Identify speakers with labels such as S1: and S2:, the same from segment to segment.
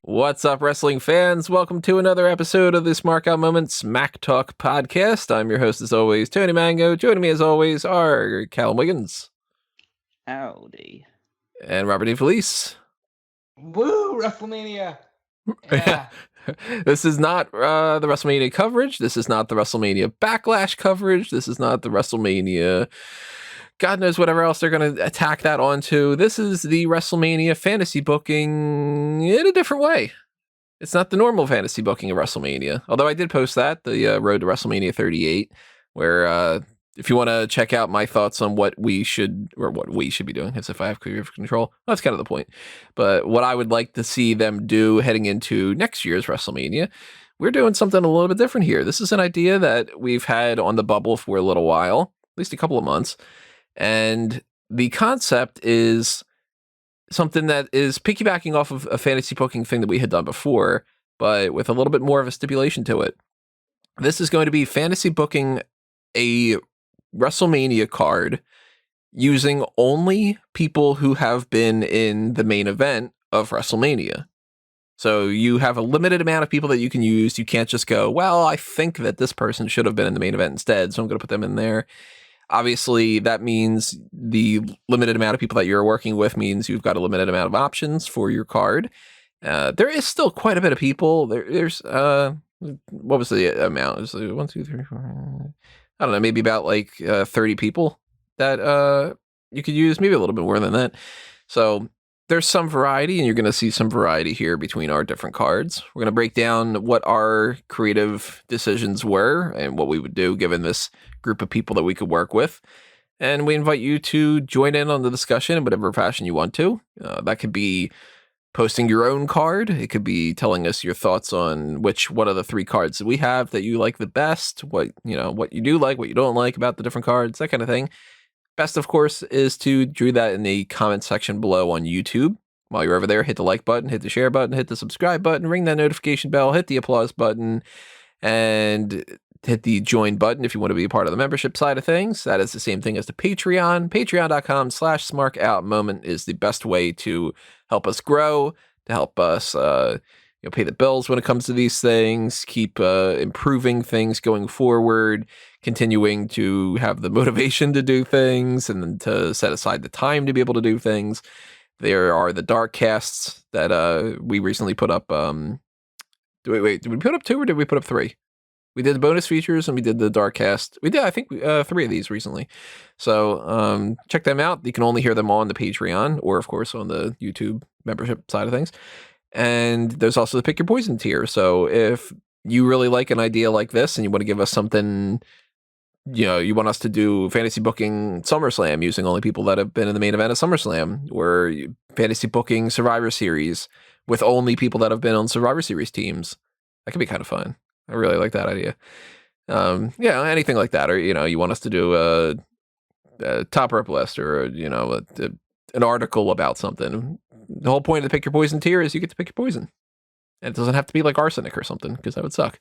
S1: What's up, wrestling fans? Welcome to another episode of the Smark Out Moment Smack Talk podcast. I'm your host, as always, Tony Mango. Joining me, as always, are Callum Wiggins.
S2: Howdy.
S1: And Robert D. Felice.
S3: Woo, WrestleMania! Yeah.
S1: This is not the WrestleMania coverage. This is not the WrestleMania Backlash coverage. This is not the WrestleMania... God knows whatever else they're going to attack that onto. This is the WrestleMania fantasy booking in a different way. It's not the normal fantasy booking of WrestleMania. Although I did post that, the Road to WrestleMania 38, where if you want to check out my thoughts on what we should be doing, as if I have creative control, that's kind of the point. But what I would like to see them do heading into next year's WrestleMania, we're doing something a little bit different here. This is an idea that we've had on the bubble for a little while, at least a couple of months. And the concept is something that is piggybacking off of a fantasy booking thing that we had done before, but with a little bit more of a stipulation to it. This is going to be fantasy booking a WrestleMania card using only people who have been in the main event of WrestleMania. So you have a limited amount of people that you can use. You can't just go, well, I think that this person should have been in the main event instead, so I'm going to put them in there. Obviously, that means the limited amount of people that you're working with means you've got a limited amount of options for your card. There is still quite a bit of people. There's what was the amount? It was like 1, 2, 3, 4. I don't know, maybe about like 30 people that you could use, maybe a little bit more than that. So there's some variety, and you're going to see some variety here between our different cards. We're going to break down what our creative decisions were and what we would do given this group of people that we could work with. And we invite you to join in on the discussion in whatever fashion you want to. That could be posting your own card. It could be telling us your thoughts on which one of the 3 cards that we have that you like the best, what you do like, what you don't like about the different cards, that kind of thing. Best, of course, is to do that in the comment section below on YouTube. While you're over there, hit the like button, hit the share button, hit the subscribe button, ring that notification bell, hit the applause button, and hit the join button if you want to be a part of the membership side of things. That is the same thing as the Patreon. Patreon.com/SmarkOutMoment is the best way to help us grow, to help us pay the bills when it comes to these things, keep improving things going forward, continuing to have the motivation to do things, and then to set aside the time to be able to do things. There are the dark casts that we recently put up. Did we put up 2 or did we put up 3? We did the bonus features and we did the dark cast. We did, I think, 3 of these recently. So check them out. You can only hear them on the Patreon or, of course, on the YouTube membership side of things. And there's also the Pick Your Poison tier. So if you really like an idea like this and you want to give us something, you want us to do fantasy booking SummerSlam using only people that have been in the main event of SummerSlam, or fantasy booking Survivor Series with only people that have been on Survivor Series teams, that could be kind of fun. I really like that idea. Anything like that, or you want us to do a top rope list, or an article about something. The whole point of the Pick Your Poison tier is you get to pick your poison, and it doesn't have to be like arsenic or something, because that would suck.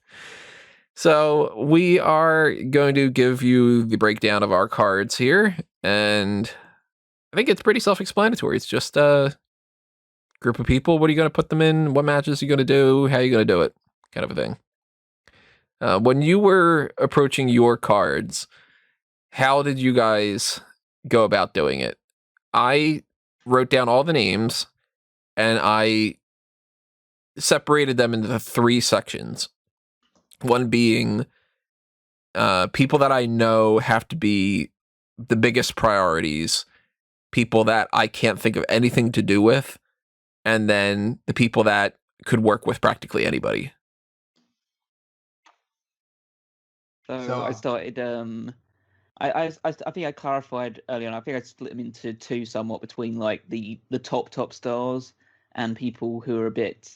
S1: So we are going to give you the breakdown of our cards here, and I think it's pretty self-explanatory. It's just a group of people. What are you going to put them in? What matches are you going to do? How are you going to do it? Kind of a thing. When you were approaching your cards, how did you guys go about doing it? I wrote down all the names, and I separated them into 3 sections. One being people that I know have to be the biggest priorities, people that I can't think of anything to do with, and then the people that could work with practically anybody.
S2: So I started. I think I clarified earlier on. I think I split them into 2 somewhat, between like the top stars and people who are a bit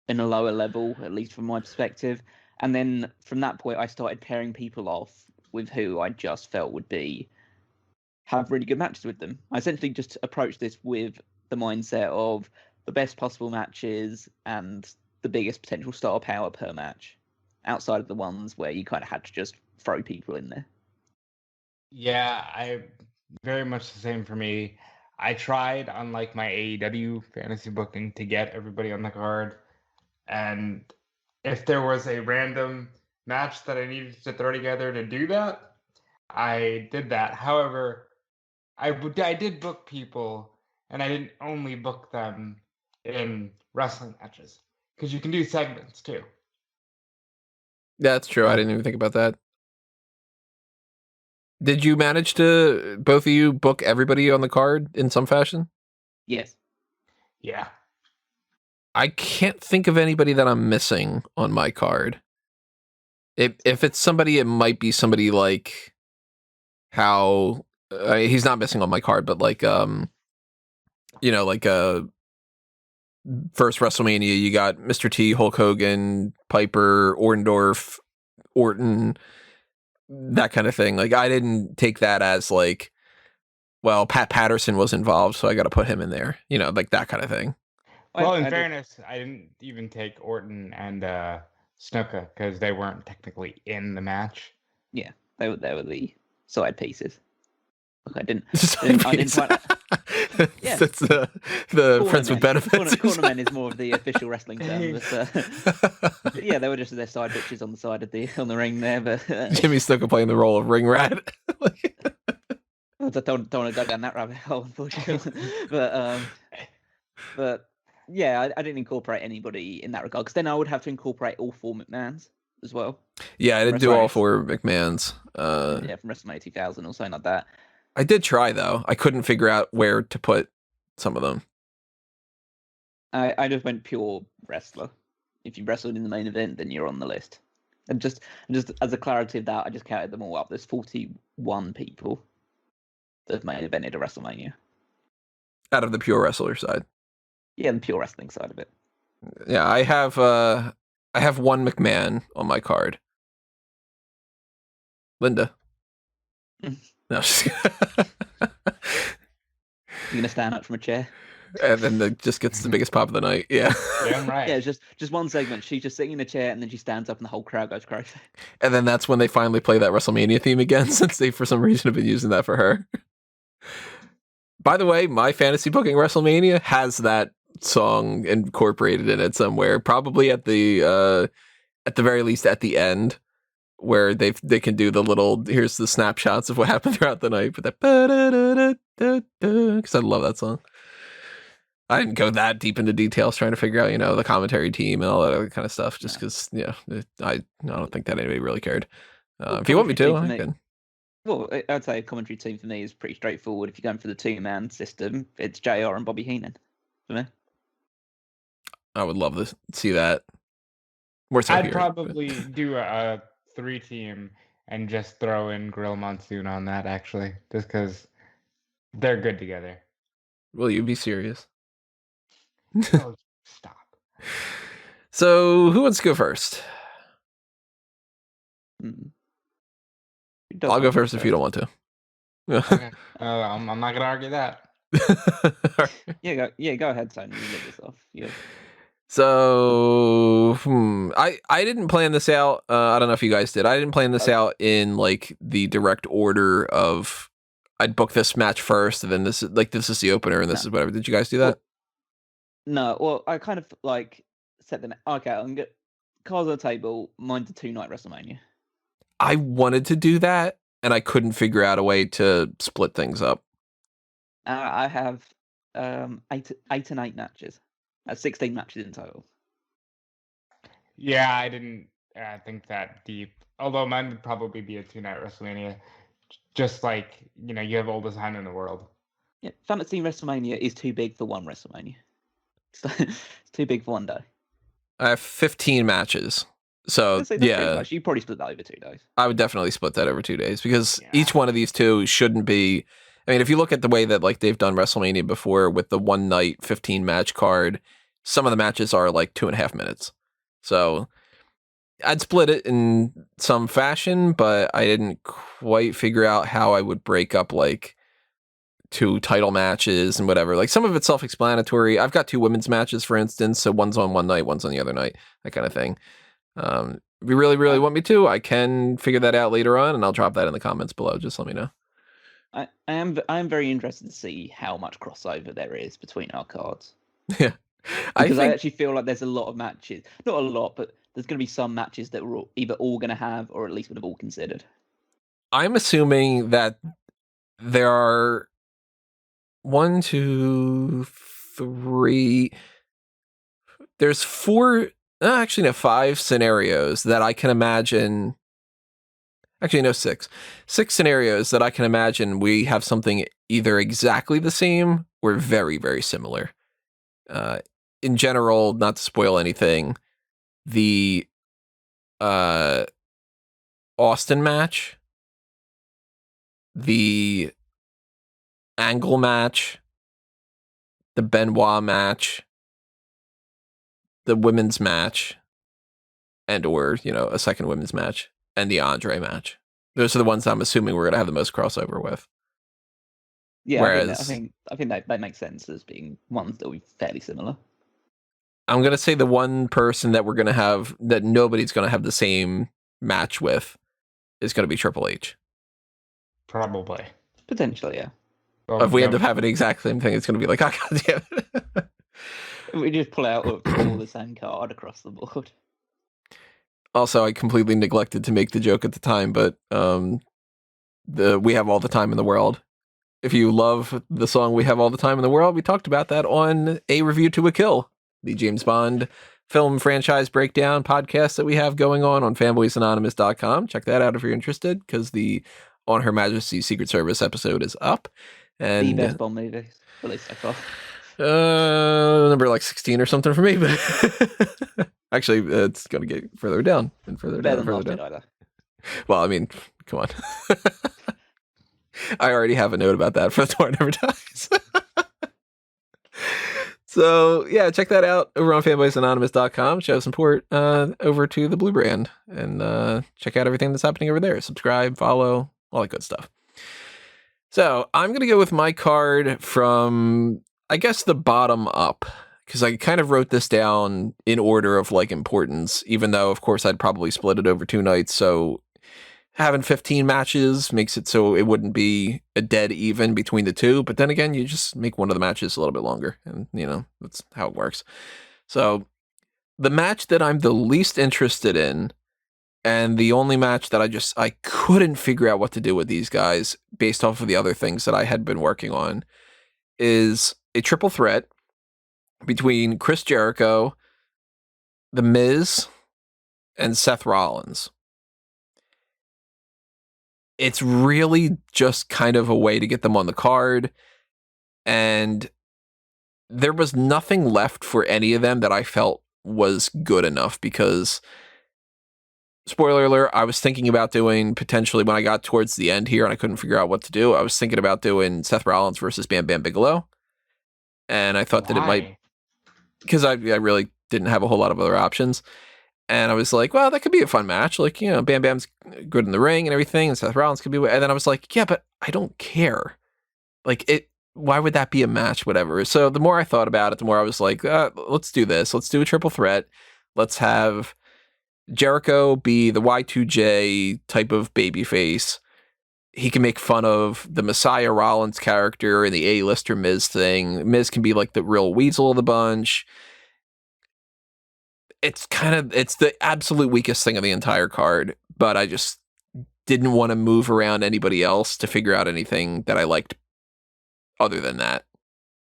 S2: in a lower level, at least from my perspective. And then from that point, I started pairing people off with who I just felt would have really good matches with them. I essentially just approached this with the mindset of the best possible matches and the biggest potential star power per match, outside of the ones where you kind of had to just throw people in there.
S3: Yeah, I very much the same for me. I tried on like my AEW fantasy booking to get everybody on the card, and if there was a random match that I needed to throw together to do that, I did that. However, I did book people, and I didn't only book them in wrestling matches, because you can do segments too.
S1: Yeah, that's true. I didn't even think about that. Did you manage to, both of you, book everybody on the card in some fashion?
S2: Yes.
S3: Yeah.
S1: I can't think of anybody that I'm missing on my card. If it's somebody, it might be somebody like how he's not missing on my card, but like like first WrestleMania, you got Mr. T, Hulk Hogan, Piper, Orndorff, Orton, that kind of thing. Like, I didn't take that as like, well, Pat Patterson was involved, so I got to put him in there. Like that kind of thing.
S3: Well, in fairness, I didn't even take Orton and Snuka because they weren't technically in the match.
S2: Yeah, they were the side pieces. Look, I didn't
S1: find yeah. That's the friends with benefits.
S2: Cornermen is more of the official wrestling term. But, yeah, they were just their side bitches on the side of the ring there. But
S1: Jimmy Snuka playing the role of ring rat.
S2: I don't want to go down that rabbit hole, unfortunately. But yeah, I didn't incorporate anybody in that regard, because then I would have to incorporate all four McMahons as well.
S1: Yeah, I didn't do all four McMahons.
S2: Yeah, from WrestleMania 2000 or something like that.
S1: I did try, though. I couldn't figure out where to put some of them.
S2: I just went pure wrestler. If you wrestled in the main event, then you're on the list. And just as a clarity of that, I just counted them all up. There's 41 people that have main evented a WrestleMania.
S1: Out of the pure wrestler side.
S2: Yeah, the pure wrestling side of it.
S1: Yeah, I have one McMahon on my card. Linda. No,
S2: you're gonna stand up from a chair,
S1: and then just gets the biggest pop of the night. Yeah,
S3: damn right.
S2: Yeah, it's just one segment. She's just sitting in a chair, and then she stands up, and the whole crowd goes crazy.
S1: And then that's when they finally play that WrestleMania theme again, since they for some reason have been using that for her. By the way, my fantasy booking WrestleMania has that song incorporated in it somewhere, probably at the very least at the end, where they can do the little, here's the snapshots of what happened throughout the night, but that, because I love that song. I didn't go that deep into details trying to figure out, the commentary team and all that other kind of stuff, just because, I don't think that anybody really cared. If you want me to, I can.
S2: Well, I'd say a commentary team for me is pretty straightforward. If you're going for the two-man system, it's JR and Bobby Heenan for me.
S1: I would love to see that. More so
S3: I'd probably do a 3-team and just throw in Grill Monsoon on that, actually, just because they're good together.
S1: Will you be serious?
S3: Oh, stop.
S1: So, who wants to go first? I'll go first if you don't want to.
S3: Okay. I'm not gonna argue that.
S2: Yeah, go ahead, Simon. You get this off. Yeah.
S1: So, I didn't plan this out. I don't know if you guys did. I didn't plan this out in like the direct order of I'd book this match first, and then this is the opener, and this is whatever. Did you guys do that?
S2: No. Well, I kind of like set them. Okay, I'm gonna cards on the table. Mine's a 2-night WrestleMania.
S1: I wanted to do that, and I couldn't figure out a way to split things up.
S2: I have 8 and 8 matches. 16 matches in total.
S3: Yeah, I didn't think that deep. Although mine would probably be a 2-night WrestleMania. Just like, you have all the time in the world.
S2: Yeah, Fantasy WrestleMania is too big for one WrestleMania. It's too big for one day. I
S1: have 15 matches. So, yeah.
S2: You probably split that over 2 days.
S1: I would definitely split that over 2 days, because each one of these two shouldn't be... I mean, if you look at the way that like they've done WrestleMania before with the 1 night 15 match card, some of the matches are like 2.5 minutes. So I'd split it in some fashion, but I didn't quite figure out how I would break up like 2 title matches and whatever. Like some of it's self-explanatory. I've got 2 women's matches, for instance. So one's on one night, one's on the other night, that kind of thing. If you really, really want me to, I can figure that out later on, and I'll drop that in the comments below. Just let me know.
S2: I am very interested to see how much crossover there is between our cards.
S1: Yeah.
S2: Because I actually feel like there's a lot of matches. Not a lot, but there's going to be some matches that we're either all going to have or at least would have all considered.
S1: I'm assuming that there are 1, 2, 3. There's 4, actually no, 5 scenarios that I can imagine. Actually, no, 6. 6 scenarios that I can imagine we have something either exactly the same or very, very similar. In general, not to spoil anything, the Austin match, the Angle match, the Benoit match, the women's match, and or, a second women's match, and the Andre match. Those are the ones I'm assuming we're going to have the most crossover with.
S2: Yeah, whereas, I think that makes sense as being ones that will be fairly similar.
S1: I'm going to say the one person that we're going to have that nobody's going to have the same match with is going to be Triple H.
S3: Probably.
S2: Potentially, yeah.
S1: Well, if we end up having the exact same thing, it's going to be like, oh, God damn it.
S2: We just pull out all the same card across the board.
S1: Also, I completely neglected to make the joke at the time, but we have all the time in the world. If you love the song We Have All the Time in the World, we talked about that on A Review to a Kill, the James Bond film franchise breakdown podcast that we have going on fanboysanonymous.com. Check that out if you're interested, because the On Her Majesty's Secret Service episode is up. And
S2: the best Bond movie, at least so far.
S1: Number like 16 or something for me, but actually it's going to get further down and further down and further down. Either. Well, I mean, come on. I already have a note about that for The Tomorrow Never Dies. So, yeah, check that out over on fanboysanonymous.com. Show support over to the Blue Brand and check out everything that's happening over there. Subscribe, follow, all that good stuff. So, I'm going to go with my card from, I guess, the bottom up, because I kind of wrote this down in order of like importance, even though, of course, I'd probably split it over 2 nights. So, having 15 matches makes it so it wouldn't be a dead even between the two. But then again, you just make one of the matches a little bit longer. And, that's how it works. So the match that I'm the least interested in, and the only match that I couldn't figure out what to do with these guys based off of the other things that I had been working on, is a triple threat between Chris Jericho, The Miz, and Seth Rollins. It's really just kind of a way to get them on the card. And there was nothing left for any of them that I felt was good enough, because, spoiler alert, I was thinking about doing, potentially when I got towards the end here and I couldn't figure out what to do, I was thinking about doing Seth Rollins versus Bam Bigelow. And I thought that it might, because I really didn't have a whole lot of other options. And I was like, well, that could be a fun match. Like, Bam Bam's good in the ring and everything, and Seth Rollins could be. And then I was like, yeah, but I don't care. Like, why would that be a match? Whatever. So the more I thought about it, the more I was like, let's do this. Let's do a triple threat. Let's have Jericho be the Y2J type of babyface. He can make fun of the Messiah Rollins character and the A-lister Miz thing. Miz can be like the real weasel of the bunch. It's the absolute weakest thing of the entire card, but I just didn't want to move around anybody else to figure out anything that I liked other than that.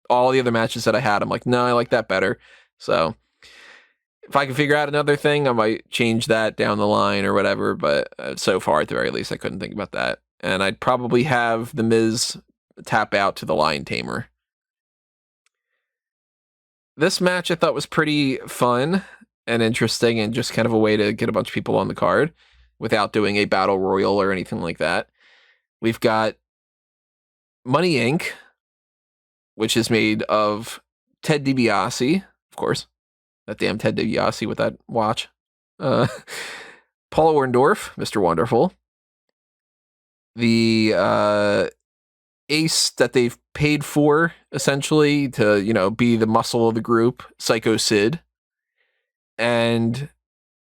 S1: All the other matches that I had, I'm like, no, I like that better. So if I can figure out another thing, I might change that down the line or whatever, but so far, at the very least, I couldn't think about that. And I'd probably have The Miz tap out to the Lion Tamer. This match I thought was pretty fun and interesting, and just kind of a way to get a bunch of people on the card without doing a battle royal or anything like that. We've got Money Inc., which is made of Ted DiBiase, of course, that damn Ted DiBiase with that watch. Paul Orndorff, Mr. Wonderful. The ace that they've paid for, essentially, to, be the muscle of the group, Psycho Sid. And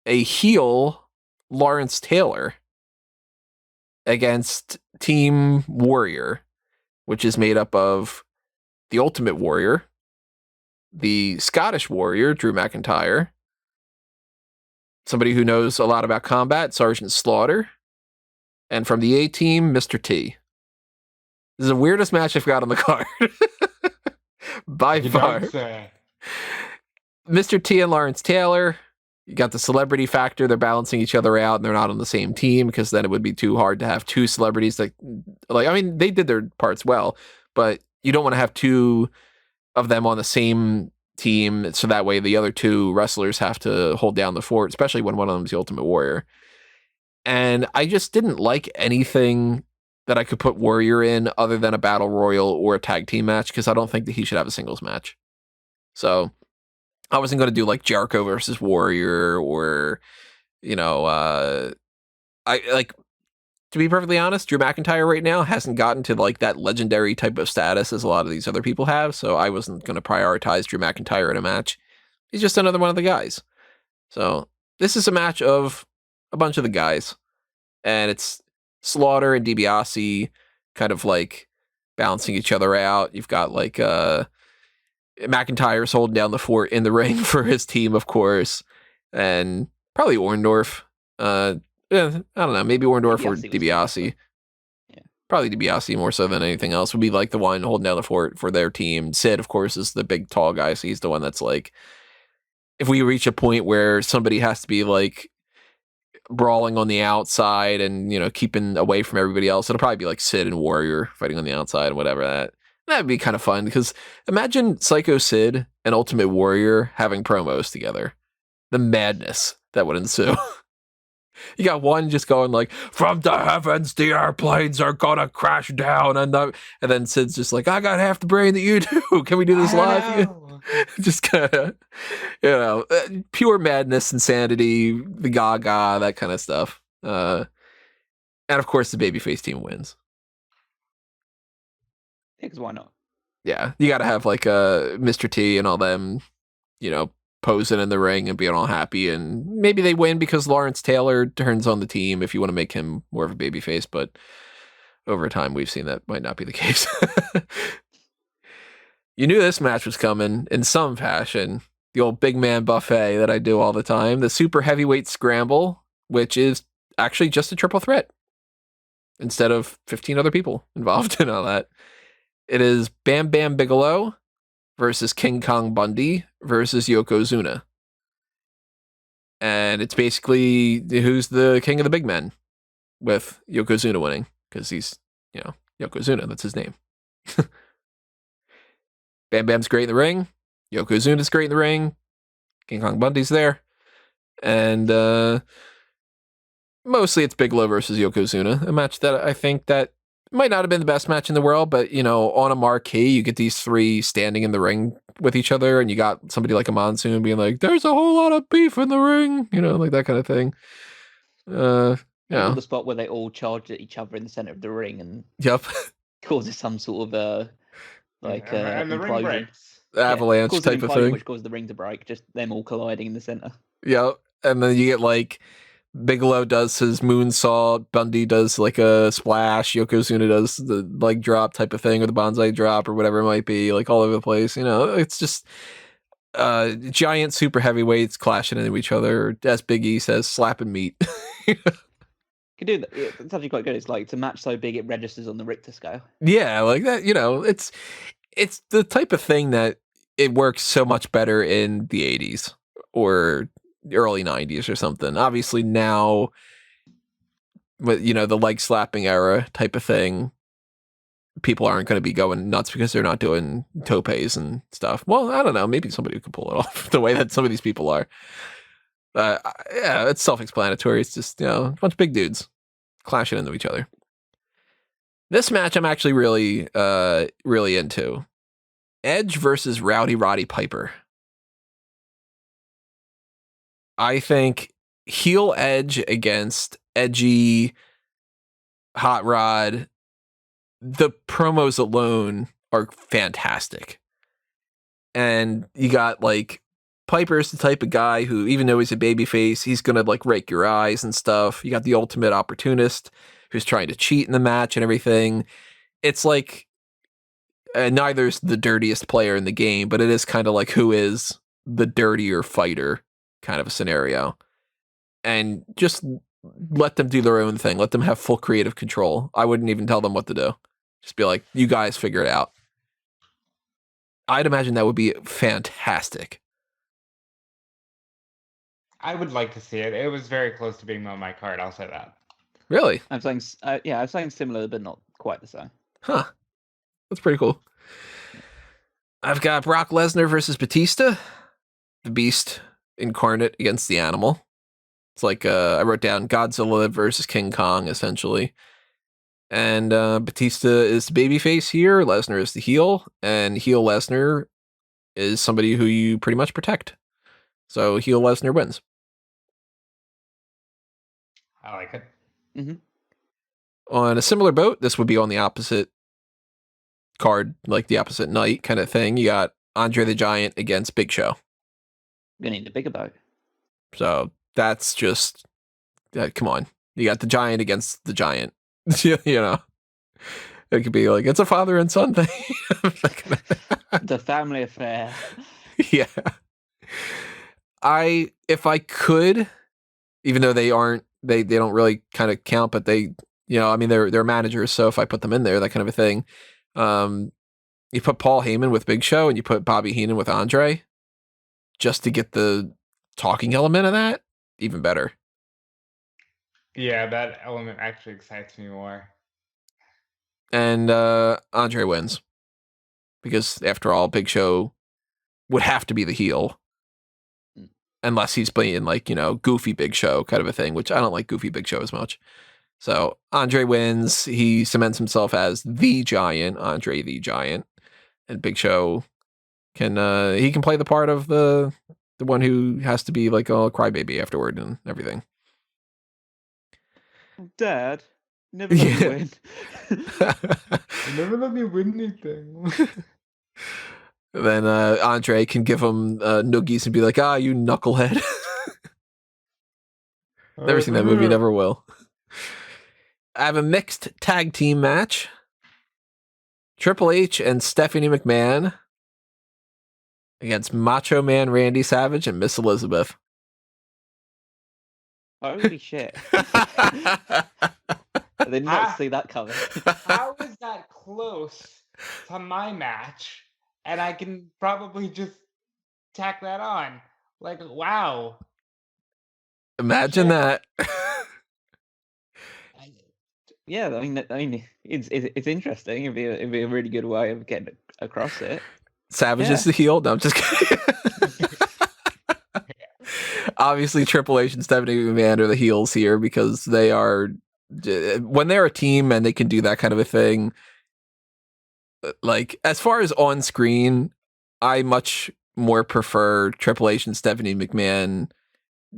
S1: a heel, Lawrence Taylor, against Team Warrior, which is made up of the Ultimate Warrior, the Scottish Warrior, Drew McIntyre, somebody who knows a lot about combat, Sergeant Slaughter, and from the A-Team, Mr. T. This is the weirdest match I've got on the card. By far. Mr. T and Lawrence Taylor, you got the celebrity factor. They're balancing each other out, and they're not on the same team because then it would be too hard to have two celebrities that, like, I mean, they did their parts well, but you don't want to have two of them on the same team, so that way the other two wrestlers have to hold down the fort, especially when one of them is the Ultimate Warrior. And I just didn't like anything that I could put Warrior in other than a battle royal or a tag team match, because I don't think that he should have a singles match. So I wasn't going to do like Jericho versus Warrior or, you know, I like, to be perfectly honest, Drew McIntyre right now hasn't gotten to like that legendary type of status as a lot of these other people have. So I wasn't going to prioritize Drew McIntyre in a match. He's just another one of the guys. So this is a match of a bunch of the guys, and it's Slaughter and DiBiase kind of like balancing each other out. You've got like McIntyre's holding down the fort in the ring for his team, of course, and probably Orndorff. I don't know, maybe Orndorff or DiBiase.
S2: Yeah.
S1: Probably DiBiase more so than anything else would be like the one holding down the fort for their team. Sid, of course, is the big tall guy, so he's the one that's like, if we reach a point where somebody has to be like brawling on the outside and, you know, keeping away from everybody else, it'll probably be like Sid and Warrior fighting on the outside and whatever. That'd be kind of fun, because imagine Psycho Sid and Ultimate Warrior having promos together. The madness that would ensue. You got one just going like, "From the heavens, the airplanes are gonna crash down," and then Sid's just like, "I got half the brain that you do. Can we do this live?" Just kind of, you know, pure madness, insanity, the gaga, that kind of stuff. And of course, the babyface team wins.
S2: Because why not?
S1: Yeah, you got to have like Mr. T and all them, you know, posing in the ring and being all happy, and maybe they win because Lawrence Taylor turns on the team if you want to make him more of a babyface, but over time we've seen that might not be the case. You knew this match was coming in some fashion. The old big man buffet that I do all the time, the super heavyweight scramble, which is actually just a triple threat instead of 15 other people involved in all that. It is Bam Bigelow versus King Kong Bundy versus Yokozuna. And it's basically who's the king of the big men, with Yokozuna winning, because he's, you know, Yokozuna, that's his name. Bam Bam's great in the ring. Yokozuna's great in the ring. King Kong Bundy's there. And mostly it's Bigelow versus Yokozuna, a match that I think that might not have been the best match in the world, but, you know, on a marquee, you get these three standing in the ring with each other, and you got somebody like a Monsoon being like, "There's a whole lot of beef in the ring," you know, like that kind of thing. Yeah.
S2: The spot where they all charge at each other in the center of the ring and
S1: Yep.
S2: causes some sort of
S3: and the ring
S2: implosion.
S3: breaks.
S1: Avalanche type of thing,
S2: which caused the ring to break. Just them all colliding in the center.
S1: Yeah, and then you get like Bigelow does his moonsault, Bundy does like a splash, Yokozuna does the leg drop type of thing, or the bonsai drop, or whatever it might be, like all over the place. You know, it's just giant super heavyweights clashing into each other, or as Big E says, slapping meat.
S2: You can do that. It's actually quite good. It's like, it's a match so big it registers on the Richter scale.
S1: Yeah, like that. You know, it's the type of thing that it works so much better in the 80s or early 90s or something. Obviously now, with, you know, the leg slapping era type of thing, people aren't going to be going nuts because they're not doing topes and stuff. Well, I don't know. Maybe somebody could pull it off the way that some of these people are. Yeah, it's self-explanatory. It's just, you know, a bunch of big dudes clashing into each other. This match I'm actually really, really into. Edge versus Roddy Piper. I think heel Edge against edgy Hot Rod, the promos alone are fantastic. And you got like, Piper's the type of guy who, even though he's a babyface, he's gonna like rake your eyes and stuff. You got the ultimate opportunist who's trying to cheat in the match and everything. It's like neither's the dirtiest player in the game, but it is kind of like who is the dirtier fighter kind of a scenario. And just let them do their own thing. Let them have full creative control. I wouldn't even tell them what to do. Just be like, you guys figure it out. I'd imagine that would be fantastic.
S3: I would like to see it. It was very close to being on my card. I'll say that.
S1: Really?
S2: I'm saying, I'm saying similar, but not quite the same.
S1: Huh. That's pretty cool. I've got Brock Lesnar versus Batista, the Beast incarnate against the Animal. It's like I wrote down Godzilla versus King Kong, essentially. And Batista is the babyface here. Lesnar is the heel, and heel Lesnar is somebody who you pretty much protect. So heel Lesnar wins.
S3: I like it.
S2: Mm-hmm.
S1: On a similar boat, this would be on the opposite card, like the opposite night kind of thing. You got Andre the Giant against Big Show.
S2: You're gonna need a bigger boat.
S1: So that's just, come on. You got the Giant against the Giant. You know, it could be like, it's a father and son thing.
S2: The family affair.
S1: Yeah. If I could, even though they don't really kind of count, but they, you know, I mean, they're managers. So if I put them in there, that kind of a thing, you put Paul Heyman with Big Show and you put Bobby Heenan with Andre just to get the talking element of that, even better.
S3: Yeah, that element actually excites me more.
S1: And Andre wins. Because after all, Big Show would have to be the heel. Unless he's playing like, you know, goofy Big Show kind of a thing, which I don't like goofy Big Show as much. So Andre wins. He cements himself as the Giant, Andre the Giant. And Big Show can play the part of the one who has to be like a crybaby afterward and everything.
S2: Dad, never let me win.
S3: You never let me win anything.
S1: Then Andre can give him noogies and be like, you knucklehead. Never seen that movie, never will. I have a mixed tag team match. Triple H and Stephanie McMahon against Macho Man Randy Savage and Miss Elizabeth.
S2: Holy shit. I did not see that coming.
S3: How is that close to my match? And I can probably just tack that on. Like, wow.
S1: Imagine that.
S2: Yeah, I mean, it's interesting. It'd be a really good way of getting across it.
S1: Savage is the heel. No, I'm just kidding. Obviously, Triple H and Stephanie McMahon are the heels here because they are, when they're a team and they can do that kind of a thing. Like, as far as on screen, I much more prefer Triple H and Stephanie McMahon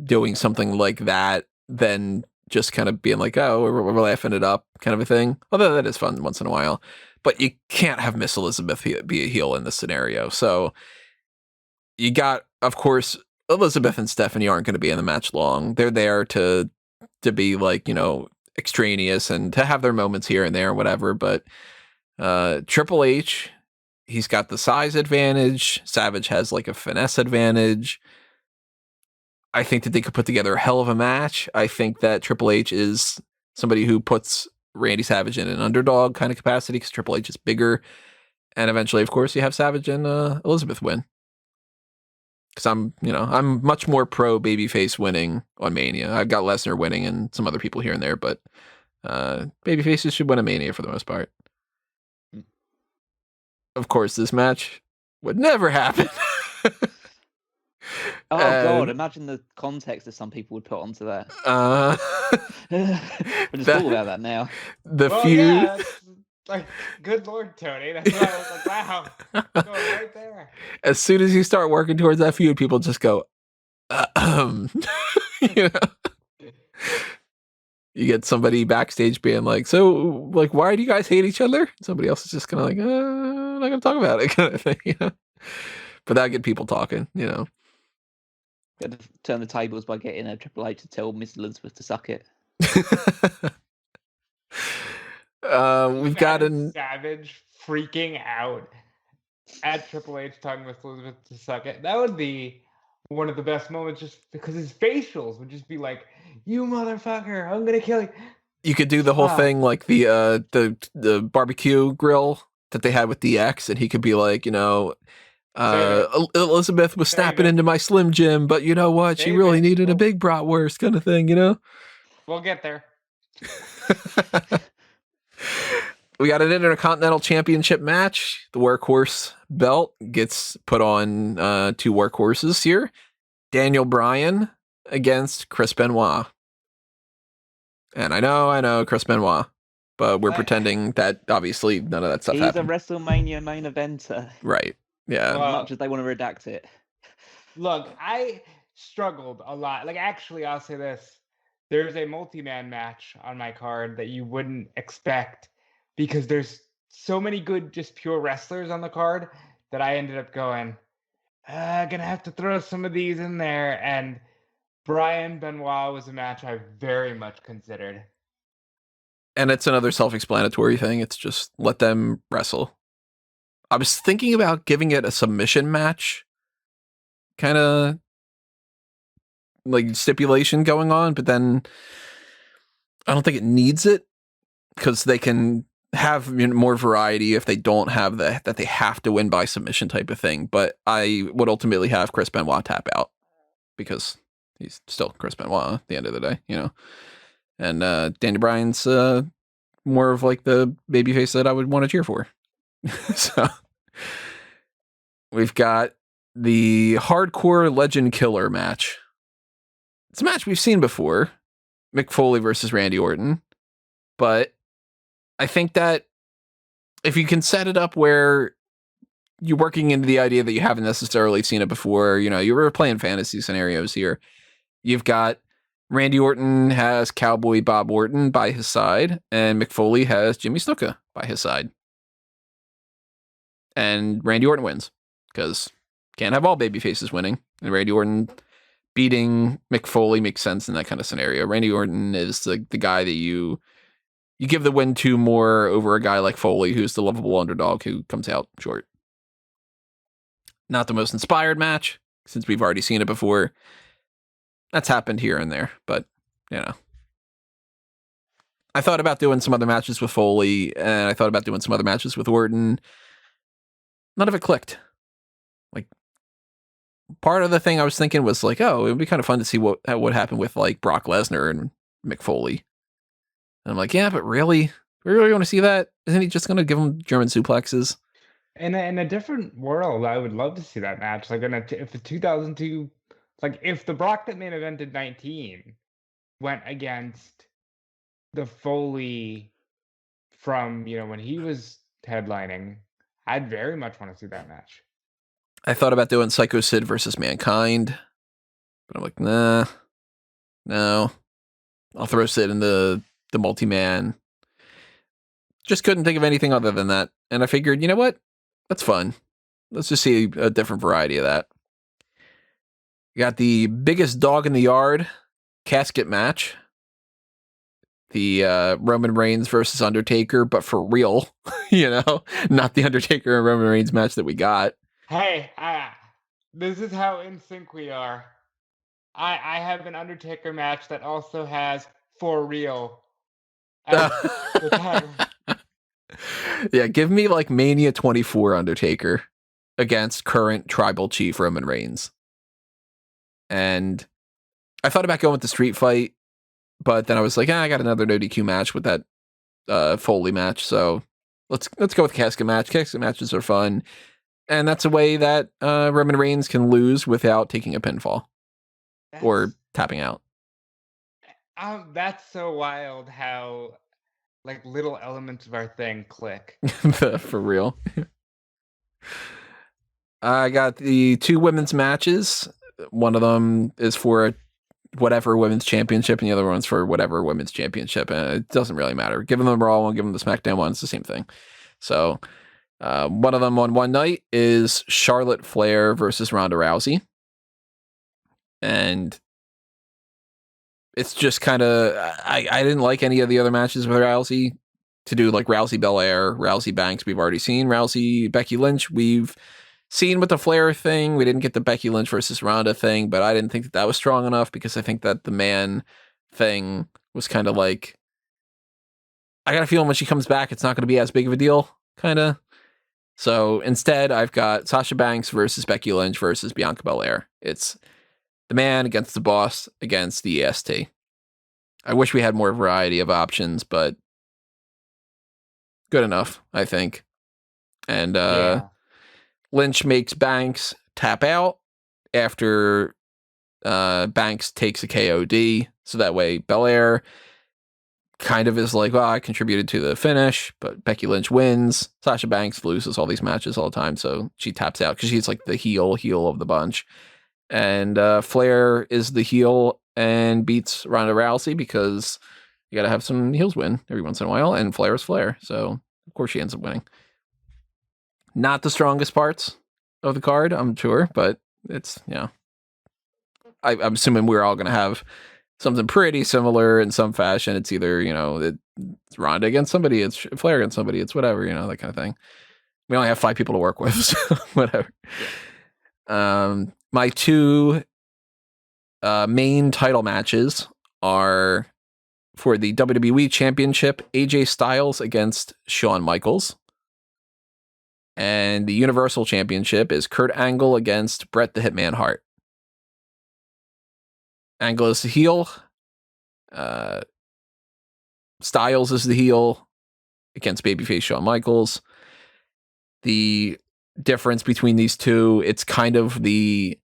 S1: doing something like that than just kind of being like, oh, we're laughing it up kind of a thing. Although that is fun once in a while. But you can't have Miss Elizabeth be a heel in this scenario. So you got, of course, Elizabeth and Stephanie aren't going to be in the match long. They're there to be like, you know, extraneous and to have their moments here and there and whatever. But Triple H, he's got the size advantage. Savage has like a finesse advantage. I think that they could put together a hell of a match. I think that Triple H is somebody who puts Randy Savage in an underdog kind of capacity because Triple H is bigger. And eventually, of course, you have Savage and Elizabeth win. Because I'm much more pro babyface winning on Mania. I've got Lesnar winning and some other people here and there, but babyfaces should win a Mania for the most part. Of course, this match would never happen.
S2: Oh God! Imagine the context that some people would put onto that. We're just talking about that now.
S1: The feud.
S3: Yeah, like, good Lord, Tony. That's why I was like, wow, going right there.
S1: As soon as you start working towards that feud, people just go, you know. You get somebody backstage being like, so, like, why do you guys hate each other? Somebody else is just kind of like, I'm not going to talk about it, kind of thing, you know. But that'll get people talking, you know.
S2: Got to turn the tables by getting a Triple H to tell Miss Elizabeth to suck it.
S1: We've got an
S3: Savage freaking out at Triple H talking with Elizabeth to suck it. That would be one of the best moments, just because his facials would just be like, "You motherfucker, I'm gonna kill you."
S1: You could do the whole thing like the barbecue grill that they had with DX, and he could be like, Elizabeth was snapping into my Slim Jim, but you know what? She really needed a big bratwurst kind of thing,
S3: We'll get there.
S1: We got an Intercontinental Championship match. The workhorse belt gets put on two workhorses here. Daniel Bryan against Chris Benoit. And I know, Chris Benoit. But we're pretending that obviously none of that stuff happened.
S2: He's a WrestleMania main eventer.
S1: Right. Yeah.
S2: As much as they want to redact it.
S3: Look, I struggled a lot. Like, actually, I'll say this. There's a multi-man match on my card that you wouldn't expect, because there's so many good, just pure wrestlers on the card that I ended up going, gonna have to throw some of these in there. And Bryan Benoit was a match I very much considered.
S1: And it's another self-explanatory thing. It's just let them wrestle. I was thinking about giving it a submission match, kind of like stipulation going on, but then I don't think it needs it, because they can have more variety if they don't have that they have to win by submission type of thing. But I would ultimately have Chris Benoit tap out, because he's still Chris Benoit at the end of the day, And Daniel Bryan's more of like the babyface that I would want to cheer for. So we've got the Hardcore Legend Killer match. It's a match we've seen before, Mick Foley versus Randy Orton. But I think that if you can set it up where you're working into the idea that you haven't necessarily seen it before, you were playing fantasy scenarios here. You've got Randy Orton has Cowboy Bob Orton by his side, and Mick Foley has Jimmy Snuka by his side. And Randy Orton wins, because can't have all baby faces winning. And Randy Orton beating Mick Foley makes sense in that kind of scenario. Randy Orton is the guy that you give the win to more over a guy like Foley, who's the lovable underdog who comes out short. Not the most inspired match, since we've already seen it before. That's happened here and there, but, I thought about doing some other matches with Foley, and I thought about doing some other matches with Orton. None of it clicked. Like, part of the thing I was thinking was like, oh, it would be kind of fun to see what would happen with like Brock Lesnar and Mick Foley. And I'm like, yeah, but really? We really want to see that? Isn't he just going to give him German suplexes?
S3: In a different world, I would love to see that match. Like, if the 2002, like if the Brock that main evented 19 went against the Foley from, when he was headlining, I'd very much want to see that match.
S1: I thought about doing Psycho Sid versus Mankind, but I'm like, nah, no. I'll throw Sid in the multi-man. Just couldn't think of anything other than that. And I figured, you know what? That's fun. Let's just see a different variety of that. You got the biggest dog in the yard casket match. The Roman Reigns versus Undertaker, but for real, not the Undertaker and Roman Reigns match that we got.
S3: Hey, this is how in sync we are. I have an Undertaker match that also has for real.
S1: Yeah, give me like Mania 24 Undertaker against current tribal chief Roman Reigns. And I thought about going with the street fight, but then I was like, I got another no DQ match with that Foley match, so let's go with casket match. Casket matches are fun, and that's a way that Roman Reigns can lose without taking a pinfall or tapping out.
S3: That's so wild how like little elements of our thing click.
S1: For real. I got the two women's matches. One of them is for whatever women's championship, and the other one's for whatever women's championship. And it doesn't really matter. Give them the Raw one, give them the SmackDown one. It's the same thing. So one of them on one night is Charlotte Flair versus Ronda Rousey. And it's just kind of, I didn't like any of the other matches with Rousey. To do like Rousey Belair, Rousey Banks, we've already seen. Rousey Becky Lynch, we've seen with the Flair thing. We didn't get the Becky Lynch versus Ronda thing, but I didn't think that was strong enough because I think that the man thing was kind of like, I got a feeling when she comes back, it's not going to be as big of a deal, kind of. So instead, I've got Sasha Banks versus Becky Lynch versus Bianca Belair. It's the man against the boss against the EST. I wish we had more variety of options, but good enough, I think. And Lynch makes Banks tap out after Banks takes a KOD. So that way Belair kind of is like, well, I contributed to the finish, but Becky Lynch wins. Sasha Banks loses all these matches all the time, so she taps out because she's like the heel of the bunch. And Flair is the heel and beats Ronda Rousey because you got to have some heels win every once in a while, and Flair is Flair, so of course she ends up winning. Not the strongest parts of the card, I'm sure, but it's, I'm assuming we're all going to have something pretty similar in some fashion. It's either, it's Ronda against somebody, it's Flair against somebody, it's whatever, that kind of thing. We only have 5 people to work with, so whatever. My 2 main title matches are for the WWE Championship, AJ Styles against Shawn Michaels. And the Universal Championship is Kurt Angle against Bret the Hitman Hart. Angle is the heel. Styles is the heel against babyface Shawn Michaels. The difference between these two, it's kind of the,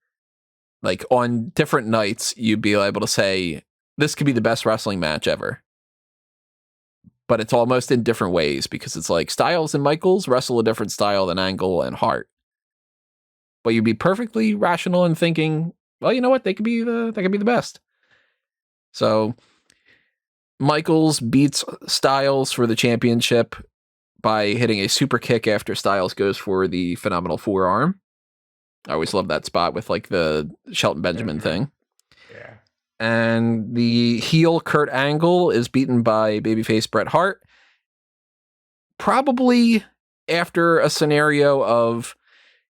S1: like, on different nights, you'd be able to say, this could be the best wrestling match ever. But it's almost in different ways because it's like Styles and Michaels wrestle a different style than Angle and Hart. But you'd be perfectly rational in thinking, well, you know what? They could be the best. So Michaels beats Styles for the championship by hitting a super kick after Styles goes for the phenomenal forearm. I always love that spot with like the Shelton Benjamin thing.
S3: Yeah.
S1: And the heel Kurt Angle is beaten by babyface Bret Hart. Probably after a scenario of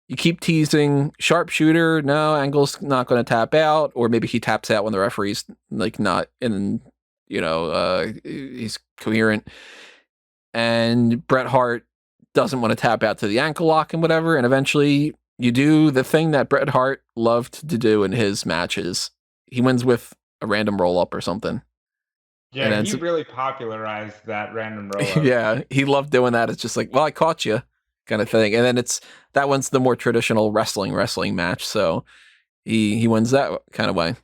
S1: you keep teasing sharpshooter, no, Angle's not going to tap out, or maybe he taps out when the referee's like not in, he's coherent. And Bret Hart doesn't want to tap out to the ankle lock and whatever, and eventually you do the thing that Bret Hart loved to do in his matches. He wins with a random roll-up or something.
S3: Yeah, he really popularized that random roll-up.
S1: Yeah, he loved doing that. It's just like, well, I caught you kind of thing. And then that one's the more traditional wrestling match. So he wins that kind of way.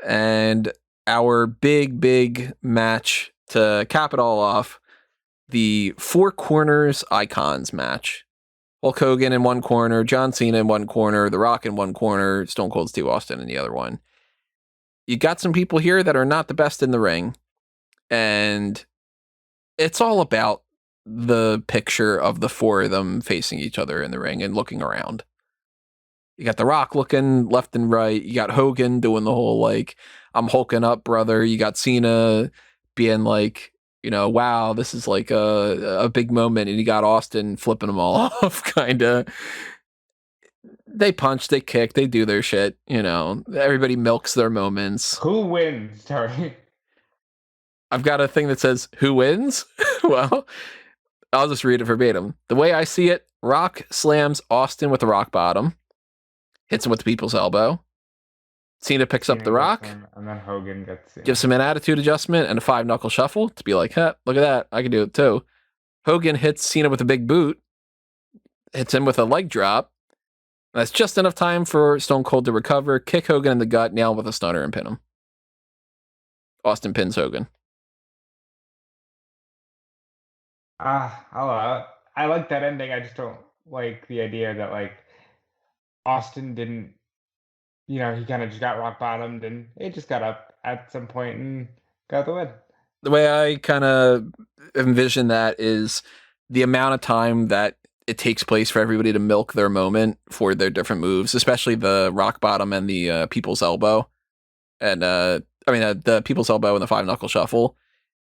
S1: And our big match to cap it all off, the Four Corners Icons match. Hulk Hogan in one corner, John Cena in one corner, The Rock in one corner, Stone Cold Steve Austin in the other one. You got some people here that are not the best in the ring, and it's all about the picture of the four of them facing each other in the ring and looking around. You got The Rock looking left and right. You got Hogan doing the whole, like, I'm hulking up, brother. You got Cena being like, wow, this is like a big moment. And you got Austin flipping them all off, kind of. They punch, they kick, they do their shit. Everybody milks their moments.
S3: Who wins? Sorry.
S1: I've got a thing that says, who wins? Well, I'll just read it verbatim. The way I see it, Rock slams Austin with the rock bottom, hits him with the people's elbow. Cena picks up the Rock,
S3: and then Hogan
S1: gives him an attitude adjustment and a 5-knuckle shuffle to be like, look at that, I can do it too. Hogan hits Cena with a big boot, hits him with a leg drop. That's just enough time for Stone Cold to recover, kick Hogan in the gut, nail him with a stunner, and pin him. Austin pins Hogan.
S3: I like that ending. I just don't like the idea that, like, Austin didn't, he kind of just got rock bottomed and it just got up at some point and got the win.
S1: The way I kind of envision that is the amount of time that it takes place for everybody to milk their moment for their different moves, especially the rock bottom and the people's elbow. And the people's elbow and the 5-knuckle shuffle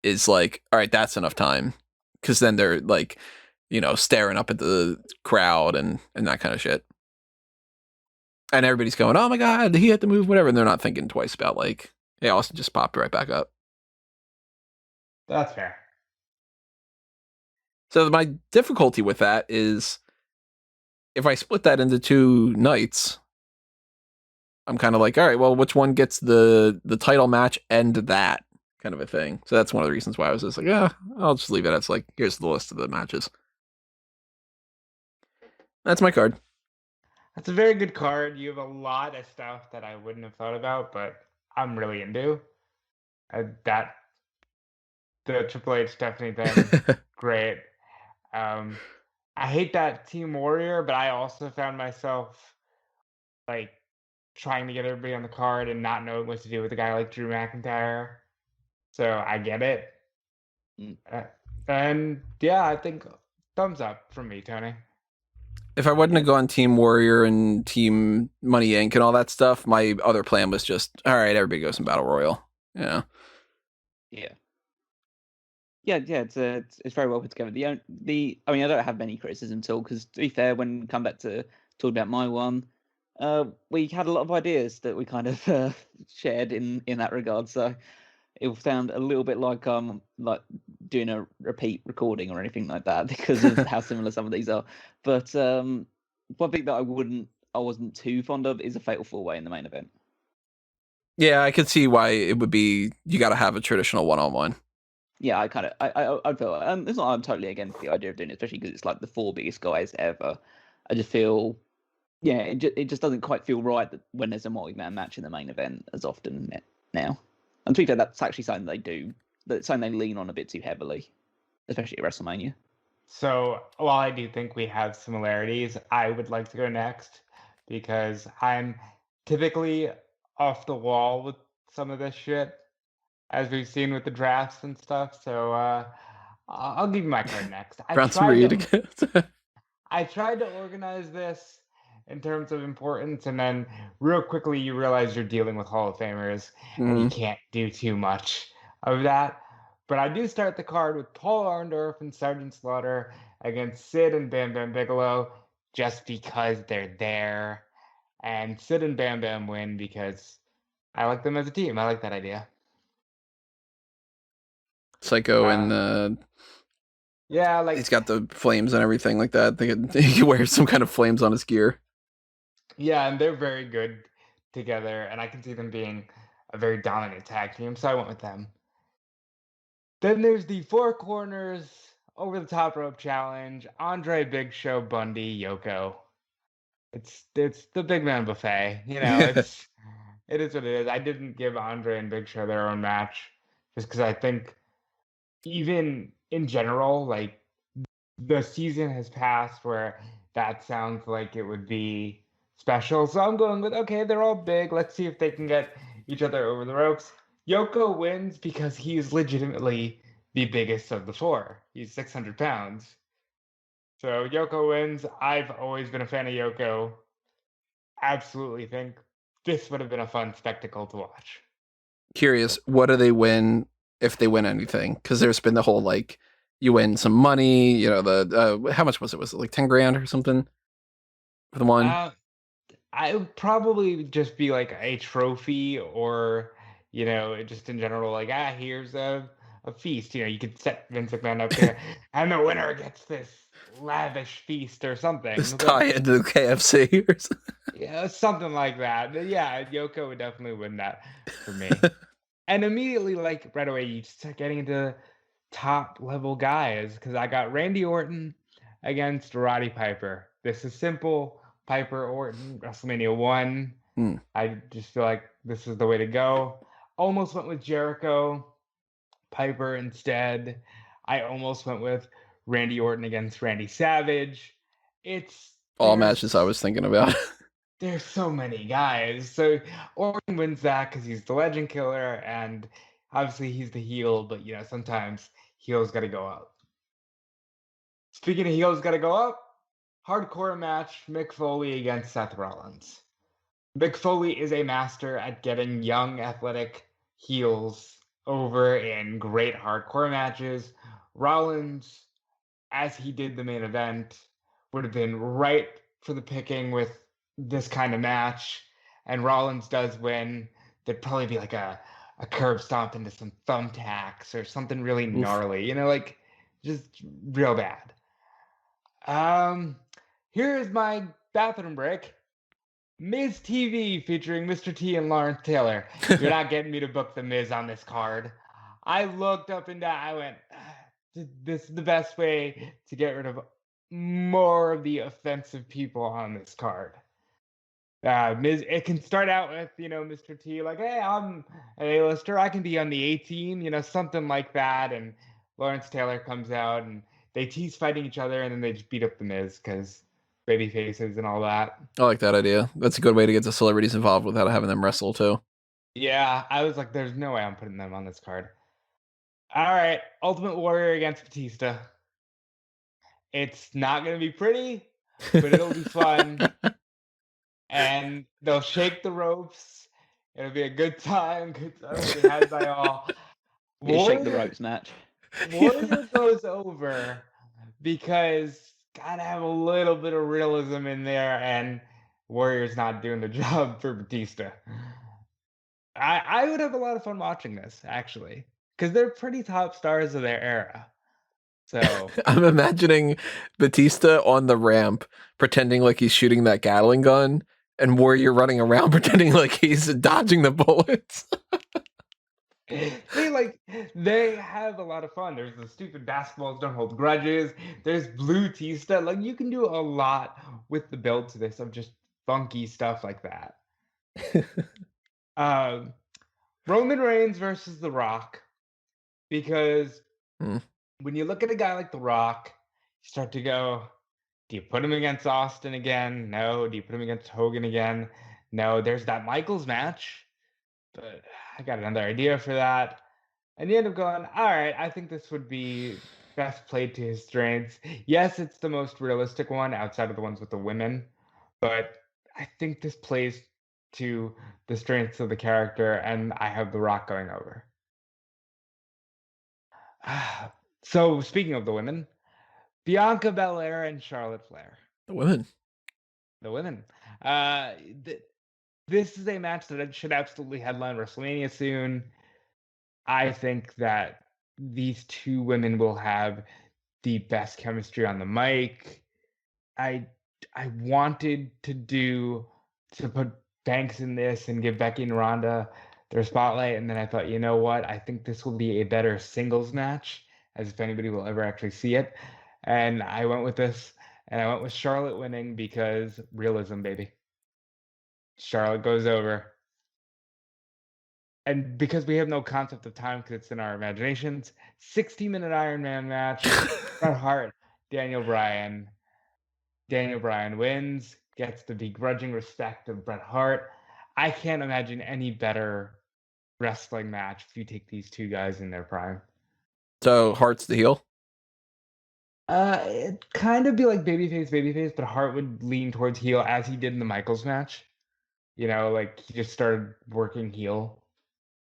S1: is like, all right, that's enough time. Because then they're like, staring up at the crowd and that kind of shit. And everybody's going, oh my God, he had to move, whatever. And they're not thinking twice about like, hey, Austin just popped right back up.
S3: That's fair.
S1: So my difficulty with that is if I split that into 2 nights, I'm kind of like, all right, well, which one gets the title match and that kind of a thing? So that's one of the reasons why I was just like, yeah, I'll just leave it. It's like, here's the list of the matches. That's my card.
S3: That's a very good card. You have a lot of stuff that I wouldn't have thought about, but I'm really into. The Triple H Stephanie thing, great. I hate that Team Warrior, but I also found myself like trying to get everybody on the card and not knowing what to do with a guy like Drew McIntyre. So I get it. And yeah, I think thumbs up from me, Tony.
S1: If I wouldn't have gone Team Warrior and Team Money Inc. and all that stuff, my other plan was just, all right, everybody goes in Battle Royal. Yeah.
S2: It's very well put together. I don't have many criticisms at all, because to be fair, when we come back to talk about my one, we had a lot of ideas that we kind of shared in that regard. So it will sound a little bit like doing a repeat recording or anything like that because of how similar some of these are. But one thing that I wasn't too fond of is a fatal 4-way in the main event.
S1: Yeah, I could see why it would be. You got to have a traditional one-on-one.
S2: Yeah, I feel it's not. I'm totally against the idea of doing it, especially because it's like the 4 biggest guys ever. I just feel, it just doesn't quite feel right that when there's a multi-man match in the main event as often now. And to be fair, that's actually something they do. That's something they lean on a bit too heavily, especially at WrestleMania.
S3: So while I do think we have similarities, I would like to go next because I'm typically off the wall with some of this shit, as we've seen with the drafts and stuff. So I'll give you my card next. I tried to organize this in terms of importance, and then real quickly you realize you're dealing with Hall of Famers, and you can't do too much of that. But I do start the card with Paul Orndorff and Sergeant Slaughter against Sid and Bam Bam Bigelow, just because they're there. And Sid and Bam Bam win because I like them as a team. I like that idea.
S1: Psycho and
S3: yeah, like
S1: he's got the flames and everything like that. He wears some kind of flames on his gear.
S3: Yeah, and they're very good together, and I can see them being a very dominant tag team, so I went with them. Then there's the 4 corners over the top rope challenge: Andre, Big Show, Bundy, Yoko. It's the big man buffet, it is what it is. I didn't give Andre and Big Show their own match just because I think even in general, like, the season has passed where that sounds like it would be special. So I'm going with, okay, they're all big. Let's see if they can get each other over the ropes. Yoko wins because he's legitimately the biggest of the 4. He's 600 pounds. So Yoko wins. I've always been a fan of Yoko. Absolutely think this would have been a fun spectacle to watch.
S1: Curious, what do they win if they win anything? Because there's been the whole, like, you win some money, the how much was it? Was it like 10 grand or something for the one?
S3: I would probably just be like a trophy, or just in general, like, here's a feast. You could set Vince McMahon up here, and the winner gets this lavish feast or something.
S1: Just tie it to the KFC or something.
S3: Yeah, something like that. Yeah, Yoko would definitely win that for me. And immediately, like, right away, you start getting into top level guys, because I got Randy Orton against Roddy Piper. This is simple. Piper Orton, WrestleMania 1. I just feel like this is the way to go. Almost went with Jericho, Piper instead. I almost went with Randy Orton against Randy Savage. It's
S1: all matches I was thinking about.
S3: There's so many guys. So Orton wins that because he's the legend killer, and obviously he's the heel, but sometimes heels got to go up. Speaking of heels got to go up, hardcore match: Mick Foley against Seth Rollins. Mick Foley is a master at getting young, athletic heels over in great hardcore matches. Rollins, as he did the main event, would have been right for the picking with this kind of match. And Rollins does win. There'd probably be like a curb stomp into some thumbtacks or something really gnarly, like just real bad. Here's my bathroom break. Miz TV featuring Mr. T and Lawrence Taylor. You're not getting me to book the Miz on this card. I looked up and down. I went, this is the best way to get rid of more of the offensive people on this card. Miz, it can start out with, Mr. T, like, hey, I'm an A-lister. I can be on the 18, something like that. And Lawrence Taylor comes out and they tease fighting each other and then they just beat up the Miz because baby faces and all that.
S1: I like that idea. That's a good way to get the celebrities involved without having them wrestle too.
S3: Yeah, I was like, there's no way I'm putting them on this card. All right, Ultimate Warrior against Batista. It's not going to be pretty, but it'll be fun. And they'll shake the ropes. It'll be a good time. Good time will be had by all.
S2: Shake the ropes match.
S3: Warrior goes over because gotta have a little bit of realism in there, and Warrior's not doing the job for Batista. I would have a lot of fun watching this, actually, because they're pretty top stars of their era. So
S1: I'm imagining Batista on the ramp pretending like he's shooting that Gatling gun, and Warrior running around pretending like he's dodging the bullets.
S3: See, they have a lot of fun. There's the stupid basketballs don't hold grudges. There's Blue Tista. You can do a lot with the build to this of just funky stuff like that. Roman Reigns versus The Rock, because when you look at a guy like The Rock, you start to go, do you put him against Austin again? No. Do you put him against Hogan again? No. There's that Michaels match, but I got another idea for that. And you end up going, all right, I think this would be best played to his strengths. Yes, it's the most realistic one outside of the ones with the women, but I think this plays to the strengths of the character, and I have The Rock going over. So, speaking of the women, Bianca Belair and Charlotte Flair.
S1: The women.
S3: This is a match that should absolutely headline WrestleMania soon. I think that these two women will have the best chemistry on the mic. I wanted to put Banks in this and give Becky and Ronda their spotlight, and then I thought, you know what? I think this will be a better singles match, as if anybody will ever actually see it. And I went with this, and I went with Charlotte winning because realism, baby. Charlotte goes over. And because we have no concept of time because it's in our imaginations, 60-minute Iron Man match, Bret Hart, Daniel Bryan. Daniel Bryan wins, gets the begrudging respect of Bret Hart. I can't imagine any better wrestling match if you take these two guys in their prime.
S1: So Hart's the heel?
S3: It'd kind of be like babyface, but Hart would lean towards heel as he did in the Michaels match. He just started working heel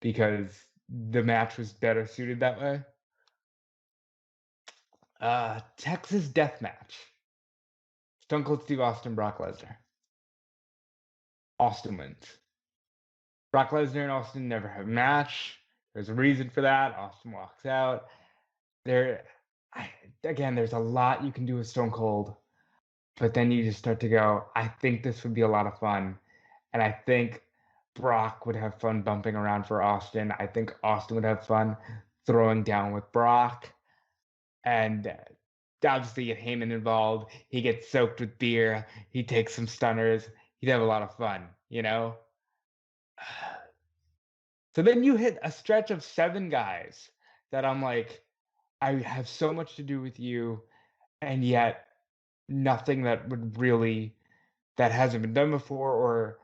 S3: because the match was better suited that way. Texas Death Match. Stone Cold Steve Austin, Brock Lesnar. Austin wins. Brock Lesnar and Austin never have a match. There's a reason for that. Austin walks out. There's a lot you can do with Stone Cold, but then you just start to go, I think this would be a lot of fun. And I think Brock would have fun bumping around for Austin. I think Austin would have fun throwing down with Brock. And obviously get Heyman involved. He gets soaked with beer. He takes some stunners. He'd have a lot of fun, So then you hit a stretch of 7 guys that I'm like, I have so much to do with you, and yet nothing that hasn't been done before, or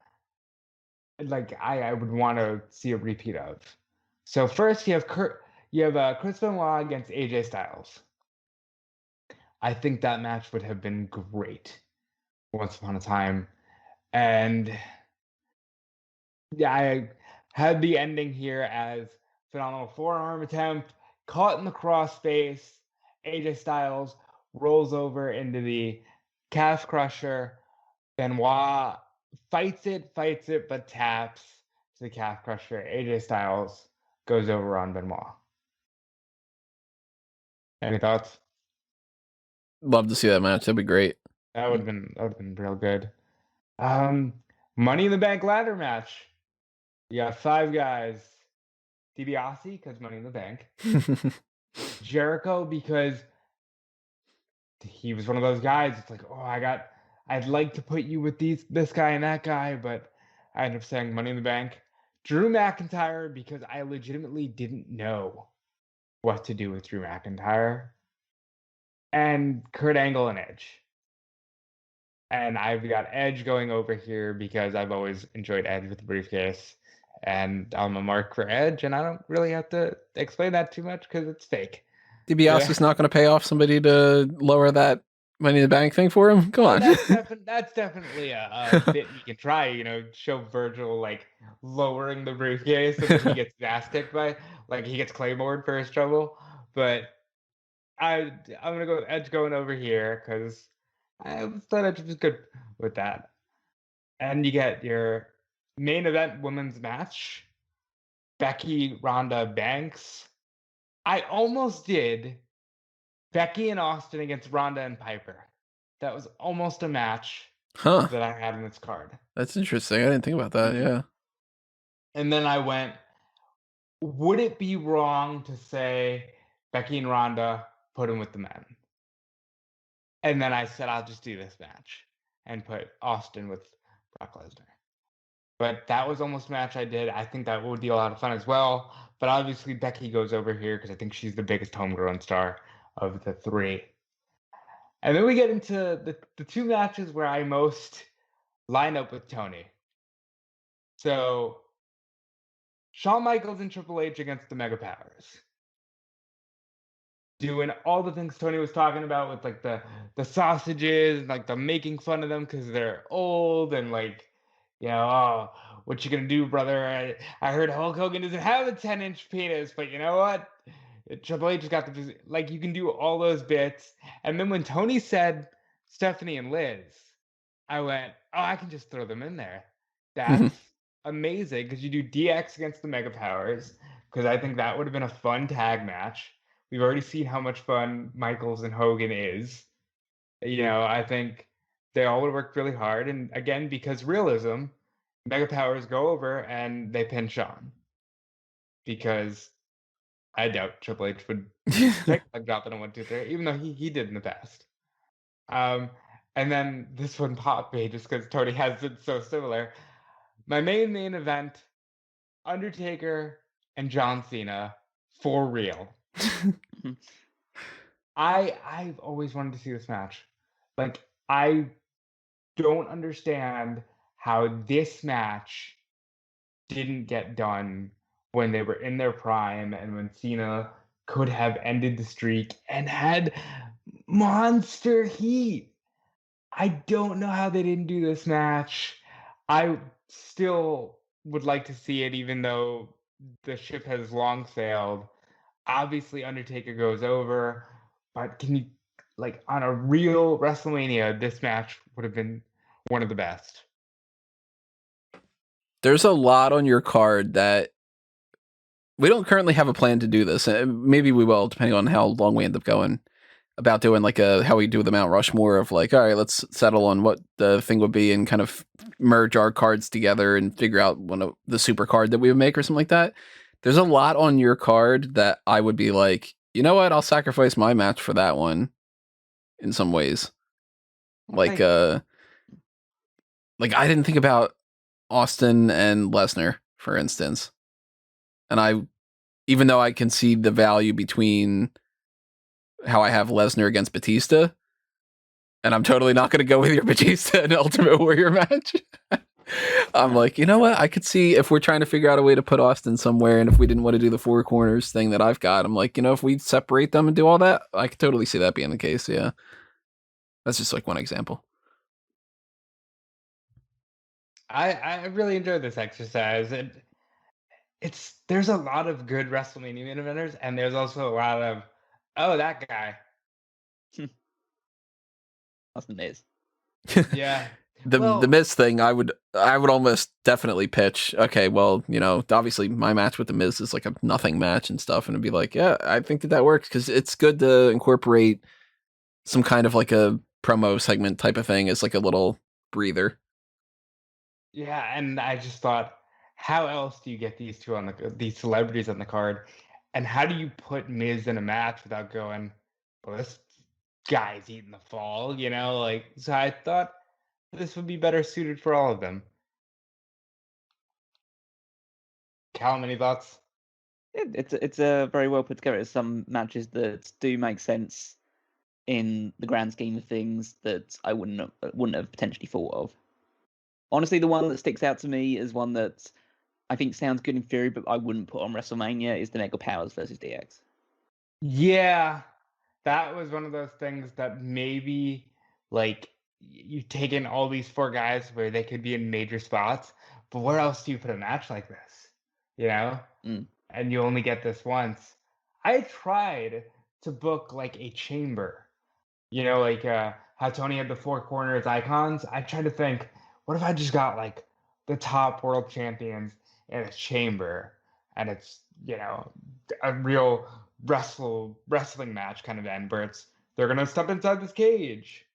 S3: I would want to see a repeat of. So first you have Chris Benoit against AJ Styles. I think that match would have been great once upon a time. And yeah, had the ending here as phenomenal forearm attempt, caught in the crossface. AJ Styles rolls over into the calf crusher. Benoit fights it, but taps to the calf crusher. AJ Styles goes over on Benoit. Any thoughts?
S1: Love to see that match. That'd be great.
S3: That would have been real good. Money in the Bank ladder match. You got 5 guys. DiBiase because Money in the Bank. Jericho because he was one of those guys. It's like, I'd like to put you with this guy and that guy, but I ended up saying Money in the Bank. Drew McIntyre because I legitimately didn't know what to do with Drew McIntyre. And Kurt Angle and Edge. And I've got Edge going over here because I've always enjoyed Edge with the briefcase. And I'm a mark for Edge, and I don't really have to explain that too much because it's fake.
S1: DiBiase's not going to pay off somebody to lower that Money in the Bank thing for him? Come on.
S3: That's definitely a bit you can try, show Virgil, like, lowering the briefcase and then he gets his ass kicked by, like, he gets Claymored for his trouble. But I'm going to go with Edge going over here because I thought Edge was good with that. And you get your main event women's match, Becky, Ronda, Banks. I almost did Becky and Austin against Ronda and Piper. That was almost a match that I had in this card.
S1: That's interesting. I didn't think about that, yeah.
S3: And then I went, would it be wrong to say Becky and Ronda put them with the men? And then I said, I'll just do this match and put Austin with Brock Lesnar. But that was almost a match I did. I think that would be a lot of fun as well. But obviously Becky goes over here because I think she's the biggest homegrown star of the 3. And then we get into the 2 matches where I most line up with Tony. So Shawn Michaels and Triple H against the Mega Powers. Doing all the things Tony was talking about with like the sausages, like the making fun of them because they're old and like, oh, what you gonna do, brother? I heard Hulk Hogan doesn't have a 10-inch penis, but you know what? Triple H has got the, like, you can do all those bits. And then when Tony said Stephanie and Liz, I went, I can just throw them in there. That's amazing because you do DX against the Mega Powers because I think that would have been a fun tag match. We've already seen how much fun Michaels and Hogan is. I think they all would work really hard. And again, because realism, Mega Powers go over and they pin Shawn. Because I doubt Triple H would take like dropping a 1, 2, 3, even though he did in the past. And then this one popped me just because Tony has it so similar. My main event, Undertaker and John Cena, for real. I've always wanted to see this match. Like, I don't understand how this match didn't get done when they were in their prime and when Cena could have ended the streak and had monster heat. I don't know how they didn't do this match. I still would like to see it, even though the ship has long sailed. Obviously, Undertaker goes over, but can you, like, on a real WrestleMania, this match would have been one of the best.
S1: There's a lot on your card that we don't currently have a plan to do this. Maybe we will, depending on how long we end up going about doing like how we do the Mount Rushmore of like, all right, let's settle on what the thing would be and kind of merge our cards together and figure out the super card that we would make or something like that. There's a lot on your card that I would be like, you know what? I'll sacrifice my match for that one in some ways. Like I didn't think about Austin and Lesnar, for instance. And even though I can see the value between how I have Lesnar against Batista, and I'm totally not going to go with your Batista and Ultimate Warrior match. I'm like, you know what? I could see if we're trying to figure out a way to put Austin somewhere, and if we didn't want to do the 4 corners thing that I've got, I'm like, if we separate them and do all that, I could totally see that being the case. Yeah. That's just like one example.
S3: I really enjoyed this exercise. there's a lot of good WrestleMania main eventers, and there's also a lot of, oh, that guy.
S2: That's the Miz.
S3: Yeah.
S1: The Miz thing, I would almost definitely pitch. Okay, well, obviously my match with the Miz is like a nothing match and stuff, and it'd be like, yeah, I think that works because it's good to incorporate some kind of like a promo segment type of thing as like a little breather.
S3: Yeah, and I just thought, how else do you get these celebrities on the card, and how do you put Miz in a match without going, well, this guy's eating the fall, So I thought this would be better suited for all of them. Callum, any thoughts?
S2: It's a very well put together. There's some matches that do make sense in the grand scheme of things that I wouldn't have potentially thought of. Honestly, the one that sticks out to me is one that I think sounds good in theory, but I wouldn't put on WrestleMania, is the Mega Powers versus DX.
S3: Yeah, that was one of those things that maybe, like, you've taken all these 4 guys where they could be in major spots, but where else do you put a match like this? And you only get this once. I tried to book like a chamber, like how Tony had the 4 corners icons. I tried to think, what if I just got like the top world champions in a chamber, and it's a real wrestling match kind of end where they're gonna step inside this cage.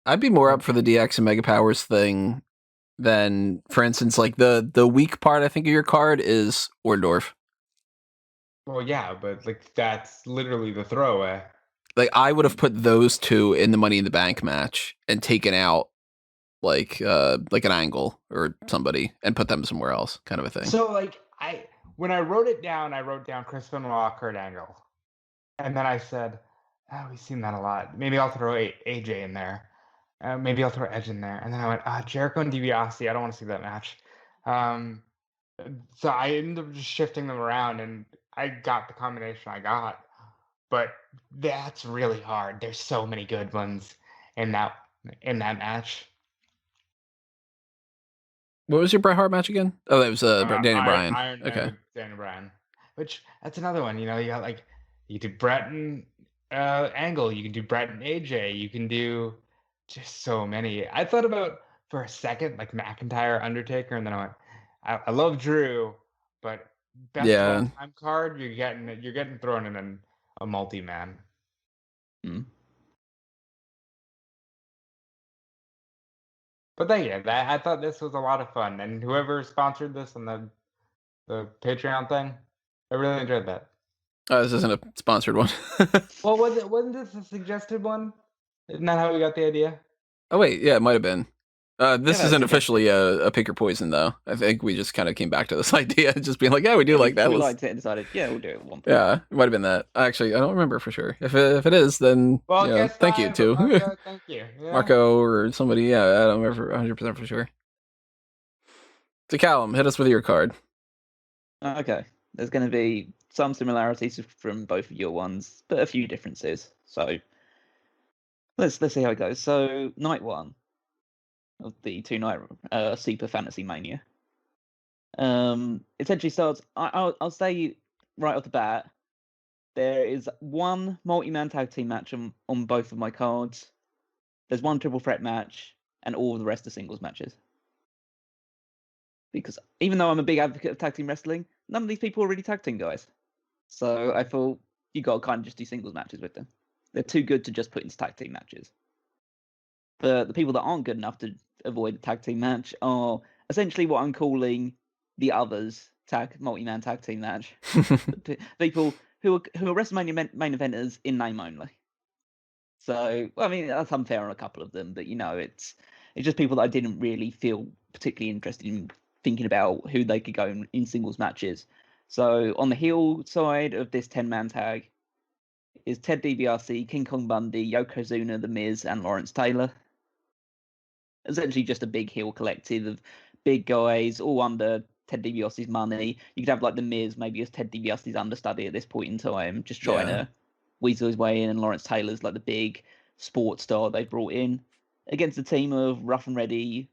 S1: I'd be more up for the DX and Mega Powers thing than, for instance, like the weak part I think of your card is Orndorff.
S3: Well, yeah, but like that's literally the throwaway.
S1: Like I would have put those 2 in the Money in the Bank match and taken out like an Angle or somebody and put them somewhere else, kind of a thing.
S3: So like when I wrote it down, I wrote down Chris Benoit, Kurt Angle, and then I said, "Oh, we've seen that a lot. Maybe I'll throw AJ in there. Maybe I'll throw Edge in there." And then I went, Jericho and DiBiase. I don't want to see that match. So I ended up just shifting them around, and I got the combination I got. But that's really hard. There's so many good ones in that match.
S1: What was your Bret Hart match again? Oh, that was Daniel Bryan.
S3: Iron Man with Daniel Bryan. Which, that's another one. You got like, you do Bret and Angle. You can do Bret and AJ. You can do just so many. I thought about for a second like McIntyre, Undertaker, and then I went, I love Drew, but best of all time card, you're getting thrown in a multi-man. But I thought this was a lot of fun, and whoever sponsored this on the Patreon thing, I really enjoyed that.
S1: This isn't a sponsored one.
S3: Well, wasn't this a suggested one? Isn't that how we got the idea?
S1: Oh wait, yeah, it might have been. This isn't officially a Pick or Poison, though. I think we just kind of came back to this idea, just being like, yeah, we do like that.
S2: We liked it and decided, yeah, we'll do it at one point.
S1: Yeah, it might have been that. Actually, I don't remember for sure. If it is, then thank you too.
S3: Thank you. Yeah.
S1: Marco or somebody. Yeah, I don't remember 100% for sure. So Callum, hit us with your card.
S2: Okay, there's going to be some similarities from both of your ones, but a few differences. So let's see how it goes. So night 1 of the 2-night Super Fantasy Mania essentially starts. I'll say right off the bat, there is one multi-man tag team match on both of my cards. There's one triple threat match, and all of the rest are singles matches. Because even though I'm a big advocate of tag team wrestling, none of these people are really tag team guys. So I thought you got to kind of just do singles matches with them. They're too good to just put into tag team matches. But the people that aren't good enough to avoid the tag team match are essentially what I'm calling the others multi-man tag team match. People who are WrestleMania main eventers in name only. So, I mean, that's unfair on a couple of them, but it's just people that I didn't really feel particularly interested in thinking about who they could go in singles matches. So on the heel side of this 10-man tag is Ted DiBiase, King Kong Bundy, Yokozuna, The Miz, and Lawrence Taylor. Essentially just a big heel collective of big guys, all under Ted DiBiase's money. You could have like The Miz maybe as Ted DiBiase's understudy at this point in time, just trying to weasel his way in, and Lawrence Taylor's like the big sports star they brought in against a team of rough and ready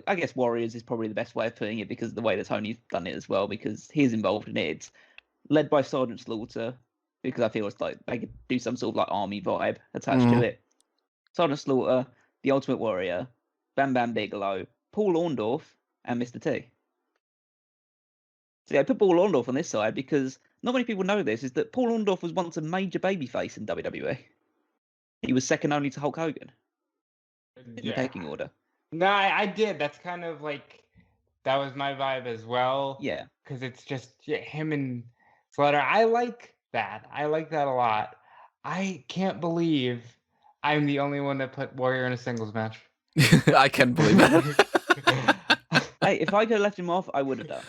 S2: I guess Warriors is probably the best way of putting it because of the way that Tony's done it as well, because he's involved in it. It's led by Sergeant Slaughter, because I feel it's like they could do some sort of like army vibe attached to it. Sergeant Slaughter, the Ultimate Warrior, Bam Bam Bigelow, Paul Orndorff, and Mr. T. So yeah, I put Paul Orndorff on this side because not many people know this, is that Paul Orndorff was once a major babyface in WWE. He was second only to Hulk Hogan in the pecking order.
S3: No, I did. That's kind of like, that was my vibe as well.
S2: Yeah.
S3: Because it's just him and Slaughter. I like that. I like that a lot. I can't believe I'm the only one that put Warrior in a singles match.
S1: I can't believe that.
S2: Hey, if I could have left him off, I would have done.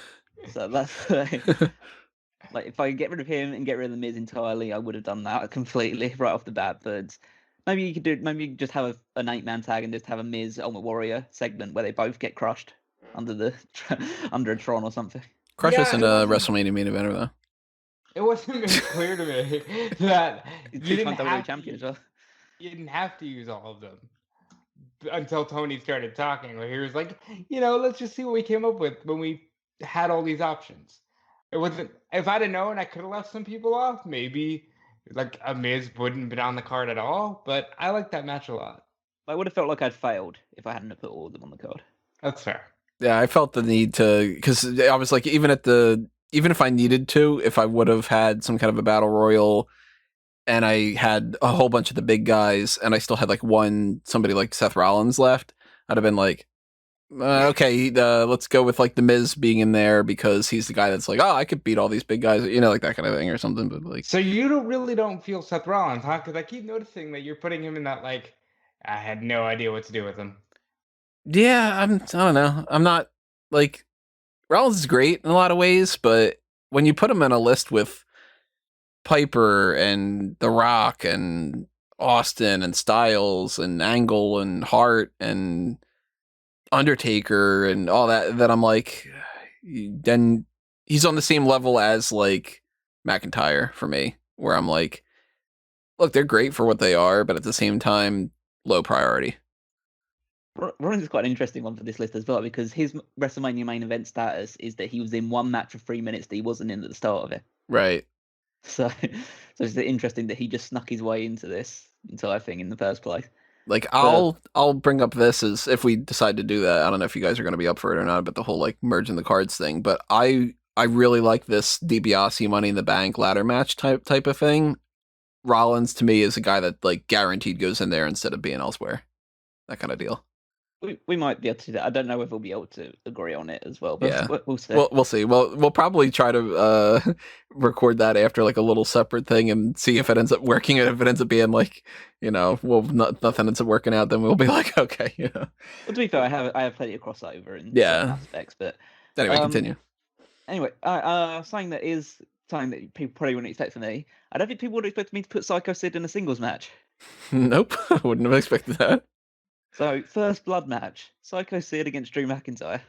S2: So that's like if I could get rid of him and get rid of the Miz entirely, I would have done that completely right off the bat. But maybe you could just have an 8-man tag and just have a Miz Ultimate Warrior segment where they both get crushed under a Tron or something.
S1: Crush us in a WrestleMania main event, though.
S3: It wasn't very clear to me that you didn't have
S2: champion as well.
S3: You didn't have to use all of them until Tony started talking. Where he was like, let's just see what we came up with when we had all these options. It wasn't. If I'd have known, I could have left some people off. Maybe like a Miz wouldn't have been on the card at all. But I like that match a lot.
S2: I would have felt like I'd failed if I hadn't put all of them on the card.
S3: That's fair.
S1: Yeah, I felt the need to, because I was like, even if I needed to, if I would have had some kind of a battle royal and I had a whole bunch of the big guys and I still had like somebody like Seth Rollins left, I'd have been like, okay, let's go with like the Miz being in there because he's the guy that's like, oh, I could beat all these big guys, like that kind of thing or something. But like,
S3: so you really don't feel Seth Rollins, huh? Because I keep noticing that you're putting him in that like, I had no idea what to do with him.
S1: Yeah, I don't know. I'm not like, Rollins is great in a lot of ways, but when you put him in a list with Piper and The Rock and Austin and Styles and Angle and Hart and Undertaker and all that, then I'm like, then he's on the same level as like McIntyre for me, where I'm like, look, they're great for what they are, but at the same time, low priority.
S2: Rollins is quite an interesting one for this list as well, because his WrestleMania main event status is that he was in one match for 3 minutes that he wasn't in at the start of it.
S1: Right.
S2: So it's interesting that he just snuck his way into this entire thing in the first place.
S1: Like, I'll bring up this as if we decide to do that. I don't know if you guys are going to be up for it or not, but the whole like merging the cards thing. But I really like this DiBiase Money in the Bank ladder match type of thing. Rollins to me is a guy that like guaranteed goes in there instead of being elsewhere. That kind of deal.
S2: We might be able to do that. I don't know if we'll be able to agree on it as well, but yeah. We'll see.
S1: We'll see. We'll probably try to record that after like a little separate thing and see if it ends up working. And if it ends up being like, nothing ends up working out, then we'll be like, okay,
S2: Well, to be fair, I have plenty of crossover in certain aspects, but
S1: anyway, continue.
S2: Anyway, something that people probably wouldn't expect from me. I don't think people would expect me to put Psycho Sid in a singles match.
S1: Nope, I wouldn't have expected that.
S2: So, first blood match, Psycho Sid against Drew McIntyre.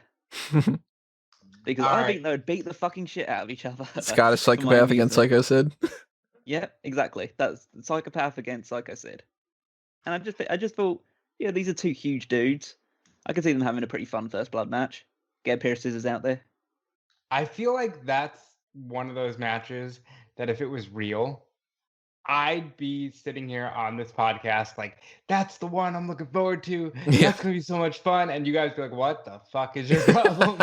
S2: Because I think they would beat the fucking shit out of each other.
S1: Scottish Psychopath against Psycho Sid.
S2: Yeah, exactly. That's Psychopath against Psycho Sid. And I just thought, yeah, these are two huge dudes. I could see them having a pretty fun first blood match. Get a pair of scissors out there.
S3: I feel like that's one of those matches that if it was real, I'd be sitting here on this podcast like, that's the one I'm looking forward to.
S1: Yeah.
S3: That's going to be so much fun. And you guys be like, what the fuck is your problem?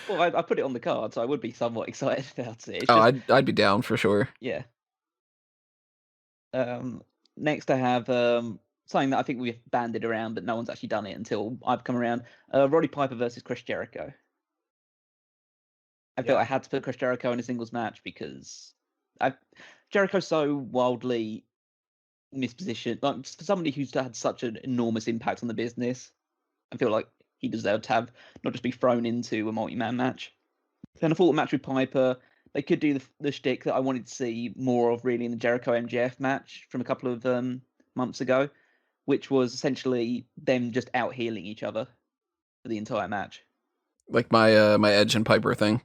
S2: Well, I put it on the card, so I would be somewhat excited about it.
S1: I'd be down for sure.
S2: Yeah. Next I have something that I think we've banded around, but no one's actually done it until I've come around. Roddy Piper versus Chris Jericho. I felt I had to put Chris Jericho in a singles match because Jericho's so wildly mispositioned. Like, for somebody who's had such an enormous impact on the business, I feel like he deserved to have not just be thrown into a multi-man match. Then I thought a match with Piper, they could do the shtick that I wanted to see more of really in the Jericho MJF match from a couple of months ago, which was essentially them just out healing each other for the entire match.
S1: Like my my Edge and Piper thing.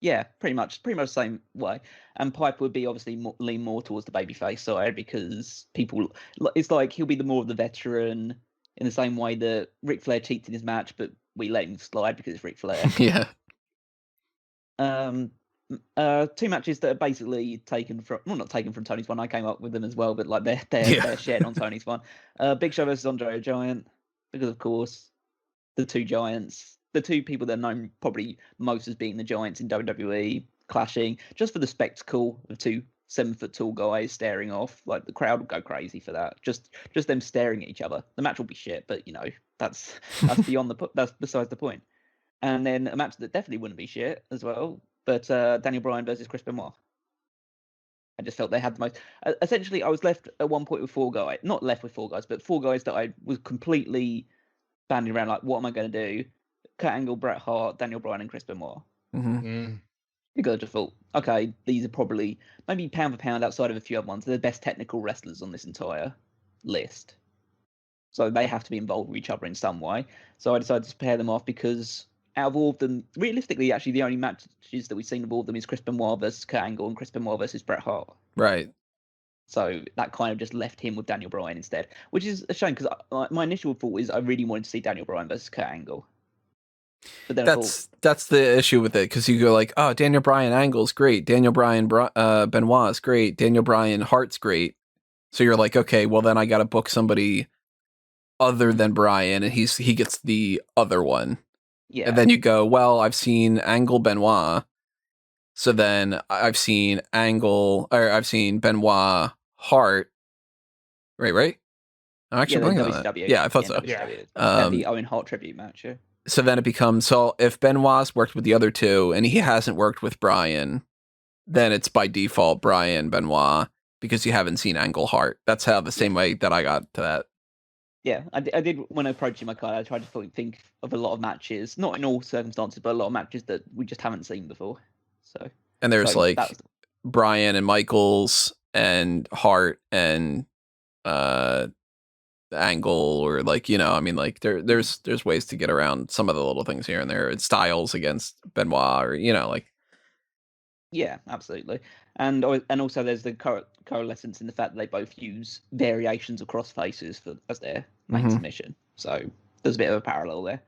S2: Yeah, pretty much the same way. And Piper would be obviously lean more towards the babyface side because it's like he'll be the more of the veteran. in the same way that Ric Flair cheats in his match, but we let him slide because it's Ric Flair.
S1: Yeah.
S2: Two matches that are basically taken from, well, not taken from Tony's one. I came up with them as well, but like they're shared on Tony's one. Big Show versus Andre the Giant, because of course the two giants, the two people that are known probably most as being the giants in WWE, clashing just for the spectacle of two 7-foot tall guys staring off. Like the crowd would go crazy for that. Just them staring at each other. The match will be shit, but that's beyond that's besides the point. And then a match that definitely wouldn't be shit as well, but Daniel Bryan versus Chris Benoit. I just felt they had the most. Essentially, I was left at one point with four guys. Not left with four guys, but four guys that I was completely banding around. Like, what am I going to do? Kurt Angle, Bret Hart, Daniel Bryan, and Chris Benoit. Because I just thought, okay, these are probably, maybe pound for pound outside of a few other ones, they're the best technical wrestlers on this entire list. So they have to be involved with each other in some way. So I decided to pair them off because out of all of them, realistically, actually, the only matches that we've seen of all of them is Chris Benoit versus Kurt Angle and Chris Benoit versus Bret Hart.
S1: Right. So
S2: that kind of just left him with Daniel Bryan instead, which is a shame because my initial thought is I really wanted to see Daniel Bryan versus Kurt Angle. But then
S1: that's the issue with it, because you go like, oh, Daniel Bryan Angle's great, Daniel Bryan Benoit's great, Daniel Bryan Hart's great. So you're like, okay, well then I got to book somebody other than Bryan, and he gets the other one.
S2: Yeah.
S1: And then you go, well, I've seen Angle Benoit, so then I've seen Benoit Hart. Right. I'm actually blanking on that. Yeah, I thought so.
S2: The Owen Hart tribute match. Yeah.
S1: So then it becomes, so if Benoit's worked with the other two and he hasn't worked with Bryan, then it's by default Bryan Benoit because you haven't seen Angle Hart. That's how the same way that I got to that.
S2: Yeah, I did when approaching my card. I tried to think of a lot of matches, not in all circumstances, but a lot of matches that we just haven't seen before. So
S1: and there's Bryan and Michaels and Hart and Angle, or there's ways to get around some of the little things here and there. It's Styles against Benoit, or
S2: yeah, absolutely. And also there's the coalescence in the fact that they both use variations of cross faces as their main submission. So there's a bit of a parallel there.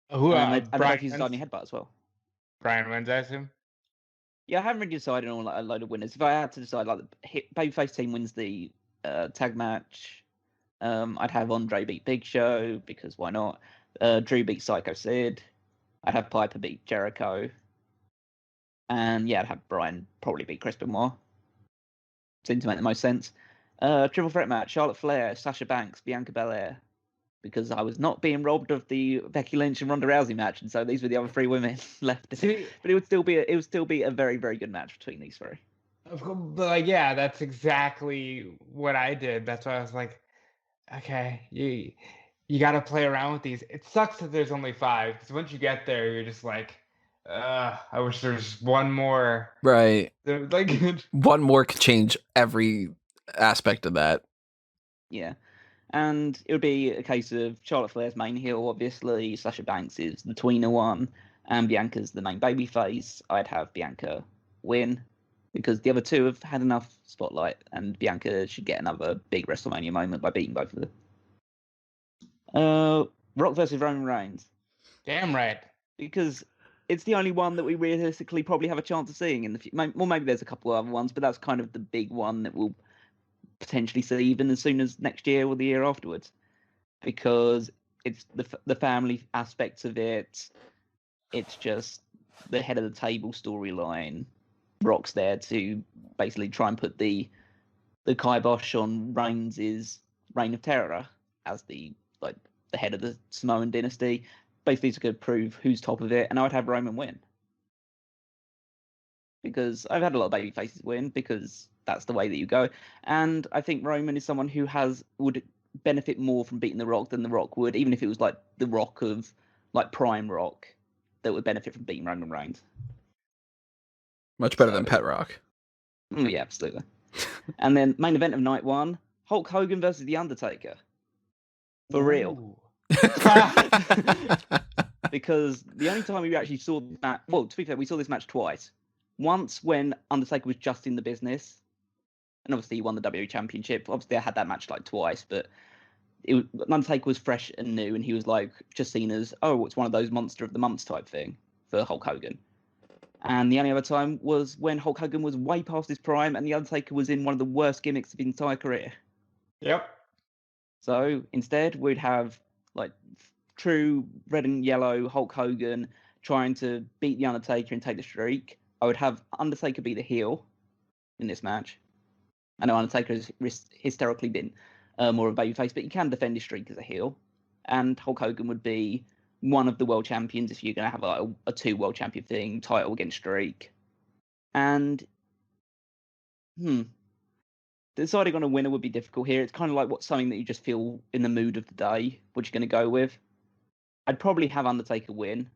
S2: And they both use Starting Headbutt as well.
S3: Bryan wins, I assume?
S2: Yeah, I haven't really decided on a load of winners. If I had to decide, babyface team wins the tag match, I'd have Andre beat Big Show, because why not? Drew beat Psycho Sid. I'd have Piper beat Jericho. And yeah, I'd have Bryan probably beat Chris Benoit. Seems to make the most sense. Triple threat match: Charlotte Flair, Sasha Banks, Bianca Belair. Because I was not being robbed of the Becky Lynch and Ronda Rousey match, and so these were the other three women left. But it would still be a very, very good match between these three.
S3: But that's exactly what I did. That's why I was like, okay, you got to play around with these. It sucks that there's only 5, because once you get there, you're just like, I wish there was one more.
S1: Right.
S3: Like
S1: one more could change every aspect of that.
S2: Yeah. And it would be a case of Charlotte Flair's main heel, obviously. Sasha Banks is the tweener one, and Bianca's the main babyface. I'd have Bianca win, because the other two have had enough spotlight, and Bianca should get another big WrestleMania moment by beating both of them. Rock versus Roman Reigns.
S3: Damn right.
S2: Because it's the only one that we realistically probably have a chance of seeing in the future. Well, maybe there's a couple of other ones, but that's kind of the big one that we'll potentially see even as soon as next year or the year afterwards, because it's the family aspects of it. It's just the head of the table storyline. Rock's there to basically try and put the kibosh on Reigns' reign of terror as the head of the Samoan dynasty, basically to prove who's top of it. And I would have Roman win, because I've had a lot of baby faces win, because that's the way that you go. And I think Roman is someone who would benefit more from beating The Rock than The Rock would, even if it was like The Rock of Prime Rock that would benefit from beating Roman Reigns.
S1: Much better than Pet Rock.
S2: Yeah, absolutely. And then main event of night 1, Hulk Hogan versus The Undertaker. For real. Because the only time we actually saw that, well, to be fair, we saw this match twice. Once when Undertaker was just in the business, and obviously he won the WWE Championship. Obviously, I had that match twice, but Undertaker was fresh and new, and he was like just seen as, oh, it's one of those monster of the months type thing for Hulk Hogan. And the only other time was when Hulk Hogan was way past his prime, and the Undertaker was in one of the worst gimmicks of his entire career.
S3: Yep.
S2: So instead, we'd have like true red and yellow Hulk Hogan trying to beat the Undertaker and take the streak. I would have Undertaker be the heel in this match. I know Undertaker has historically been more of a babyface, but you can defend his streak as a heel. And Hulk Hogan would be one of the world champions if you're going to have a 2 world champion thing, title against streak. And deciding on a winner would be difficult here. It's kind of like something that you just feel in the mood of the day, what you're going to go with. I'd probably have Undertaker win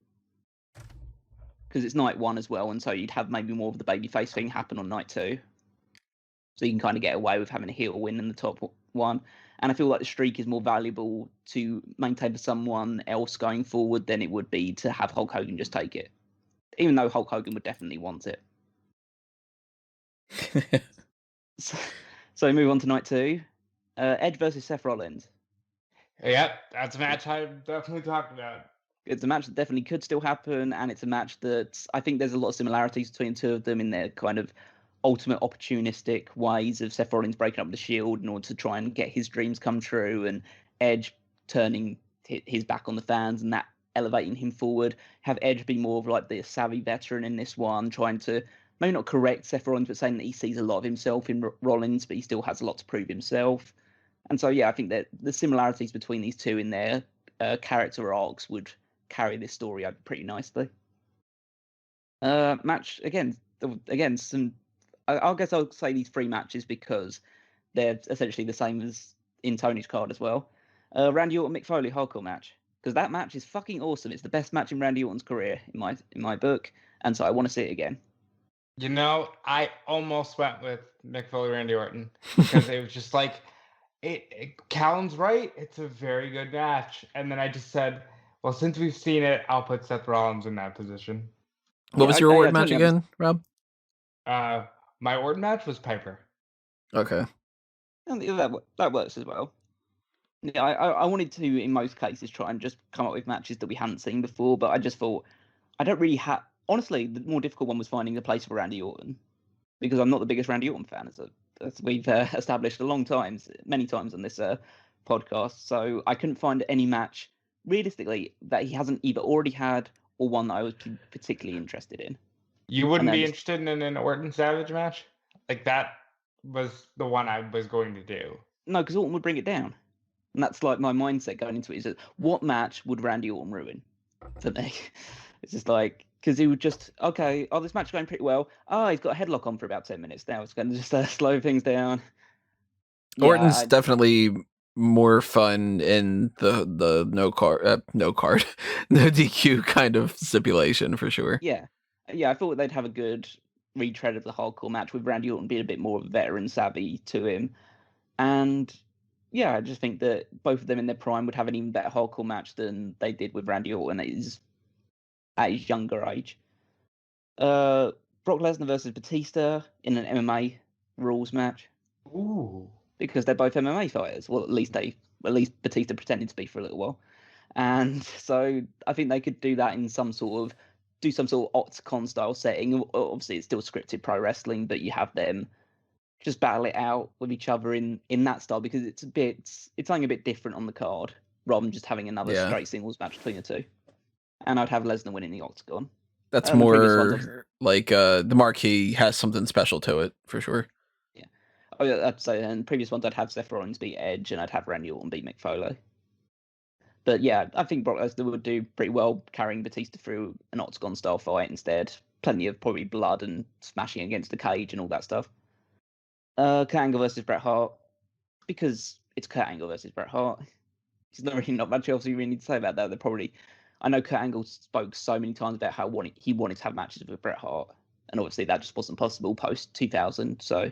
S2: because it's night 1 as well, and so you'd have maybe more of the babyface thing happen on night 2. So you can kind of get away with having a heel win in the top 1. And I feel like the streak is more valuable to maintain for someone else going forward than it would be to have Hulk Hogan just take it. Even though Hulk Hogan would definitely want it. So move on to night 2. Edge versus Seth Rollins.
S3: Yep, that's a match I'm definitely talking about.
S2: It's a match that definitely could still happen, and it's a match that I think there's a lot of similarities between the two of them in their kind of ultimate opportunistic ways of Seth Rollins breaking up the Shield in order to try and get his dreams come true, and Edge turning his back on the fans and that elevating him forward. Have Edge be more of like the savvy veteran in this one, trying to maybe not correct Seth Rollins, but saying that he sees a lot of himself in Rollins, but he still has a lot to prove himself. And so, yeah, I think that the similarities between these two in their character arcs would carry this story over pretty nicely. Match, again, some... I guess I'll say these 3 matches because they're essentially the same as in Tony's card as well. Randy Orton, Mick Foley hardcore match, because that match is fucking awesome. It's the best match in Randy Orton's career in my book, and so I want to see it again.
S3: You know, I almost went with Mick Foley, Randy Orton because it was just like Callum's right. It's a very good match, and then I just said, well, since we've seen it, I'll put Seth Rollins in that position.
S1: What was your Orton match again, Rob?
S3: My Orton match was Piper.
S2: Okay. And that works as well. Yeah, I wanted to, in most cases, try and just come up with matches that we hadn't seen before, but I just thought I don't really have... Honestly, the more difficult one was finding a place for Randy Orton, because I'm not the biggest Randy Orton fan, as we've established many times on this podcast, so I couldn't find any match, realistically, that he hasn't either already had or one that I was particularly interested in.
S3: You wouldn't be interested in an Orton Savage match? Like, that was the one I was going to do.
S2: No, because Orton would bring it down. And that's like my mindset going into it, is what match would Randy Orton ruin for me? It's just like, because he would just, okay, this match is going pretty well. He's got a headlock on for about 10 minutes now. It's going to just slow things down.
S1: Orton's definitely more fun in the no DQ kind of stipulation for sure.
S2: Yeah, I thought they'd have a good retread of the hardcore match with Randy Orton being a bit more veteran savvy to him, and yeah, I just think that both of them in their prime would have an even better hardcore match than they did with Randy Orton at his younger age. Brock Lesnar versus Batista in an MMA rules match.
S3: Ooh.
S2: Because they're both MMA fighters. Well, at least Batista pretended to be for a little while. And so I think they could do that in some sort of octagon style setting. Obviously, it's still scripted pro wrestling, but you have them just battle it out with each other in that style, because it's something a bit different on the card rather than just having another straight singles match between the two. And I'd have Lesnar winning the octagon.
S1: That's more like the marquee has something special to it for sure.
S2: Yeah. Oh yeah, I'd say in previous ones I'd have Seth Rollins beat Edge and I'd have Randy Orton beat Mick Foley. But yeah, I think Brock Lesnar would do pretty well carrying Batista through an octagon style fight instead. Plenty of probably blood and smashing against the cage and all that stuff. Kurt Angle versus Bret Hart, because it's Kurt Angle versus Bret Hart. There's not much else you really need to say about that. I know Kurt Angle spoke so many times about how he wanted to have matches with Bret Hart, and obviously that just wasn't possible post 2000. So,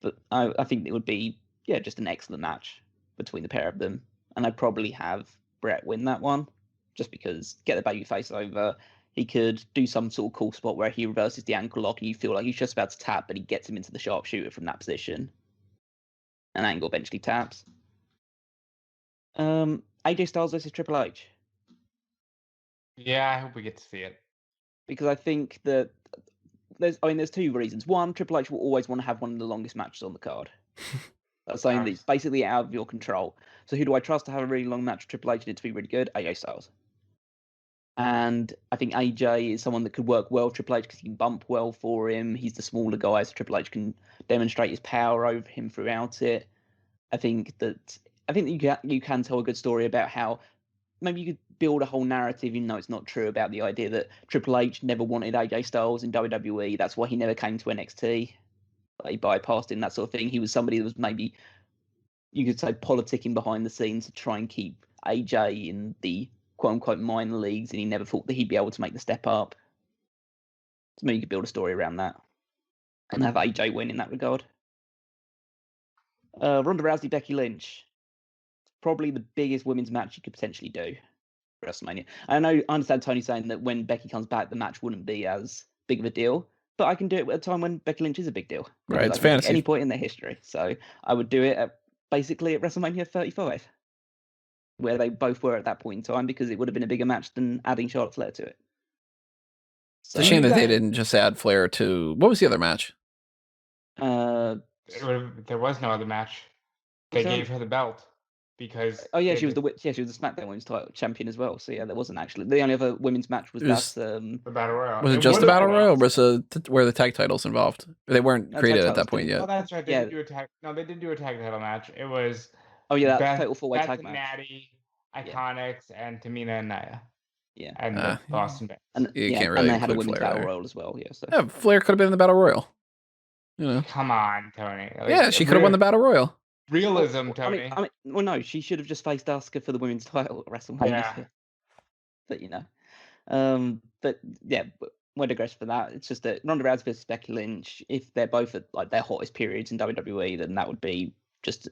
S2: but I think it would be just an excellent match between the pair of them, and I'd probably have Bret win that one, just because get the babyface over. He could do some sort of cool spot where he reverses the ankle lock, and you feel like he's just about to tap, but he gets him into the sharpshooter from that position, and Angle eventually taps. AJ Styles versus Triple H.
S3: Yeah, I hope we get to see it.
S2: Because I think that there's two reasons. One, Triple H will always want to have one of the longest matches on the card. That's something that's basically out of your control. So who do I trust to have a really long match with Triple H and it to be really good? AJ Styles. And I think AJ is someone that could work well with Triple H because he can bump well for him. He's the smaller guy, so Triple H can demonstrate his power over him throughout it. I think that you can tell a good story about how maybe you could build a whole narrative, even though it's not true, about the idea that Triple H never wanted AJ Styles in WWE. That's why he never came to NXT. He bypassed him, that sort of thing. He was somebody that was maybe, you could say, politicking behind the scenes to try and keep AJ in the quote-unquote minor leagues, and he never thought that he'd be able to make the step up. So maybe you could build a story around that and have AJ win in that regard. Ronda Rousey, Becky Lynch. Probably the biggest women's match you could potentially do for WrestleMania. I understand Tony saying that when Becky comes back, the match wouldn't be as big of a deal, but I can do it at a time when Becky Lynch is a big deal.
S1: Right, it's fantasy.
S2: At any point in their history. So I would do it basically at WrestleMania 35, where they both were at that point in time, because it would have been a bigger match than adding Charlotte Flair to it.
S1: So, it's a shame that they didn't just add Flair to... What was the other match?
S3: There was no other match. They gave her the belt. Because
S2: she was the SmackDown Women's Title champion as well. So yeah, there wasn't actually the only other women's match was the
S3: Battle Royal.
S1: Was it just the Battle Royal, or was it where the tag titles involved? They weren't created at that point yet.
S3: Oh, that's right. They did do a tag. No, they did do a tag title match. It was
S2: that Fatal 4-Way tag match.
S3: Natty, Iconics, and Tamina and Nia.
S2: Yeah,
S3: and the Boston Bears.
S2: And
S1: you can't really.
S2: And they had a women's Battle Royal as well. Yeah, so
S1: Flair could have been in the Battle Royal. You know,
S3: come on, Tony.
S1: She could have won the Battle Royal.
S3: Realism, Tony.
S2: Well, no, she should have just faced Asuka for the women's title at WrestleMania.
S3: Yeah.
S2: But but yeah, we'll digress for that. It's just that Ronda Rousey versus Becky Lynch, if they're both at like their hottest periods in WWE, then that would be just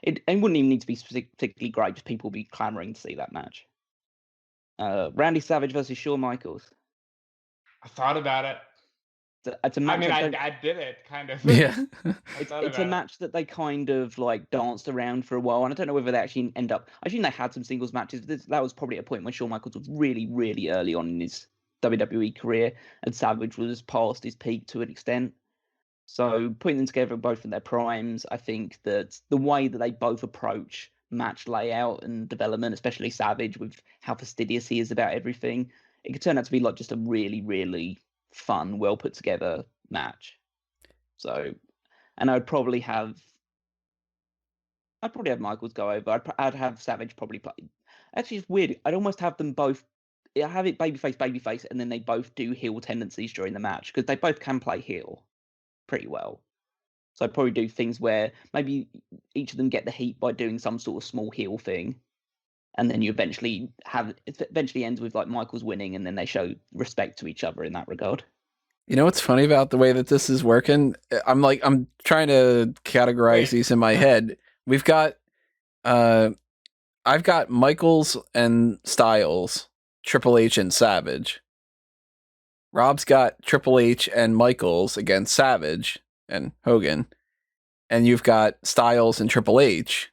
S2: it. And wouldn't even need to be particularly great. Just people would be clamoring to see that match. Randy Savage versus Shawn Michaels.
S3: I thought about it.
S2: It's a match.
S3: I did it kind of.
S1: Yeah.
S2: it's a match that they kind of like danced around for a while, and I don't know whether they actually end up. I think they had some singles matches. That was probably a point when Shawn Michaels was really, really early on in his WWE career, and Savage was past his peak to an extent. So putting them together both in their primes, I think that the way that they both approach match layout and development, especially Savage with how fastidious he is about everything, it could turn out to be like just a really, really fun, well put together match. So, and I'd probably have Michaels go over. I'd have Savage probably play. Actually, it's weird. I'd almost have them both. I have it babyface, and then they both do heel tendencies during the match because they both can play heel pretty well. So I'd probably do things where maybe each of them get the heat by doing some sort of small heel thing, and then you eventually ends with like Michaels winning, and then they show respect to each other in that regard.
S1: You know what's funny about the way that this is working? I'm trying to categorize these in my head. We've got, I've got Michaels and Styles, Triple H and Savage. Rob's got Triple H and Michaels against Savage and Hogan. And you've got Styles and Triple H,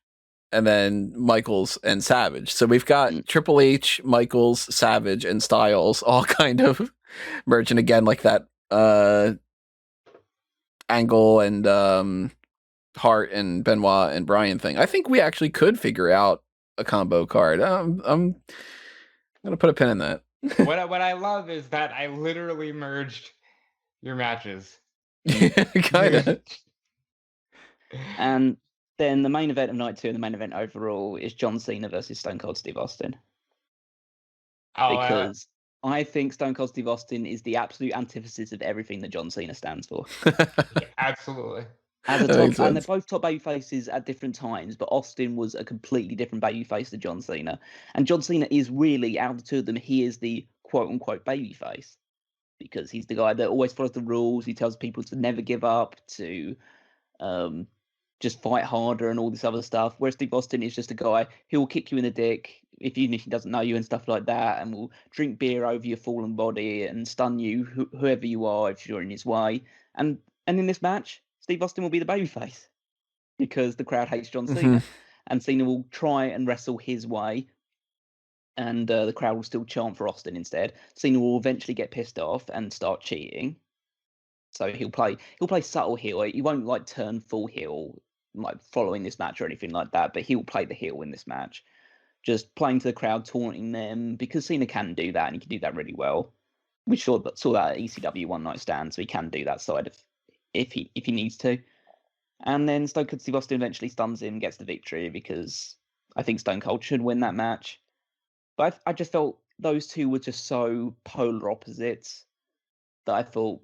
S1: and then Michaels and Savage. So we've got Triple H, Michaels, Savage, and Styles all kind of merging again like that Angle and Hart and Benoit and Bryan thing. I think we actually could figure out a combo card. I'm gonna put a pin in that.
S3: What I love is that I literally merged your matches.
S1: Kind of.
S2: And then the main event of night 2 and the main event overall is John Cena versus Stone Cold Steve Austin. Because I think Stone Cold Steve Austin is the absolute antithesis of everything that John Cena stands for.
S3: Absolutely.
S2: And they're both top babyfaces at different times, but Austin was a completely different babyface to John Cena. And John Cena is really, out of the two of them, he is the quote-unquote babyface. Because he's the guy that always follows the rules. He tells people to never give up, to just fight harder and all this other stuff. Whereas Steve Austin is just a guy who will kick you in the dick, even if he doesn't know you and stuff like that, and will drink beer over your fallen body and stun you, whoever you are, if you're in his way. And in this match, Steve Austin will be the babyface because the crowd hates John Cena. and Cena will try and wrestle his way, and the crowd will still chant for Austin instead. Cena will eventually get pissed off and start cheating. So he'll play subtle heel. He won't like turn full heel like following this match or anything like that, but he'll play the heel in this match. Just playing to the crowd, taunting them, because Cena can do that, and he can do that really well. We saw that at ECW One Night Stand, so he can do that side if he needs to. And then Stone Cold Steve Austin eventually stuns him, gets the victory, because I think Stone Cold should win that match. But I just felt those two were just so polar opposites that I thought,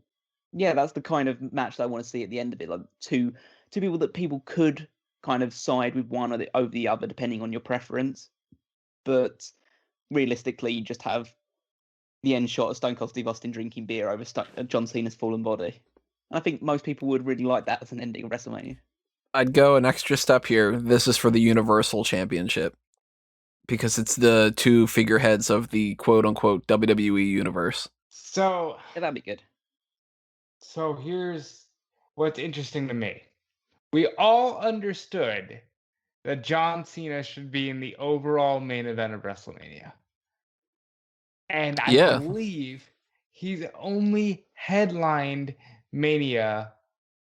S2: yeah, that's the kind of match that I want to see at the end of it. Like two people that people could kind of side with one over the other, depending on your preference. But realistically, you just have the end shot of Stone Cold Steve Austin drinking beer over John Cena's fallen body. And I think most people would really like that as an ending of WrestleMania.
S1: I'd go an extra step here. This is for the Universal Championship, because it's the two figureheads of the quote-unquote WWE universe.
S3: So
S2: yeah, that'd be good.
S3: So here's what's interesting to me. We all understood that John Cena should be in the overall main event of WrestleMania. And I believe he's only headlined Mania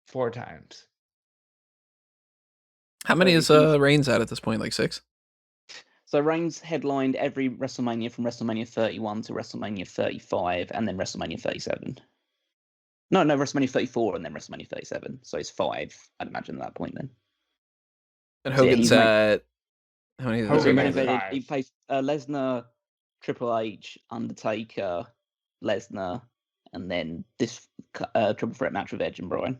S3: 4 times.
S1: How many is Reigns at this point? Like 6?
S2: So Reigns headlined every WrestleMania from WrestleMania 31 to WrestleMania 35, and then WrestleMania 37. No, WrestleMania 34 and then WrestleMania 37. So it's 5, I'd imagine, at that point then.
S1: And Hogan's at... How many
S3: is
S2: he faced Lesnar, Triple H, Undertaker, Lesnar, and then this triple threat match with Edge and Bryan.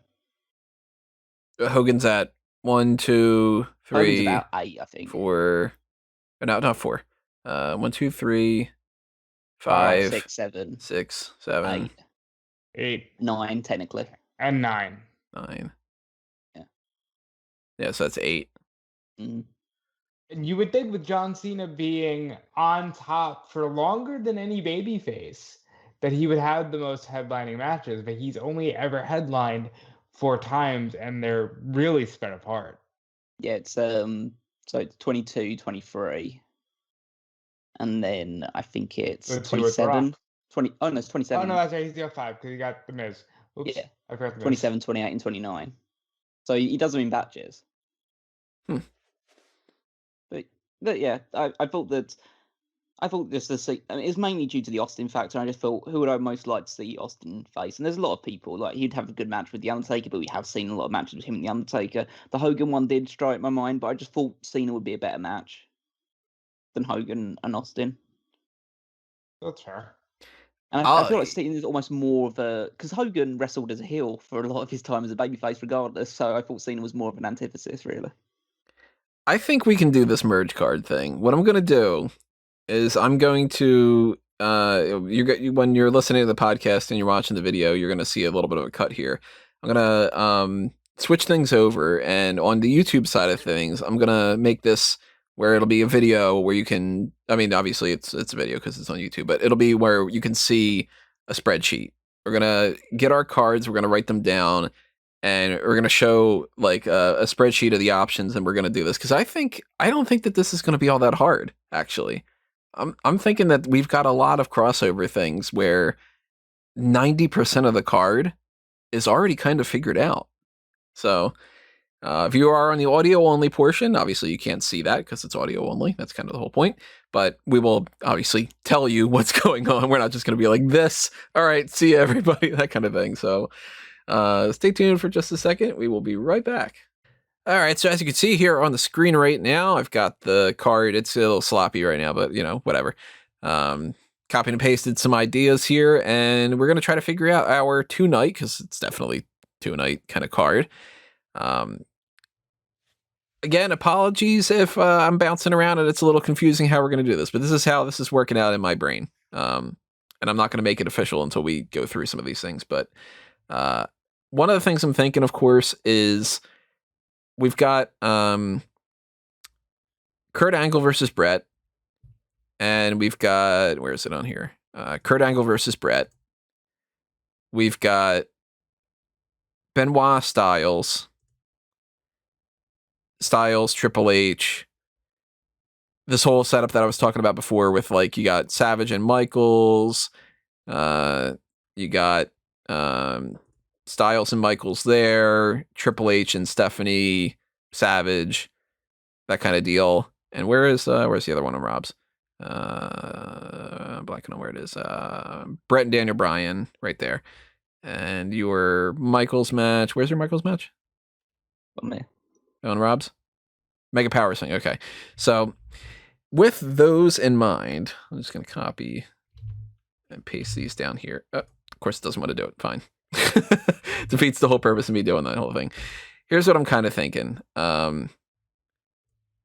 S1: Hogan's at 1, 2, 3...
S2: Hogan's about 8, I think.
S1: 4... No, not 4. 1, 2, 3, 5...
S2: 6, 7.
S1: 6, 7...
S3: 8.
S2: 9, technically.
S3: And 9.
S1: 9.
S2: Yeah.
S1: Yeah, so that's 8.
S2: Mm-hmm.
S3: And you would think with John Cena being on top for longer than any babyface that he would have the most headlining matches, but he's only ever headlined 4 times, and they're really spread apart.
S2: Yeah, it's so it's 22, 23. And then I think it's 27. 20. Oh no, it's 27.
S3: Oh no, that's right. He's got 5 because he got the Miz. Oops,
S2: yeah,
S3: I forgot the Miz.
S2: 27, 28, and 29. So he does them in batches. But yeah, I thought just to see. I mean, it's mainly due to the Austin factor. I just thought, who would I most like to see Austin face? And there's a lot of people. Like, he'd have a good match with the Undertaker, but we have seen a lot of matches with him and the Undertaker. The Hogan one did strike my mind, but I just thought Cena would be a better match than Hogan and Austin.
S3: That's fair.
S2: And I feel like Cena is almost more of a... Because Hogan wrestled as a heel for a lot of his time as a babyface regardless, so I thought Cena was more of an antithesis, really.
S1: I think we can do this merge card thing. What I'm going to do is I'm going to... when you're listening to the podcast and you're watching the video, you're going to see a little bit of a cut here. I'm going to switch things over, and on the YouTube side of things, I'm going to make this where it'll be a video where you can... I mean, obviously it's a video because it's on YouTube, but it'll be where you can see a spreadsheet. We're going to get our cards, we're going to write them down, and we're going to show like a spreadsheet of the options, and we're going to do this because I don't think that this is going to be all that hard, actually. I'm thinking that we've got a lot of crossover things where 90% of the card is already kind of figured out. So if you are on the audio only portion, obviously you can't see that because it's audio only. That's kind of the whole point. But we will obviously tell you what's going on. We're not just going to be like this. All right, see you everybody, that kind of thing. So stay tuned for just a second. We will be right back. All right, so as you can see here on the screen right now, I've got the card. It's a little sloppy right now, but, whatever. Copied and pasted some ideas here, and we're going to try to figure out our 2-night, because it's definitely 2-night kind of card. Again, apologies if I'm bouncing around and it's a little confusing how we're going to do this, but this is how this is working out in my brain. And I'm not going to make it official until we go through some of these things, but one of the things I'm thinking, of course, is... We've got Kurt Angle versus Brett, and we've got, where is it on here? Kurt Angle versus Brett. We've got Benoit Styles, Styles, Triple H. This whole setup that I was talking about before with like you got Savage and Michaels, you got Styles and Michaels there, Triple H and Stephanie, Savage, that kind of deal. And where's the other one on Rob's? I'm blanking on where it is. Brett and Daniel Bryan right there. And your Michaels match. Where's your Michaels match?
S2: On me.
S1: On Rob's? Mega Power thing. Okay. So with those in mind, I'm just going to copy and paste these down here. Of course, it doesn't want to do it. Fine. Defeats the whole purpose of me doing that whole thing. Here's what I'm kind of thinking.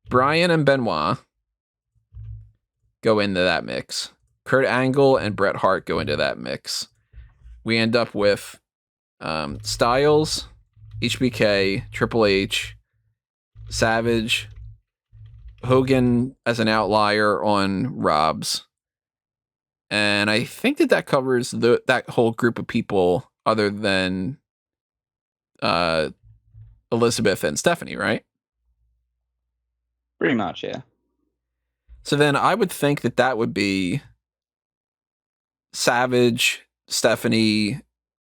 S1: Bryan and Benoit go into that mix. Kurt Angle and Bret Hart go into that mix. We end up with Styles, HBK, Triple H, Savage, Hogan as an outlier on Rob's. And I think that covers that whole group of people other than Elizabeth and Stephanie, right?
S2: Pretty much, yeah.
S1: So then I would think that would be Savage, Stephanie,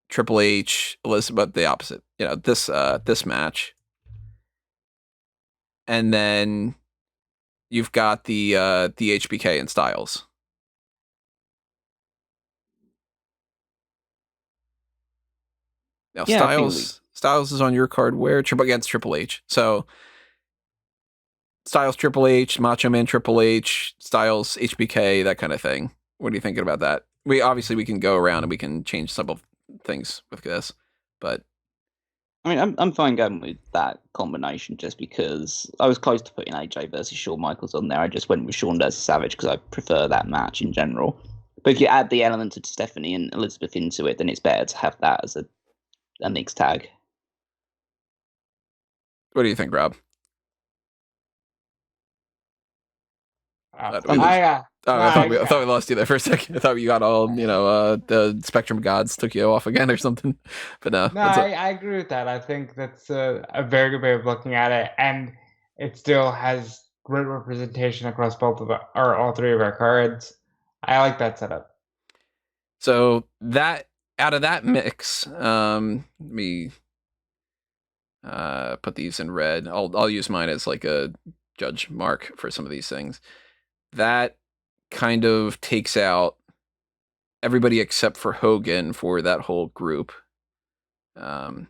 S1: Triple H, Elizabeth, the opposite. You know, this match. And then you've got the HBK and Styles. Now yeah, Styles is on your card where against Triple H. So Styles, Triple H, Macho Man, Triple H, Styles, HBK, that kind of thing. What are you thinking about that? We can go around and we can change some of things with this, but
S2: I mean, I'm fine going with that combination just because I was close to putting AJ versus Shawn Michaels on there. I just went with Shawn versus Savage because I prefer that match in general. But if you add the element of Stephanie and Elizabeth into it, then it's better to have that as a mixed tag.
S1: What do you think, Rob?
S3: I thought
S1: we lost you there for a second. I thought you got all, the Spectrum Gods took you off again or something. But no.
S3: I agree with that. I think that's a very good way of looking at it. And it still has great representation across all three of our cards. I like that setup.
S1: So that out of that mix, let me put these in red. I'll use mine as like a judge mark for some of these things. That kind of takes out everybody except for Hogan for that whole group. And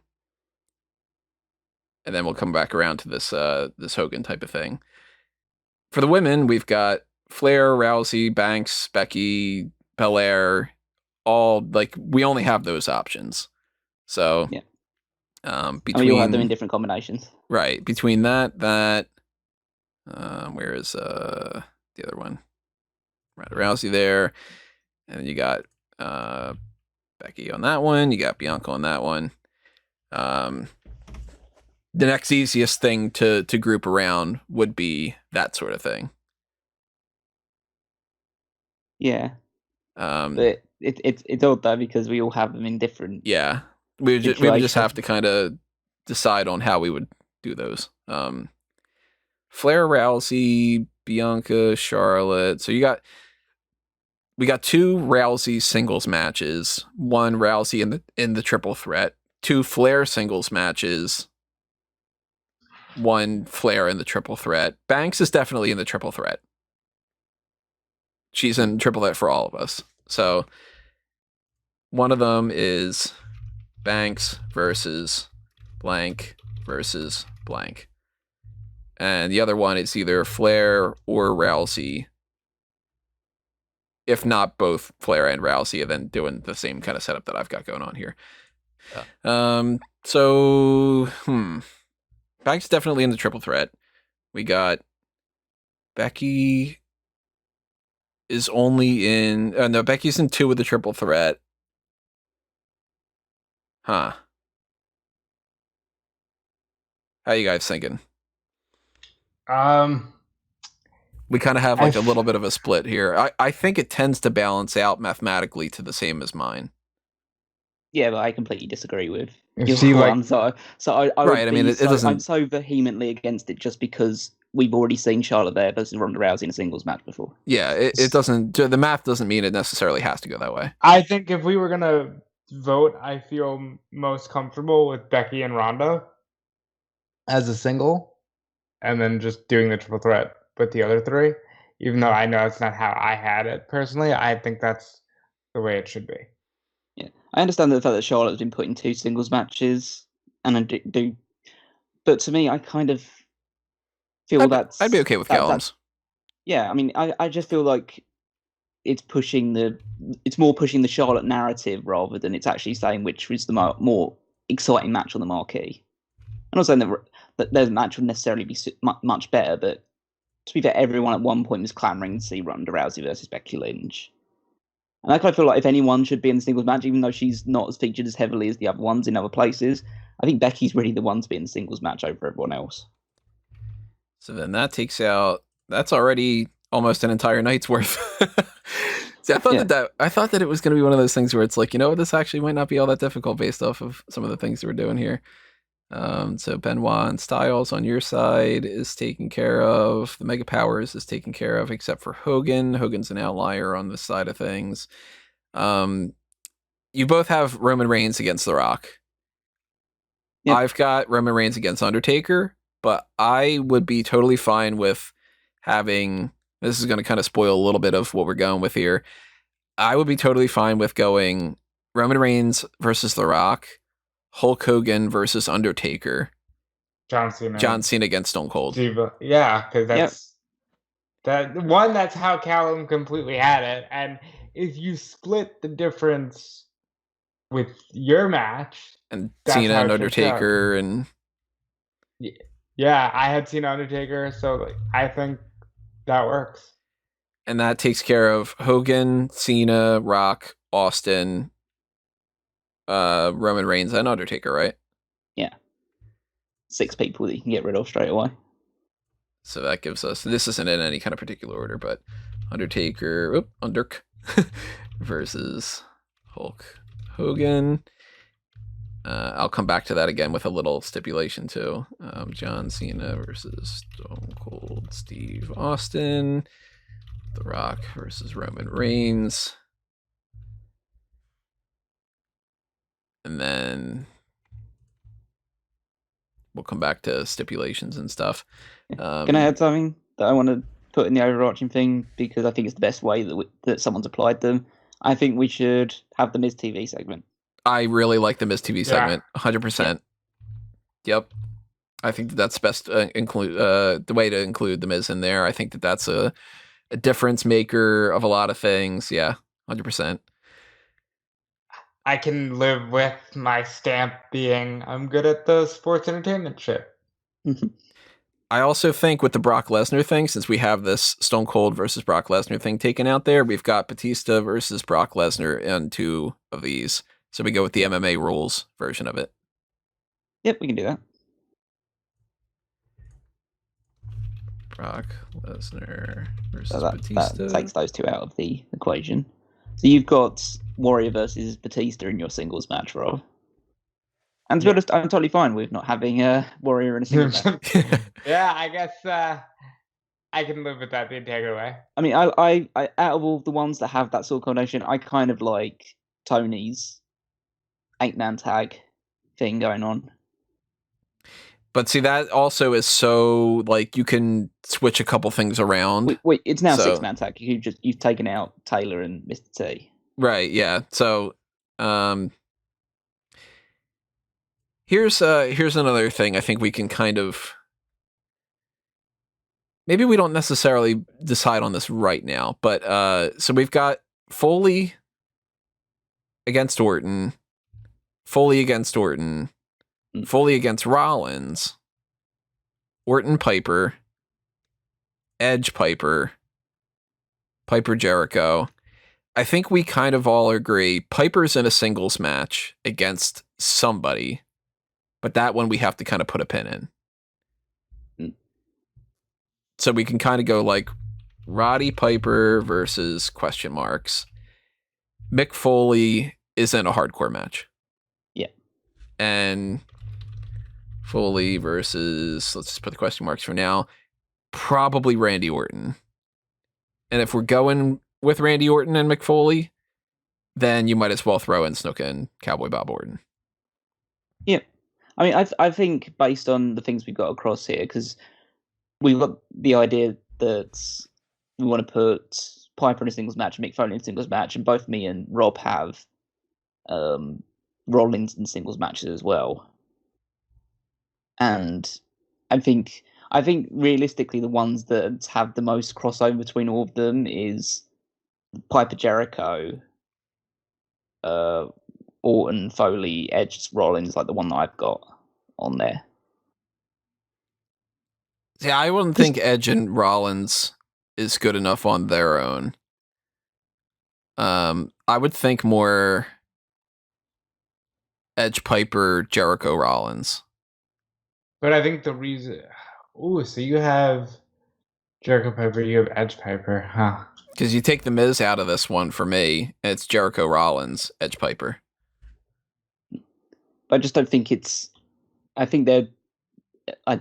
S1: then we'll come back around to this Hogan type of thing. For the women, we've got Flair, Rousey, Banks, Becky, Belair, all like we only have those options. So
S2: yeah. You'll have them in different combinations.
S1: Right. Between that where is the other one? Right, Rousey there. And you got Becky on that one. You got Bianca on that one. The next easiest thing to group around would be that sort of thing.
S2: Yeah. But it's odd though because we all have them in different.
S1: Yeah. We would just have to kind of decide on how we would do those. Flair, Rousey, Bianca, Charlotte. So we got two Rousey singles matches, one Rousey in the triple threat, two Flair singles matches, one Flair in the triple threat. Banks is definitely in the triple threat. She's in triple threat for all of us. So one of them is Banks versus blank versus blank. And the other one is either Flair or Rousey. If not both Flair and Rousey, and then doing the same kind of setup that I've got going on here. Yeah. Banks definitely in the triple threat. We got Becky is only in... no, Becky's in 2 with the triple threat. Huh. How you guys thinking? We kind of have like a little bit of a split here. I think it tends to balance out mathematically to the same as mine.
S2: Yeah, but I completely disagree with
S3: If
S2: your
S3: she,
S2: one. So I
S1: Right, I mean, it doesn't-
S2: I'm so vehemently against it just because we've already seen Charlotte Flair versus Ronda Rousey in a singles match before.
S1: Yeah, it doesn't. The math doesn't mean it necessarily has to go that way.
S3: I think if we were gonna vote, I feel most comfortable with Becky and Ronda as a single, and then just doing the triple threat with the other three. Even though I know it's not how I had it personally, I think that's the way it should be.
S2: Yeah, I understand the fact that Charlotte's been put in 2 singles matches, and I do, but to me, I kind of feel
S1: I'd be okay with Callum's.
S2: Yeah, I mean, I just feel like it's more pushing the Charlotte narrative rather than it's actually saying which was the more exciting match on the marquee. I'm not saying that their match would necessarily be much better, but to be fair, everyone at one point was clamoring to see Ronda Rousey versus Becky Lynch. And I kind of feel like if anyone should be in the singles match, even though she's not as featured as heavily as the other ones in other places, I think Becky's really the one to be in the singles match over everyone else.
S1: So then that takes out. That's already almost an entire night's worth. See, I thought that it was going to be one of those things where it's like, this actually might not be all that difficult based off of some of the things that we're doing here. So Benoit and Styles on your side is taken care of. The Mega Powers is taken care of, except for Hogan. Hogan's an outlier on this side of things. You both have Roman Reigns against The Rock. Yep. I've got Roman Reigns against Undertaker, but I would be totally fine with having... This is going to kind of spoil a little bit of what we're going with here. I would be totally fine with going Roman Reigns versus The Rock, Hulk Hogan versus Undertaker, John Cena against Stone Cold.
S3: Yeah, because that's how Callum completely had it. And if you split the difference with your match,
S1: and Cena and Undertaker, and
S3: yeah, I had Cena Undertaker, so I think that works.
S1: And that takes care of Hogan, Cena, Rock, Austin, Roman Reigns, and Undertaker, right?
S2: Yeah. 6 people that you can get rid of straight away.
S1: So that gives us... This isn't in any kind of particular order, but Undertaker... versus Hulk Hogan. I'll come back to that again with a little stipulation, too. John Cena versus Stone Cold Steve Austin. The Rock versus Roman Reigns. And then we'll come back to stipulations and stuff.
S2: Can I add something that I want to put in the overarching thing? Because I think it's the best way that someone's applied them. I think we should have the Miz TV segment.
S1: I really like the Miz TV segment, 100%. Yep. I think that's best include the way to include the Miz in there. I think that's a difference maker of a lot of things. Yeah, 100%.
S3: I can live with my stamp being I'm good at the sports entertainment shit.
S1: I also think with the Brock Lesnar thing, since we have this Stone Cold versus Brock Lesnar thing taken out there, we've got Batista versus Brock Lesnar in 2 of these. So we go with the MMA rules version of it.
S2: Yep, we can do that.
S1: Brock Lesnar versus Batista.
S2: That takes those 2 out of the equation. So you've got Warrior versus Batista in your singles match, Rob. And to be honest, I'm totally fine with not having a Warrior in a singles match.
S3: Yeah, I guess I can live with that the entire way.
S2: I mean, I out of all the ones that have that sort of combination, I kind of like Tony's 8-man tag thing going on.
S1: But see, that also is so, like, you can switch a couple things around.
S2: Wait, it's now 6-man tag. You've taken out Taylor and Mr. T.
S1: Right, yeah. So, here's another thing I think we can kind of... Maybe we don't necessarily decide on this right now, but, so we've got Foley against Orton, Foley against Orton, Foley against Rollins, Orton Piper, Edge Piper, Piper Jericho. I think we kind of all agree Piper's in a singles match against somebody, but that one we have to kind of put a pin in. So we can kind of go like Roddy Piper versus question marks. Mick Foley is in a hardcore match. and Foley versus, let's just put the question marks for now, probably Randy Orton. And if we're going with Randy Orton and Mick Foley, then you might as well throw in Snuka and Cowboy Bob Orton.
S2: Yeah. I mean, I think based on the things we've got across here, because we've got the idea that we want to put Piper in a singles match and Mick Foley in a singles match, and both me and Rob have Rollins in singles matches as well. And I think realistically the ones that have the most crossover between all of them is Piper, Jericho, Orton, Foley, Edge, Rollins, like the one that I've got on there.
S1: Yeah, I wouldn't think Edge and Rollins is good enough on their own. I would think more Edge, Piper, Jericho, Rollins.
S3: But I think the reason... Ooh, so you have Jericho Piper, you have Edge Piper, huh?
S1: Because you take the Miz out of this one for me, and it's Jericho, Rollins, Edge, Piper.
S2: I just don't think it's... I think they're... I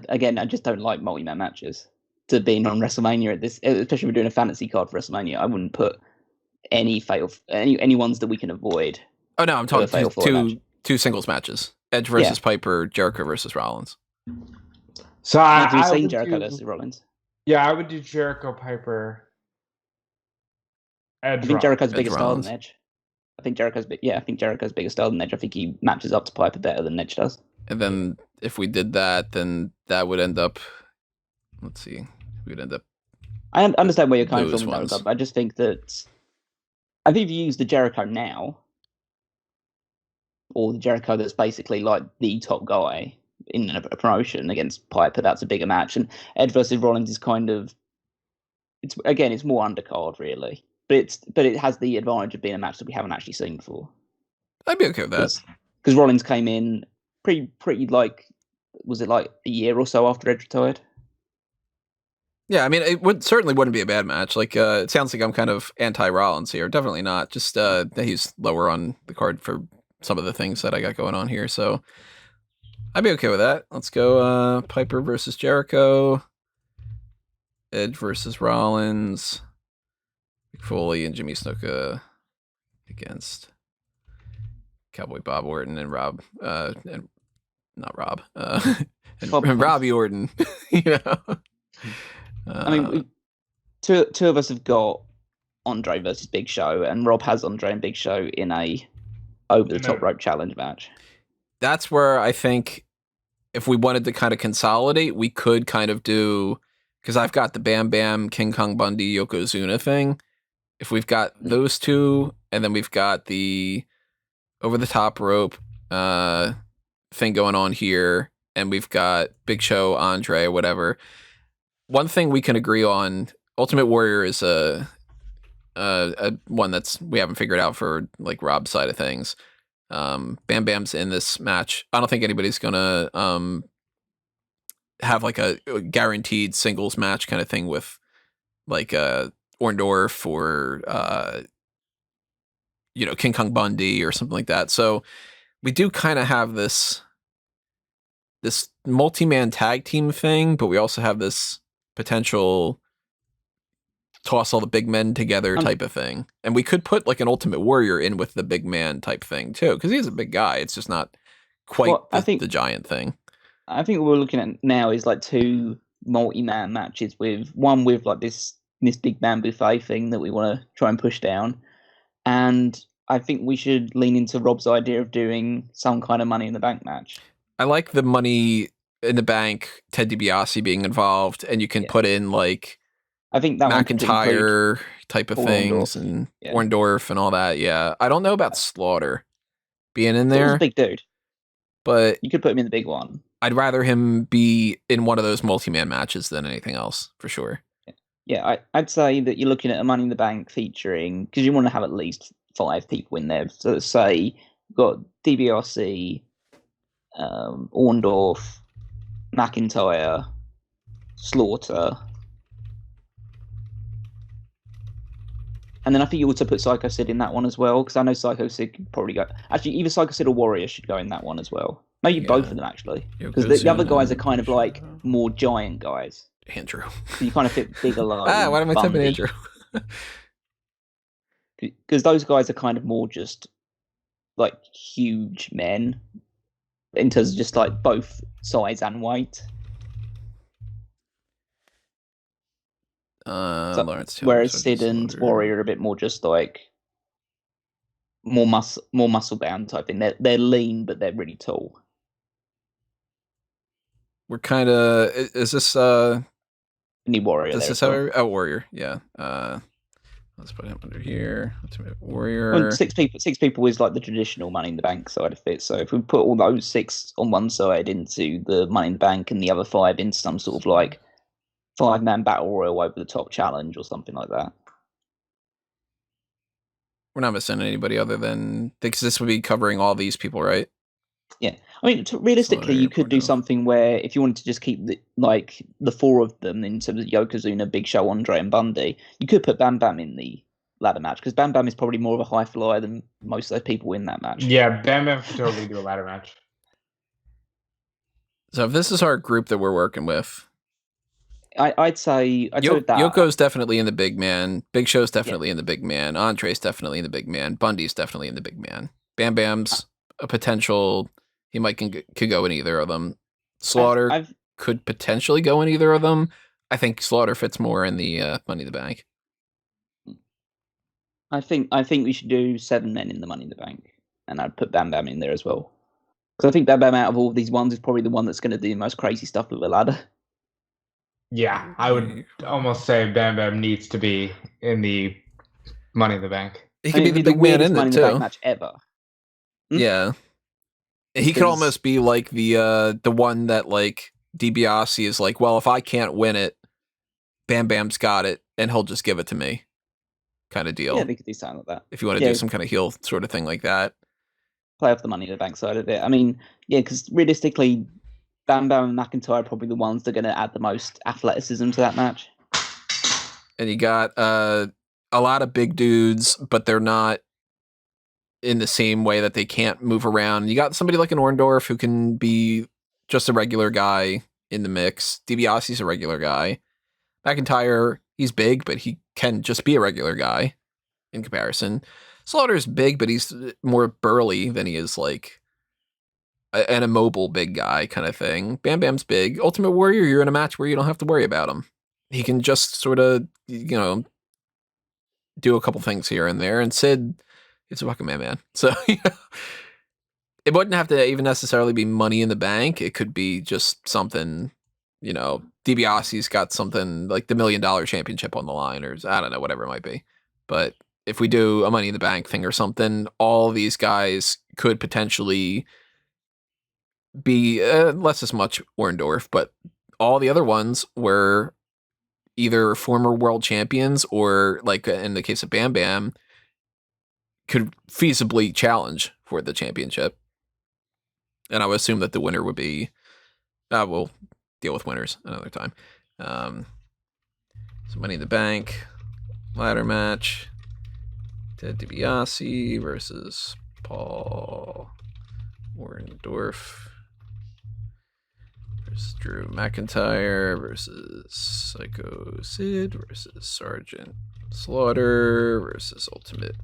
S2: just don't like multi-man matches to being on WrestleMania at this, especially if we're doing a fantasy card for WrestleMania. I wouldn't put any ones that we can avoid.
S1: Oh no, I'm talking two singles matches: Edge versus Piper, Jericho versus Rollins.
S3: So
S2: have you seen Jericho versus Rollins?
S3: Yeah, I would do Jericho, Piper, Edge.
S2: I think Jericho's bigger star than Edge. I think Jericho's bigger star than Edge. I think he matches up to Piper better than Edge does.
S1: And then if we did that, then that would end up. Let's see, we'd end up.
S2: I understand where you're coming from. I just think that if you use the Jericho now, or the Jericho that's basically like the top guy in a promotion against Piper, that's a bigger match. And Edge versus Rollins is kind of, it's more undercard really, but it has the advantage of being a match that we haven't actually seen before.
S1: I'd be okay with that
S2: because Rollins came in pretty like, was it like a year or so after Edge retired?
S1: Yeah, I mean, it certainly wouldn't be a bad match. Like, it sounds like I'm kind of anti-Rollins here. Definitely not. Just he's lower on the card for some of the things that I got going on here. So I'd be okay with that. Let's go Piper versus Jericho, Edge versus Rollins, Mick Foley and Jimmy Snuka against Cowboy Bob Orton and Rob, and not Rob, and Robbie Orton. You know.
S2: I mean, two of us have got Andre versus Big Show, and Rob has Andre and Big Show in a over-the-top rope challenge match.
S1: That's where I think if we wanted to kind of consolidate, we could kind of do, because I've got the Bam Bam, King Kong Bundy, Yokozuna thing. If we've got those two, and then we've got the over-the-top rope thing going on here, and we've got Big Show, Andre, whatever. One thing we can agree on, Ultimate Warrior is a one that's we haven't figured out for like Rob's side of things. Bam Bam's in this match. I don't think anybody's gonna have like a guaranteed singles match kind of thing with like Orndorff or King Kong Bundy or something like that. So we do kind of have this multi-man tag team thing, but we also have this potential toss all the big men together type of thing. And we could put like an Ultimate Warrior in with the big man type thing too, because he's a big guy. It's just not quite the giant thing.
S2: I think what we're looking at now is like two multi-man matches, with one with like this big man buffet thing that we want to try and push down. And I think we should lean into Rob's idea of doing some kind of Money in the Bank match. I
S1: like the Money in the Bank, Ted DiBiase being involved, and you can put in like
S2: I think that
S1: McIntyre type of things and Orndorff and all that. Yeah, I don't know about Slaughter being in there.
S2: He's a big dude,
S1: but
S2: you could put him in the big one.
S1: I'd rather him be in one of those multi-man matches than anything else, for sure.
S2: Yeah, I'd say that you're looking at a Money in the Bank featuring, because you want to have at least 5 people in there. So let's say you've got DiBiase, Orndorff, McIntyre, Slaughter, and then I think you also put Psycho Sid in that one as well, because I know Psycho Sid could probably go. Actually, either Psycho Sid or Warrior should go in that one as well. Maybe both of them, actually. Because the other guys are kind of like more giant guys.
S1: Andrew.
S2: So you kind of fit Bigelow.
S1: Why am I typing Andrew?
S2: Because those guys are kind of more just like huge men in terms of just like both size and weight. Whereas Sid and Warrior are a bit more just like more muscle bound type thing. They're lean, but they're really tall.
S1: We're kind of. Is this
S2: Any Warrior?
S1: This is how Warrior. Yeah. Let's put him under here. Ultimate Warrior.
S2: Well, six people is like the traditional Money in the Bank side of it. So if we put all those 6 on one side into the Money in the Bank and the other 5 into some sort of like 5-man battle royal over the top challenge or something like that.
S1: We're not missing anybody other than because this would be covering all these people, right?
S2: Yeah, I mean, realistically, you could do something where if you wanted to just keep the 4 of them in terms of Yokozuna, Big Show, Andre, and Bundy, you could put Bam Bam in the ladder match because Bam Bam is probably more of a high flyer than most of those people in that match.
S3: Yeah, Bam Bam could totally do a ladder match.
S1: So if this is our group that we're working with,
S2: I'd say that
S1: Yoko's definitely in the big man. Big Show's definitely in the big man. Andre's definitely in the big man. Bundy's definitely in the big man. Bam Bam's a potential. He could go in either of them. Slaughter could potentially go in either of them. I think Slaughter fits more in the Money in the Bank.
S2: I think we should do 7 men in the Money in the Bank, and I'd put Bam Bam in there as well. Because I think Bam Bam out of all of these ones is probably the one that's going to do the most crazy stuff with the ladder.
S3: Yeah, I would almost say Bam Bam needs to be in the Money in the Bank.
S1: He could be the big man in
S2: Money
S1: it
S2: in
S1: too.
S2: the Bank match ever.
S1: Yeah. He could almost be like the one that like DiBiase is like, well, if I can't win it, Bam Bam's got it, and he'll just give it to me, kind of deal.
S2: Yeah, they could do something like that.
S1: If you want to do some kind of heel sort of thing like that,
S2: play off the Money in the Bank side of it. I mean, yeah, because realistically, Bam Bam and McIntyre are probably the ones that are going to add the most athleticism to that match.
S1: And you got a lot of big dudes, but they're not in the same way that they can't move around. You got somebody like an Orndorff who can be just a regular guy in the mix. DiBiase's a regular guy. McIntyre, he's big, but he can just be a regular guy in comparison. Slaughter's big, but he's more burly than he is like an immobile big guy kind of thing. Bam Bam's big. Ultimate Warrior, you're in a match where you don't have to worry about him. He can just sort of, do a couple things here and there. And Sid, it's a fucking man. So it wouldn't have to even necessarily be Money in the Bank. It could be just something, DiBiase's got something like the $1 million championship on the line, or I don't know, whatever it might be. But if we do a Money in the Bank thing or something, all these guys could potentially be less as much Orndorff, but all the other ones were either former world champions or, like in the case of Bam Bam, could feasibly challenge for the championship. And I would assume that the winner would be, we'll deal with winners another time. So Money in the Bank, ladder match, Ted DiBiase versus Paul Orndorff versus Drew McIntyre versus Psycho Sid versus Sergeant Slaughter versus Ultimate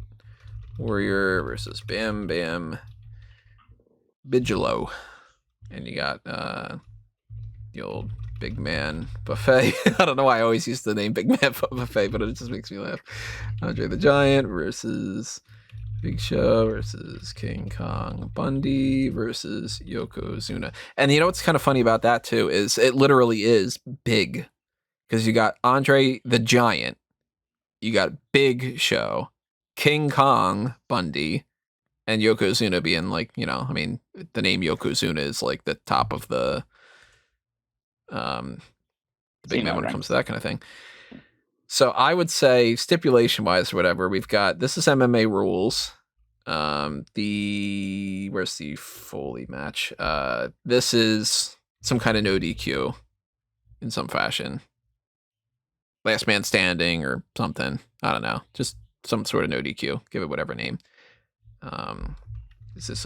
S1: Warrior versus Bam Bam Bigelow. And you got the old Big Man Buffet. I don't know why I always use the name Big Man Buffet, but it just makes me laugh. Andre the Giant versus Big Show versus King Kong Bundy versus Yokozuna. And you know what's kind of funny about that too is it literally is big, because you got Andre the Giant, you got Big Show, King Kong Bundy, and Yokozuna being like, I mean, the name Yokozuna is like the top of the big man when it comes to that kind of thing. So I would say stipulation wise or whatever, we've got, this is MMA rules. Where's the Foley match? This is some kind of no DQ in some fashion. Last man standing or something. I don't know. Just some sort of no DQ. Give it whatever name. This is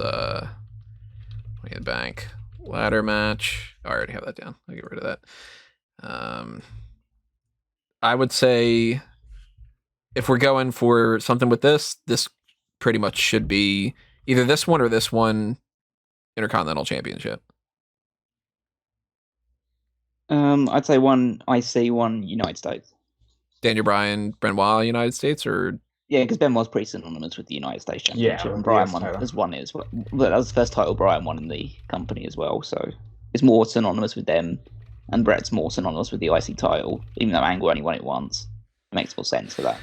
S1: Money in the Bank ladder match. I already have that down. I'll get rid of that. I would say if we're going for something with this pretty much should be either this one or this one, Intercontinental Championship.
S2: I'd say one IC, one United States.
S1: Daniel Bryan, Benoit, United States, or
S2: yeah, because Benoit's pretty synonymous with the United States Championship, and Bryan has won it as well. But that was the first title Bryan won in the company as well, so it's more synonymous with them, and Bret's more synonymous with the IC title, even though Angle only won it once. It makes more sense for that.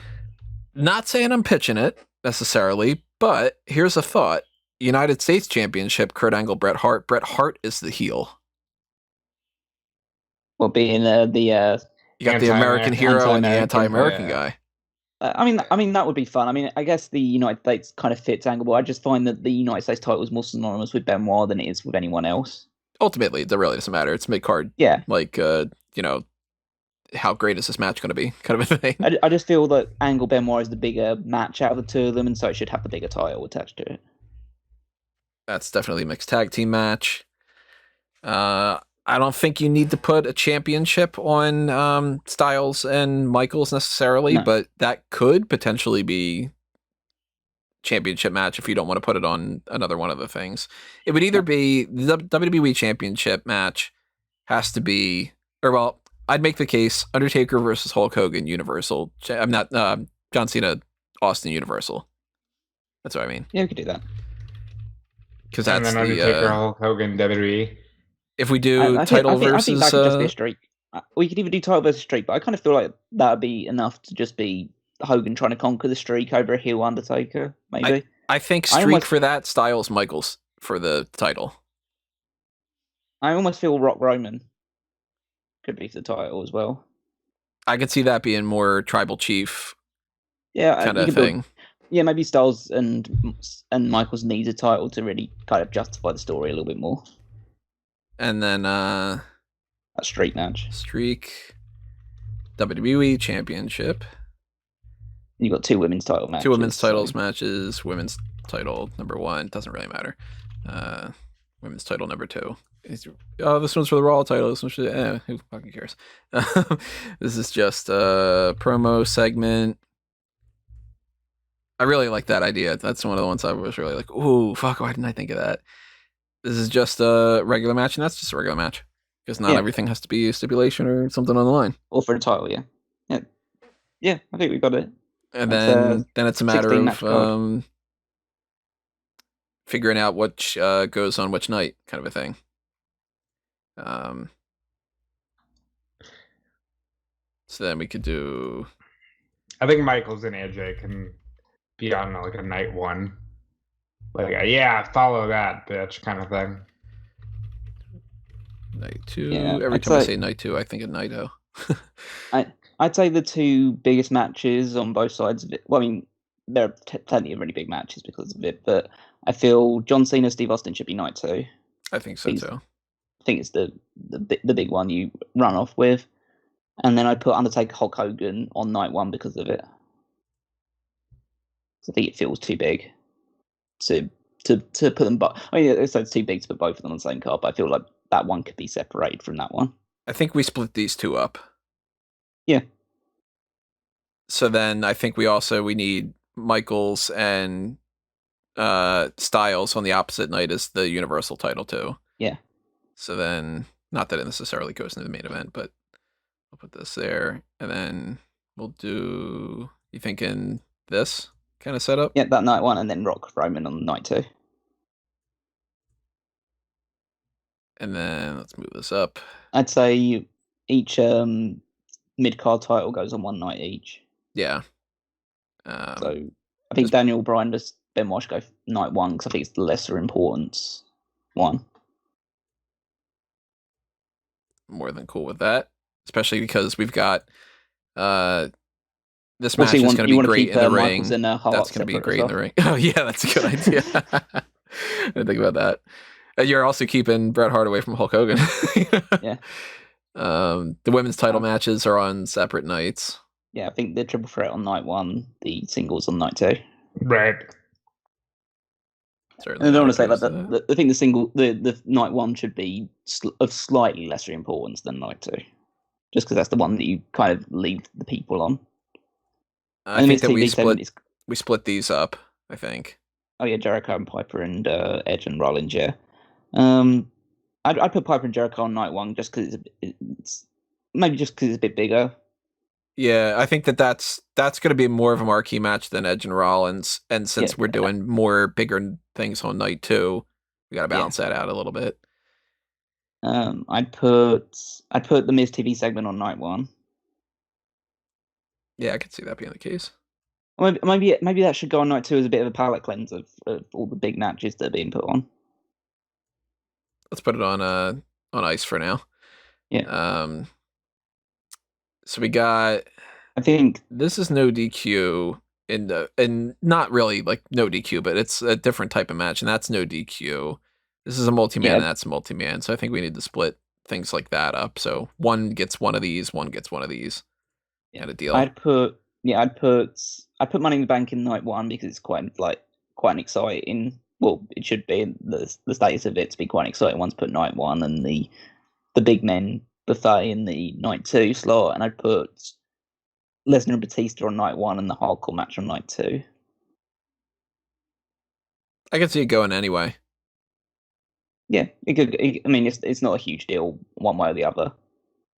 S1: Not saying I'm pitching it necessarily, but here's a thought: United States Championship, Kurt Angle, Bret Hart. Bret Hart is the heel.
S2: Well, being
S1: you got the American hero and the anti-American guy.
S2: I mean that would be fun. I mean, I guess the United States kind of fits Angle, but I just find that the United States title is more synonymous with Benoit than it is with anyone else.
S1: Ultimately, it really doesn't matter. It's mid-card.
S2: Yeah.
S1: Like, how great is this match going to be? Kind of a thing.
S2: I just feel that Angle Benoit is the bigger match out of the two of them, and so it should have the bigger title attached to it.
S1: That's definitely a mixed tag team match. I don't think you need to put a championship on Styles and Michaels necessarily, but that could potentially be championship match if you don't want to put it on another one of the things. It would either be the WWE Championship match has to be, I'd make the case Undertaker versus Hulk Hogan Universal. I'm not John Cena Austin Universal. That's what I mean.
S2: Yeah, we could do that.
S1: Because that's
S3: and then Undertaker Hulk Hogan WWE.
S1: If we do title versus...
S2: I think that could just be a streak. We could even do title versus streak, but I kind of feel like that would be enough to just be Hogan trying to conquer the streak over a heel Undertaker, maybe.
S1: I think streak for that, Styles Michaels for the title.
S2: I almost feel Rock Roman could be for the title as well.
S1: I could see that being more tribal chief kind of thing.
S2: Maybe Styles and Michaels needs a title to really kind of justify the story a little bit more.
S1: And then
S2: a streak match.
S1: WWE Championship.
S2: You got two women's title matches.
S1: Two women's titles matches. Women's title number 1 doesn't really matter. Women's title number 2. This one's for the Raw title. This one's for who fucking cares? This is just a promo segment. I really like that idea. That's one of the ones I was really like, ooh, fuck, why didn't I think of that? This is just a regular match, and that's just a regular match. Because not everything has to be a stipulation or something on the line.
S2: Or for a title, yeah. Yeah, I think we got it.
S1: And then it's a matter of figuring out which goes on which night, kind of a thing. So then we could do...
S3: I think Michaels and AJ can be on like a night one. Like, follow that, bitch, kind of thing.
S1: Night 2. Every time I say night 2, I think of Naito.
S2: I'd say the two biggest matches on both sides of it. Well, I mean, there are plenty of really big matches because of it, but I feel John Cena, Steve Austin should be night 2.
S1: I think so too.
S2: I think it's the big one you run off with, and then I put Undertaker, Hulk Hogan on night 1 because of it. So I think it feels too big to put them, but it's too big to put both of them on the same card. But I feel like that one could be separated from that one.
S1: I think we split these two up.
S2: Yeah.
S1: So then I think we need Michaels and Styles on the opposite night as the Universal title too.
S2: Yeah.
S1: So then, not that it necessarily goes into the main event, but I'll put this there, and then we'll do. You thinking this kind of setup?
S2: Yeah, that night 1, and then Rock Roman on night 2.
S1: And then let's move this up.
S2: I'd say each mid-card title goes on one night each.
S1: Yeah.
S2: So I think Daniel Bryan versus Benoit should go night 1 because I think it's the lesser importance one.
S1: More than cool with that, especially because we've got this match is going to be great in the ring. That's going to be great in the ring. Oh yeah, that's a good idea. I didn't think about that. You're also keeping Bret Hart away from Hulk Hogan.
S2: Yeah.
S1: The women's title matches are on separate nights.
S2: Yeah, I think the triple threat on night 1, the singles on night 2.
S3: Right.
S1: Certainly
S2: I don't
S1: not
S2: want to say like
S1: opposed to
S2: that. I think the night one should be of slightly lesser importance than night two, just because that's the one that you kind of leave the people on.
S1: I think that we split these up. I think.
S2: Oh yeah, Jericho and Piper and Edge and Rollins. Yeah. I'd put Piper and Jericho on night one just because it's maybe just because it's a bit bigger.
S1: Yeah, I think that's going to be more of a marquee match than Edge and Rollins, and since we're doing more bigger things on night two, we got to balance that out a little bit.
S2: I'd put the Miz TV segment on night one.
S1: Yeah, I could see that being the case.
S2: Maybe that should go on night two as a bit of a palate cleanse of all the big matches that are being put on.
S1: Let's put it on ice for now.
S2: Yeah.
S1: So we got.
S2: I think
S1: this is no DQ and not really like no DQ, but it's a different type of match, and that's no DQ. This is a multi-man, and that's a multi-man. So I think we need to split things like that up. So one gets one of these, one gets one of these. Kind of deal.
S2: I'd put Money in the Bank in night one because it's quite an exciting. Well, it should be the status of it to be quite an exciting one to put night one, and the big men buffet in the night two slot, and I'd put Lesnar and Batista on night one and the hardcore match on night two.
S1: I can see it going anyway.
S2: Yeah, it could. I mean, it's not a huge deal one way or the other.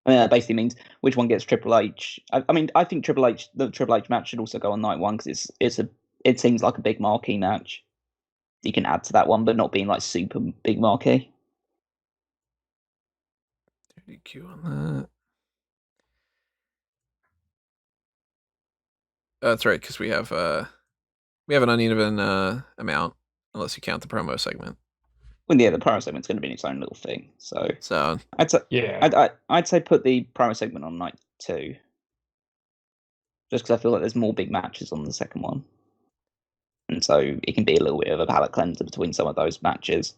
S2: I mean, that basically means which one gets Triple H. I mean, I think the Triple H match should also go on night one because it seems like a big marquee match. You can add to that one, but not being like super big marquee.
S1: DQ on that. That's right, because we have an uneven amount, unless you count the promo segment.
S2: Well, yeah, the promo segment's going to be its own little thing. So I'd say put the promo segment on night two, just because I feel like there's more big matches on the second one, and so it can be a little bit of a palate cleanser between some of those matches.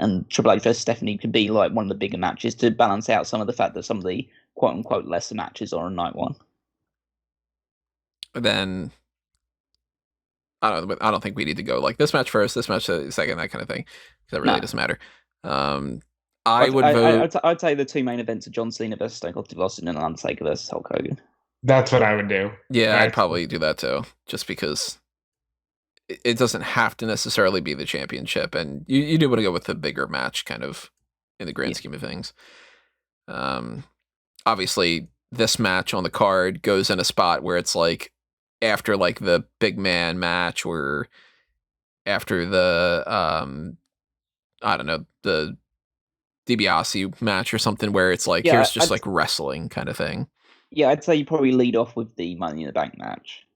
S2: And Triple H vs Stephanie could be like one of the bigger matches to balance out some of the fact that some of the quote unquote lesser matches are on night one.
S1: Then I don't think we need to go like this match first, this match second, that kind of thing. That really doesn't matter. I'd
S2: say the two main events are John Cena versus Stone Cold Steve Austin and Undertaker versus Hulk Hogan.
S3: That's what I would do.
S1: Yeah, I'd probably do that too, just because it doesn't have to necessarily be the championship, and you do want to go with the bigger match, kind of in the grand scheme of things. Obviously, this match on the card goes in a spot where it's like after like the big man match, or after the I don't know, the DiBiase match or something, where it's like here's just like wrestling kind of thing.
S2: Yeah, I'd say you probably lead off with the Money in the Bank match,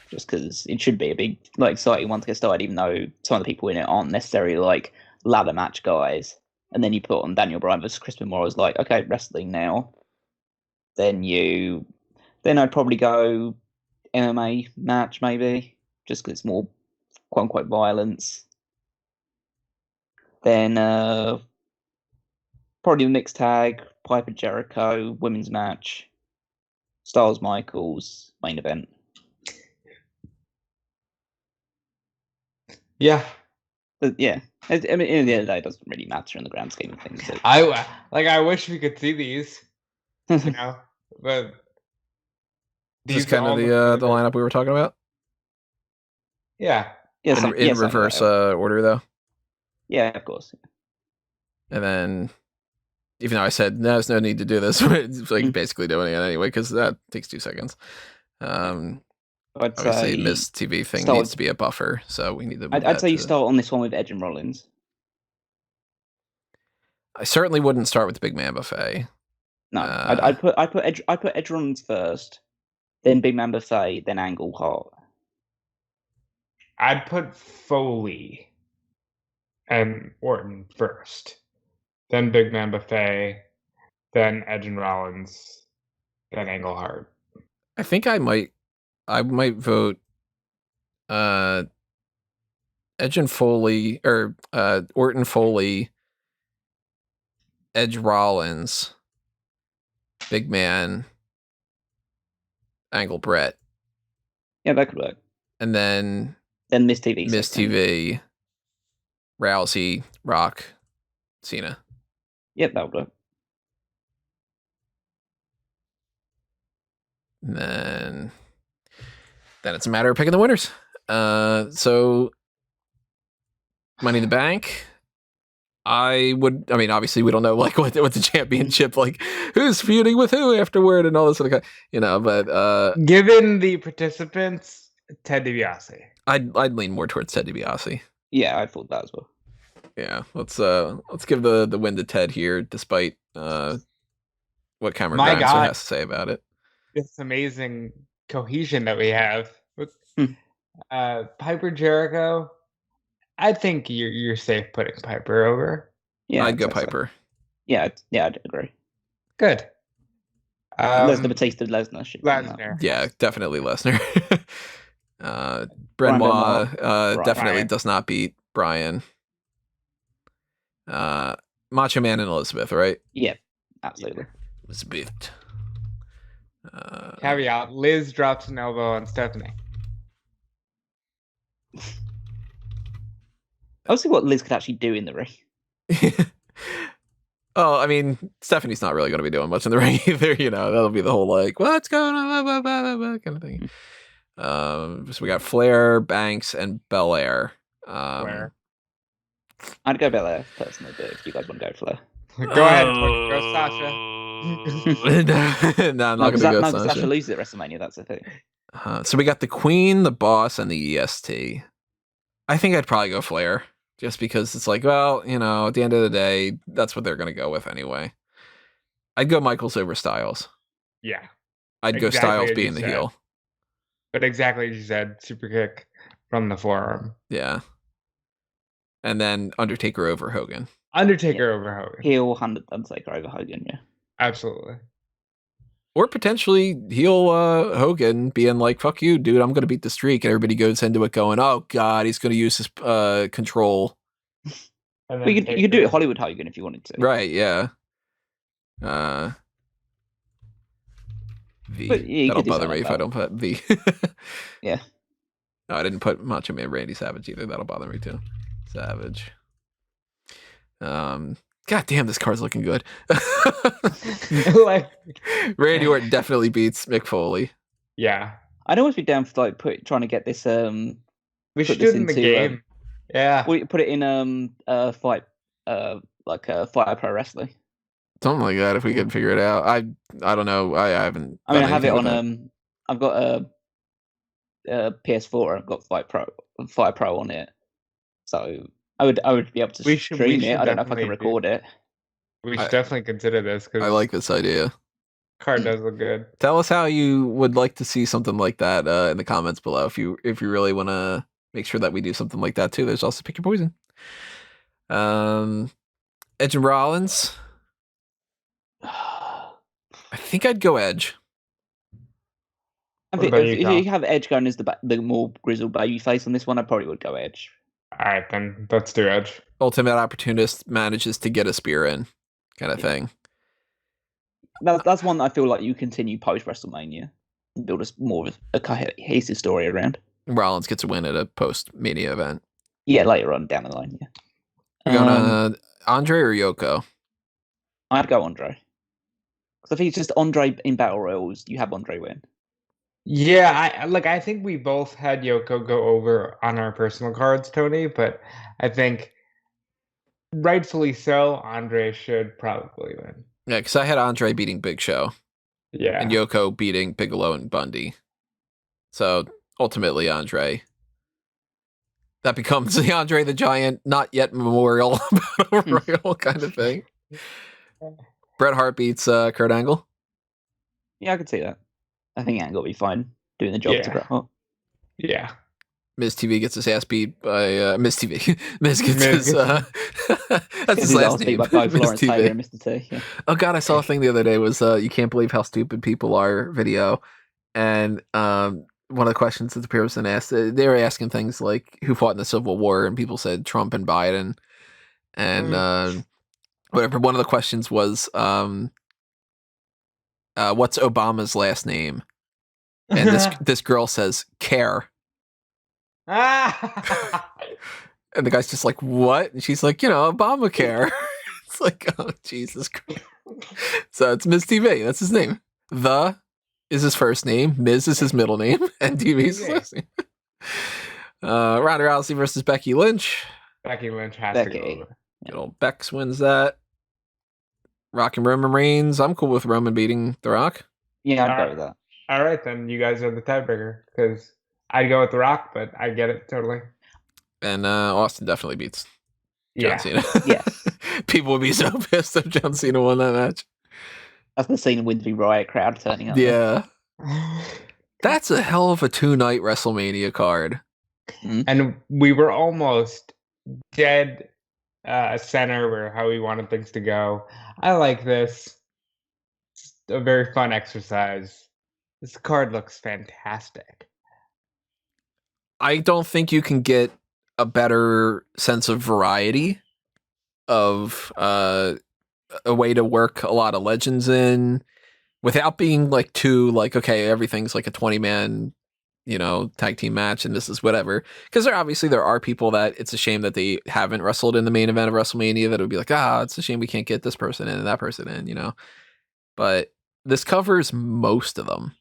S2: just because it should be a big, like, exciting one to get started, even though some of the people in it aren't necessarily like ladder match guys. And then you put on Daniel Bryan versus Chris Benoit as like, okay, wrestling now. Then I'd probably go MMA match maybe, just because it's more quote unquote violence. Then probably the mixed tag, Piper Jericho women's match, Styles Michaels main event.
S3: Yeah.
S2: Yeah. I mean, in the end of the day, it doesn't really matter in the grand scheme of things.
S3: I wish we could see these, you know, but
S1: these kind of the lineup we were talking about.
S3: Yeah.
S1: In reverse order, though.
S2: Yeah, of course.
S1: And then, even though I said there's no need to do this, it's like basically doing it anyway because that takes 2 seconds. Obviously, Miz TV thing needs to be a buffer, so we need to.
S2: I'd say you start on this one with Edge and Rollins.
S1: I certainly wouldn't start with the Big Man Buffet.
S2: No, I'd put Edge Rollins first, then Big Man Buffet, then Angle Hart.
S3: I'd put Foley and Orton first, then Big Man Buffet, then Edge and Rollins, then Angle Hart.
S1: I think I might vote Edge and Foley, or Orton Foley, Edge Rollins, Big Man, Angle Brett.
S2: Yeah, that could work.
S1: And then
S2: Miz TV.
S1: Miz TV. Rousey, Rock, Cena.
S2: Yep, that'll do.
S1: And then it's a matter of picking the winners. So Money in the Bank. Obviously we don't know like what the championship, like who's feuding with who afterward and all this sort of, but
S3: given the participants, Ted DiBiase.
S1: I'd lean more towards Ted DiBiase.
S2: Yeah, I thought that as well.
S1: Yeah, let's give the win to Ted here, despite what Cameron Grimes has to say about it.
S3: This amazing cohesion that we have with Piper Jericho. I think you're safe putting Piper over.
S1: Yeah, I'd go Piper. So.
S2: Yeah, I'd agree.
S3: Good.
S2: Lesnar, Batista, Lesnar.
S1: Yeah, definitely Lesnar. Benoit definitely does not beat Bryan. Macho Man and Elizabeth, right?
S2: Yeah, absolutely.
S1: Elizabeth.
S3: Caveat: Liz drops an elbow on Stephanie.
S2: I'll see what Liz could actually do in the ring.
S1: Oh, I mean, Stephanie's not really going to be doing much in the ring either. That'll be the whole like, what's going on, blah, blah, blah, blah, kind of thing. So we got Flair, Banks, and Belair.
S2: I'd go Belair personally, but if you guys want to go Flair,
S3: go ahead. Go Sasha.
S1: No, I'm not going to go Sasha.
S2: Sasha loses at WrestleMania. That's the thing.
S1: So we got the Queen, the Boss, and the EST. I think I'd probably go Flair. Just because it's like, well, at the end of the day, that's what they're going to go with anyway. I'd go Michaels over Styles.
S3: Yeah.
S1: I'd go Styles being the heel.
S3: But exactly as you said, super kick from the forearm.
S1: Yeah. And then Undertaker over Hogan.
S3: Over Hogan.
S2: Heel Undertaker over Hogan, yeah.
S3: Absolutely.
S1: Or potentially heel Hogan being like, fuck you, dude, I'm going to beat the streak. And everybody goes into it going, oh, God, he's going to use his control.
S2: You could do it Hollywood Hogan if you wanted to.
S1: Right, yeah. V. That'll bother me if I don't put V.
S2: Yeah.
S1: No, I didn't put Macho Man Randy Savage either. That'll bother me too. Savage. God damn, this card's looking good. Randy Orton definitely beats Mick Foley.
S3: Yeah.
S2: I'd always be down for trying to get this.
S3: We should do it in the game. Yeah.
S2: Put it in fight Fire Pro Wrestling.
S1: Something like that if we can figure it out. I don't know. I haven't.
S2: I have it on. I've got a PS4. I've got Fire Pro on it, so I would be able to stream it. I don't know if I can record it.
S3: We should definitely consider this because
S1: I like this idea.
S3: Card does look good.
S1: Tell us how you would like to see something like that in the comments below. If you really want to make sure that we do something like that too. There's also Pick Your Poison. Edge and Rollins. I think I'd go Edge.
S2: I think if you have Edge going as the more grizzled baby face on this one, I probably would go Edge.
S3: All right, then let's do Edge.
S1: Ultimate Opportunist manages to get a spear in, kind of thing.
S2: That's one that I feel like you continue post WrestleMania and build more of a cohesive story around.
S1: Rollins gets a win at a post Mania event.
S2: Yeah, later on down the line. Yeah.
S1: We're going Andre or Yoko?
S2: I'd go Andre. Because I think it's just Andre in Battle Royals. You have Andre win.
S3: Yeah, I think we both had Yoko go over on our personal cards, Tony, but I think rightfully so, Andre should probably win.
S1: Yeah, because I had Andre beating Big Show.
S3: Yeah.
S1: And Yoko beating Bigelow and Bundy. So ultimately, Andre. That becomes the Andre the Giant, not yet Memorial Battle Royal kind of thing. Bret Hart beats Kurt Angle.
S2: Yeah, I could see that. I think Angle will be fine doing the job to Bret Hart.
S3: Yeah.
S1: Miz TV gets his ass beat by Miz TV. Miz gets his that's his last name.
S2: By both Lawrence Taylor and Mr. T. Yeah.
S1: Oh God, I saw a thing the other day was you can't believe how stupid people are video. And one of the questions that the person asked, they were asking things like who fought in the Civil War, and people said Trump and Biden. And whatever, one of the questions was what's Obama's last name? And this girl says Care. And the guy's just like, what? And she's like, Obamacare. It's like, oh, Jesus Christ. So it's Miz TV. That's his name. The is his first name. Miz is his middle name. And TV is his last name. Ronda Rousey versus Becky Lynch.
S3: Becky Lynch has to go over.
S1: Good old Bex wins that. Rock and Roman Reigns. I'm cool with Roman beating The Rock.
S2: Yeah, I'd go with that.
S3: All right, then you guys are the tiebreaker because I'd go with The Rock, but I get it totally.
S1: And Austin definitely beats John Cena.
S2: Yeah.
S1: People would be so pissed if John Cena won that match.
S2: That's the Cena wins the riot crowd turning up.
S1: Yeah. That's a hell of a 2-night WrestleMania card.
S2: Mm-hmm.
S3: And we were almost dead center where how we wanted things to go. I like this. It's a very fun exercise. This card looks fantastic.
S1: I don't think you can get a better sense of variety of a way to work a lot of legends in without being like too like, okay, everything's like a 20-man, tag team match and this is whatever. Because there are people that it's a shame that they haven't wrestled in the main event of WrestleMania that would be like, it's a shame we can't get this person in and that person in, But this covers most of them.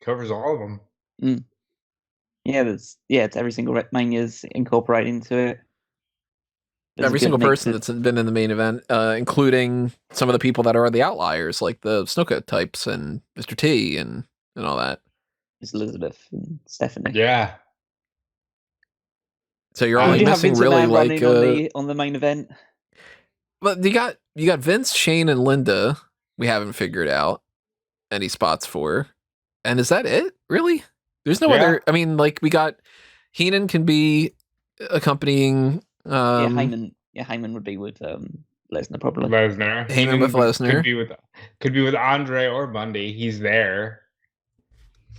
S3: Covers all of them.
S2: Mm. Yeah, it's every single Mania's incorporated into it.
S1: Every single person that's been in the main event, including some of the people that are the outliers, like the Snuka types and Mr. T and all that.
S2: It's Elizabeth and Stephanie.
S3: Yeah.
S1: So you're only missing really like
S2: on the main event.
S1: But you got Vince, Shane, and Linda. We haven't figured out any spots for, and is that it? Really? There's no other. I mean, like we got Heenan can be accompanying.
S2: Heyman would be with Lesnar probably.
S1: Heyman with Lesnar
S3: could be with Andre or Bundy. He's there.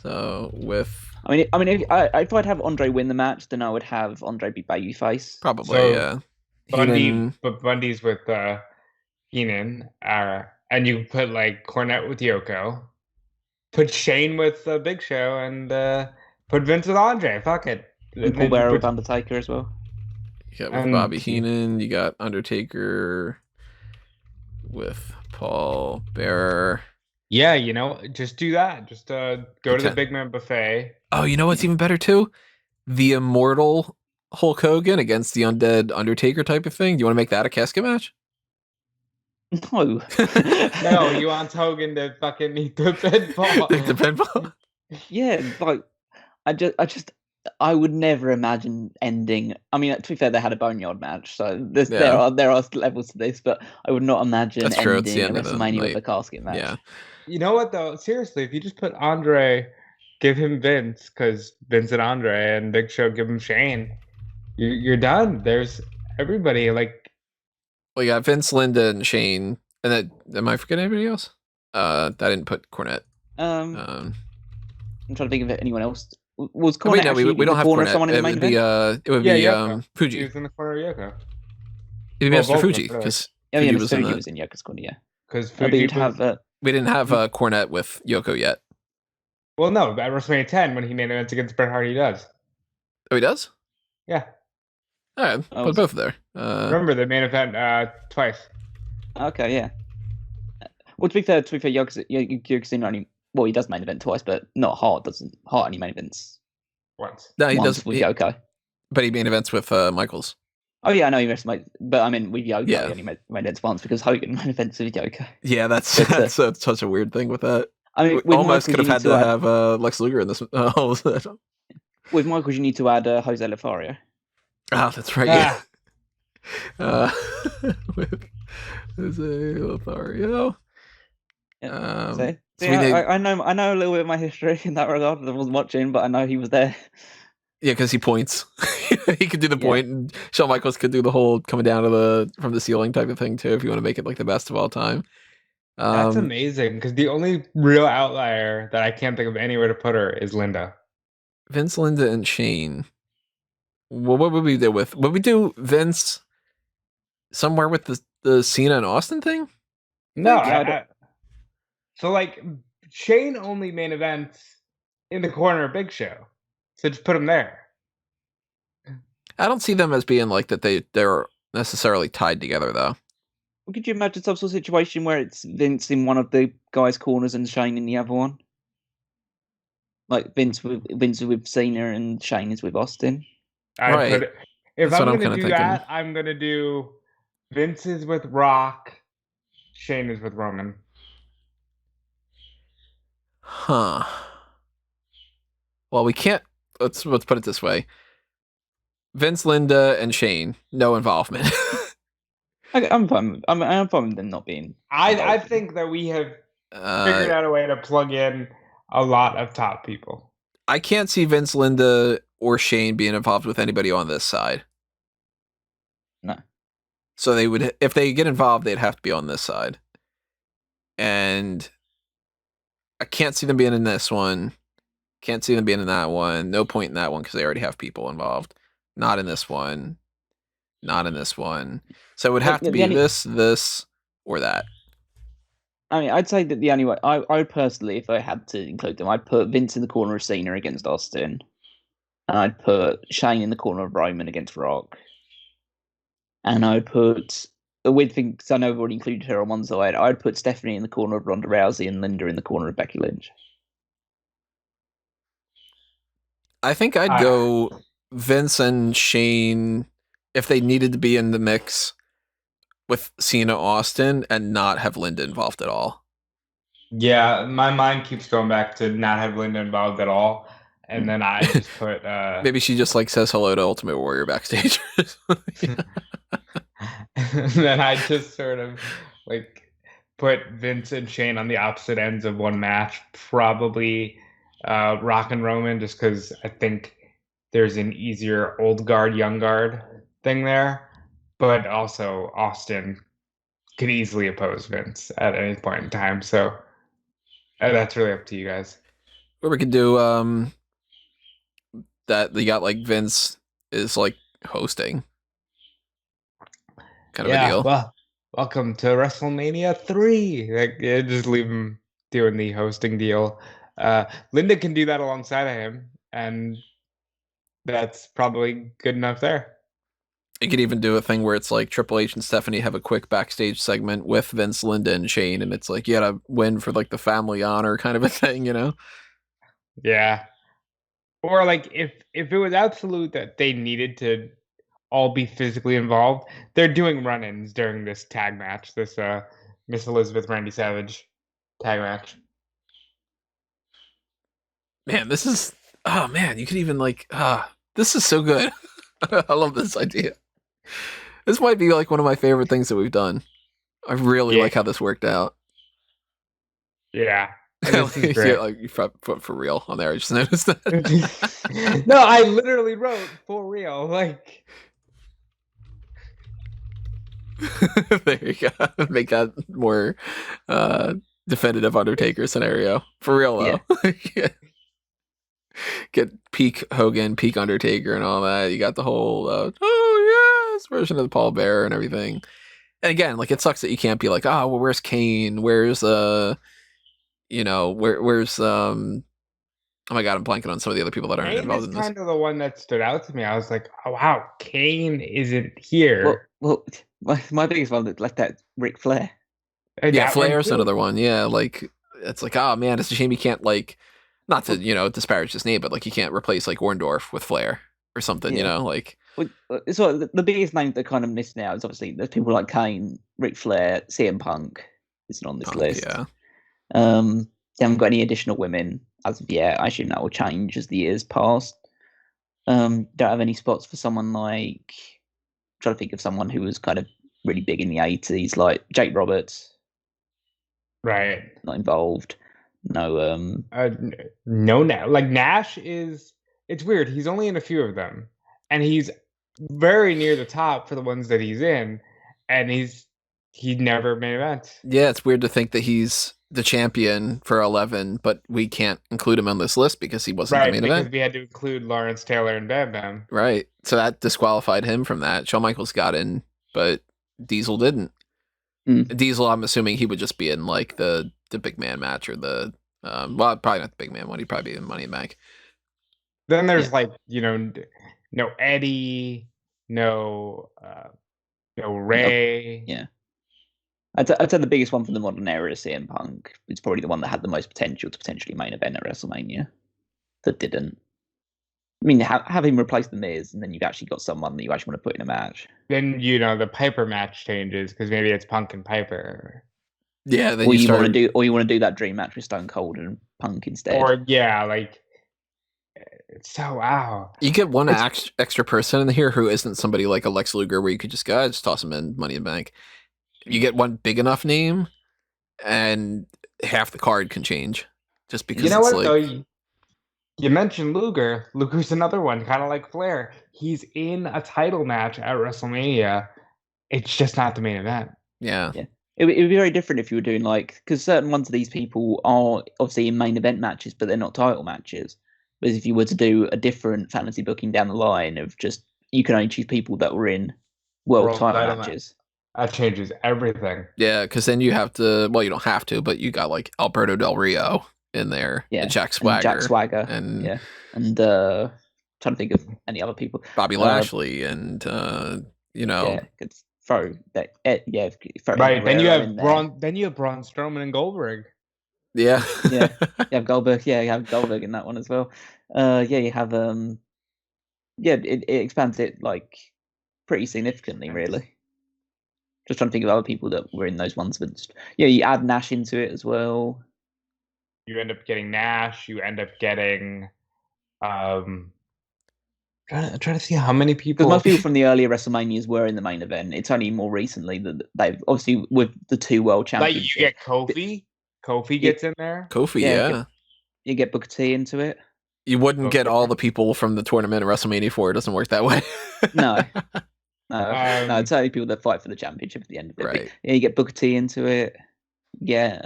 S1: So with.
S2: I mean, if I'd have Andre win the match, then I would have Andre be babyface.
S1: Probably, yeah.
S3: But Bundy's with Heenan, and you put like Cornette with Yoko, put Shane with Big Show, and put Vince with Andre. Fuck it.
S2: And Paul Bearer with Undertaker as well.
S1: You got with Bobby Heenan. You got Undertaker with Paul Bearer.
S3: Yeah, just do that. Just go to the Big Man Buffet.
S1: Oh, you know what's even better too? The immortal Hulk Hogan against the undead Undertaker type of thing. Do you want to make that a casket match?
S2: No.
S3: No, you want Hogan to fucking eat the pinball.
S1: The pinball?
S2: Yeah, like I would never imagine ending. I mean, to be fair, they had a boneyard match, so there are levels to this, but I would not imagine ending a WrestleMania with a casket match.
S1: Yeah.
S3: You know what though? Seriously, if you just put Andre, give him Vince, because Vince and Andre, and Big Show give him Shane, you're done. There's everybody like.
S1: Well, you got Vince, Linda, and Shane, and then am I forgetting anybody else? I didn't put Cornette.
S2: I'm trying to think of anyone else. Was Cornette
S1: we don't have
S2: corner
S1: Cornette.
S2: Someone in the main event?
S1: It would be Fuji.
S3: He was in the corner of Yoko.
S1: It'd be Mr. Fuji because
S2: Fuji was in Yoko's corner. Yeah,
S3: because Fuji
S1: we didn't have Cornette with Yoko yet.
S3: Well, no, at WrestleMania 10 when he main events against Bret Hart, he does.
S1: Oh, he does?
S3: Yeah.
S1: All right, put both there.
S3: Remember the main event twice.
S2: Okay, yeah. Well, to be fair, Yokozuna only. Well, he does main event twice, but not Hart. Doesn't Hart only main events
S3: once?
S1: No, he does
S2: with Yoko.
S1: But he main events with Michaels.
S2: Oh yeah, I know he wrestled, but I mean with Yoko, he only main events once because Hogan main events with Yoko.
S1: Yeah, that's such a weird thing with that.
S2: I mean,
S1: we almost could have had to have Lex Luger in this.
S2: With Michaels, you need to add Jose Lothario.
S1: Ah, that's right. Yeah. With Jose Lothario.
S2: Yeah. I know a little bit of my history in that regard. I wasn't watching, but I know he was there.
S1: Yeah, because he points. He could do the point, and Shawn Michaels could do the whole coming down from the ceiling type of thing too. If you want to make it like the best of all time.
S3: That's amazing because the only real outlier that I can't think of anywhere to put her is Linda.
S1: Vince, Linda, and Shane. Well, what would we do with? Would we do Vince somewhere with the Cena and Austin thing?
S3: No, so like Shane only main events in the corner of Big Show, so just put him there.
S1: I don't see them as being like that. They're necessarily tied together though.
S2: Well, could you imagine some sort of situation where it's Vince in one of the guys' corners and Shane in the other one? Like Vince with Cena and Shane is with Austin.
S1: Right.
S3: If I'm going to do that, I'm going to do Vince is with Rock, Shane is with Roman.
S1: Huh. Well, we can't. Let's put it this way. Vince, Linda, and Shane, no involvement.
S2: I'm fine. I'm fine with them not being.
S3: I think that we have figured out a way to plug in a lot of top people.
S1: I can't see Vince, Linda, or Shane being involved with anybody on this side.
S2: No.
S1: So they would, if they get involved, they'd have to be on this side. And I can't see them being in this one. Can't see them being in that one. No point in that one because they already have people involved. Not in this one. Not in this one. So it would have to be this, or that.
S2: I mean, I'd say that the only way I would personally, if I had to include them, I'd put Vince in the corner of Cena against Austin, and I'd put Shane in the corner of Roman against Rock, and I'd put the weird thing because I know I've already included her on one side. I'd put Stephanie in the corner of Ronda Rousey and Linda in the corner of Becky Lynch.
S1: I think I'd go Vince and Shane if they needed to be in the mix with Cena Austin and not have Linda involved at all.
S3: Yeah, my mind keeps going back to not have Linda involved at all. And then I just put
S1: maybe she just like says hello to Ultimate Warrior backstage.
S3: And then I just sort of like put Vince and Shane on the opposite ends of one match, probably Rock and Roman, just because I think there's an easier old guard, young guard thing there. But also Austin could easily oppose Vince at any point in time. So that's really up to you guys.
S1: Or we could do that you got like Vince is like hosting. Kind of a deal.
S3: Well, welcome to WrestleMania 3. Like, just leave him doing the hosting deal. Linda can do that alongside of him, and that's probably good enough there.
S1: You could even do a thing where it's like Triple H and Stephanie have a quick backstage segment with Vince, Linda, and Shane, and it's like you gotta win for like the family honor kind of a thing, you know?
S3: Yeah. Or like if it was absolute that they needed to all be physically involved, they're doing run-ins during this tag match, this Miss Elizabeth Randy Savage tag match.
S1: Man, this is you could even like this is so good. I love this idea. This might be like one of my favorite things that we've done. I really like how this worked out.
S3: Yeah. This is great.
S1: Yeah, like you put for real on there. I just noticed that.
S3: No, I literally wrote for real. Like
S1: there you go. Make that more definitive Undertaker scenario. For real though. Yeah. Get peak Hogan, peak Undertaker and all that. You got the whole version of the Paul Bearer and everything. And again, like it sucks that you can't be like, well, where's Kane? Where's where's oh my god, I'm blanking on some of the other people that aren't involved in this.
S3: Kane is kind of the one that stood out to me. I was like, oh wow, Kane isn't here.
S2: Well, my biggest one, like that Ric Flair.
S1: Yeah, Flair's another one. Yeah, like it's like, oh man, it's a shame you can't like, not to disparage his name, but like you can't replace like Orndorff with Flair or something, like.
S2: So the biggest name that kind of missed now is obviously there's people like Kane, Ric Flair, CM Punk isn't on this list.
S1: Yeah.
S2: They haven't got any additional women as of yet. I assume that will change as the years pass. Don't have any spots for someone like, I'm trying to think of someone who was kind of really big in the 80s, like Jake Roberts.
S3: Right.
S2: Not involved. No.
S3: No, like Nash is. It's weird. He's only in a few of them, and he's very near the top for the ones that he's in, and he never made events.
S1: Yeah, it's weird to think that he's the champion for 11, but we can't include him on this list because he wasn't the main event.
S3: Because we had to include Lawrence Taylor and Bam Bam.
S1: Right. So that disqualified him from that. Shawn Michaels got in, but Diesel didn't. Diesel, I'm assuming he would just be in like the big man match or the probably not the big man one. He'd probably be in Money in the Bank.
S3: Then there's no Eddie, no Ray.
S2: Yeah. I'd say the biggest one from the modern era is CM Punk. It's probably the one that had the most potential to potentially main event at WrestleMania. That didn't. I mean, have him replace the Miz, and then you've actually got someone that you actually want to put in a match.
S3: Then the Piper match changes because maybe it's Punk and Piper.
S1: Yeah, then
S2: or you want to do that dream match with Stone Cold and Punk instead.
S3: Or so wow.
S1: You get one extra person in here who isn't somebody like a Lex Luger, where you could just go, just toss him in Money in the Bank. You get one big enough name, and half the card can change. Just because though,
S3: you mentioned Luger. Luger's another one, kind of like Flair. He's in a title match at WrestleMania. It's just not the main event.
S1: Yeah.
S2: It would be very different if you were doing because certain ones of these people are obviously in main event matches, but they're not title matches. Whereas if you were to do a different fantasy booking down the line of just, you can only choose people that were in world title matches.
S3: That changes everything.
S1: Yeah, because then you have to, well, you don't have to, but you got like Alberto Del Rio in there.
S2: Yeah.
S1: And Jack Swagger.
S2: And trying to think of any other people.
S1: Bobby Lashley and,
S2: Yeah, it's throw that.
S3: Right, then you have Braun Strowman and Goldberg.
S1: Yeah.
S2: You have Goldberg. Yeah, you have Goldberg in that one as well. You have it expands it pretty significantly, really. Just trying to think of other people that were in those ones, but you add Nash into it as well.
S3: You end up getting Nash. You end up getting. Trying to see how many people.
S2: Because most people from the earlier WrestleManias were in the main event. It's only more recently that they've obviously with the 2 world champions.
S3: You get Kofi. Kofi gets in there.
S1: Kofi, yeah.
S2: You get Booker T into it.
S1: You wouldn't get all the people from the tournament at WrestleMania 4. It doesn't work that way.
S2: No. No, it's only people that fight for the championship at the end of it.
S1: Right.
S2: You get Booker T into it. Yeah.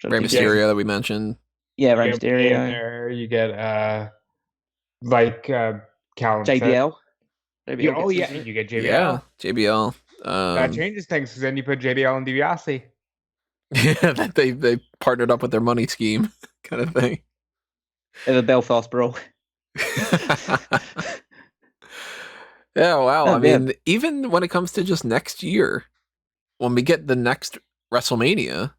S1: Rey Mysterio that we mentioned.
S2: Yeah, Rey Mysterio.
S3: There. You get Callum
S2: JBL.
S3: You get JBL.
S1: Yeah, JBL.
S3: That changes things because then you put JBL and DiBiase.
S1: Yeah, that they partnered up with their money scheme kind of thing.
S2: They have a Belfast brawl.
S1: Yeah, wow. I mean, even when it comes to just next year, when we get the next WrestleMania,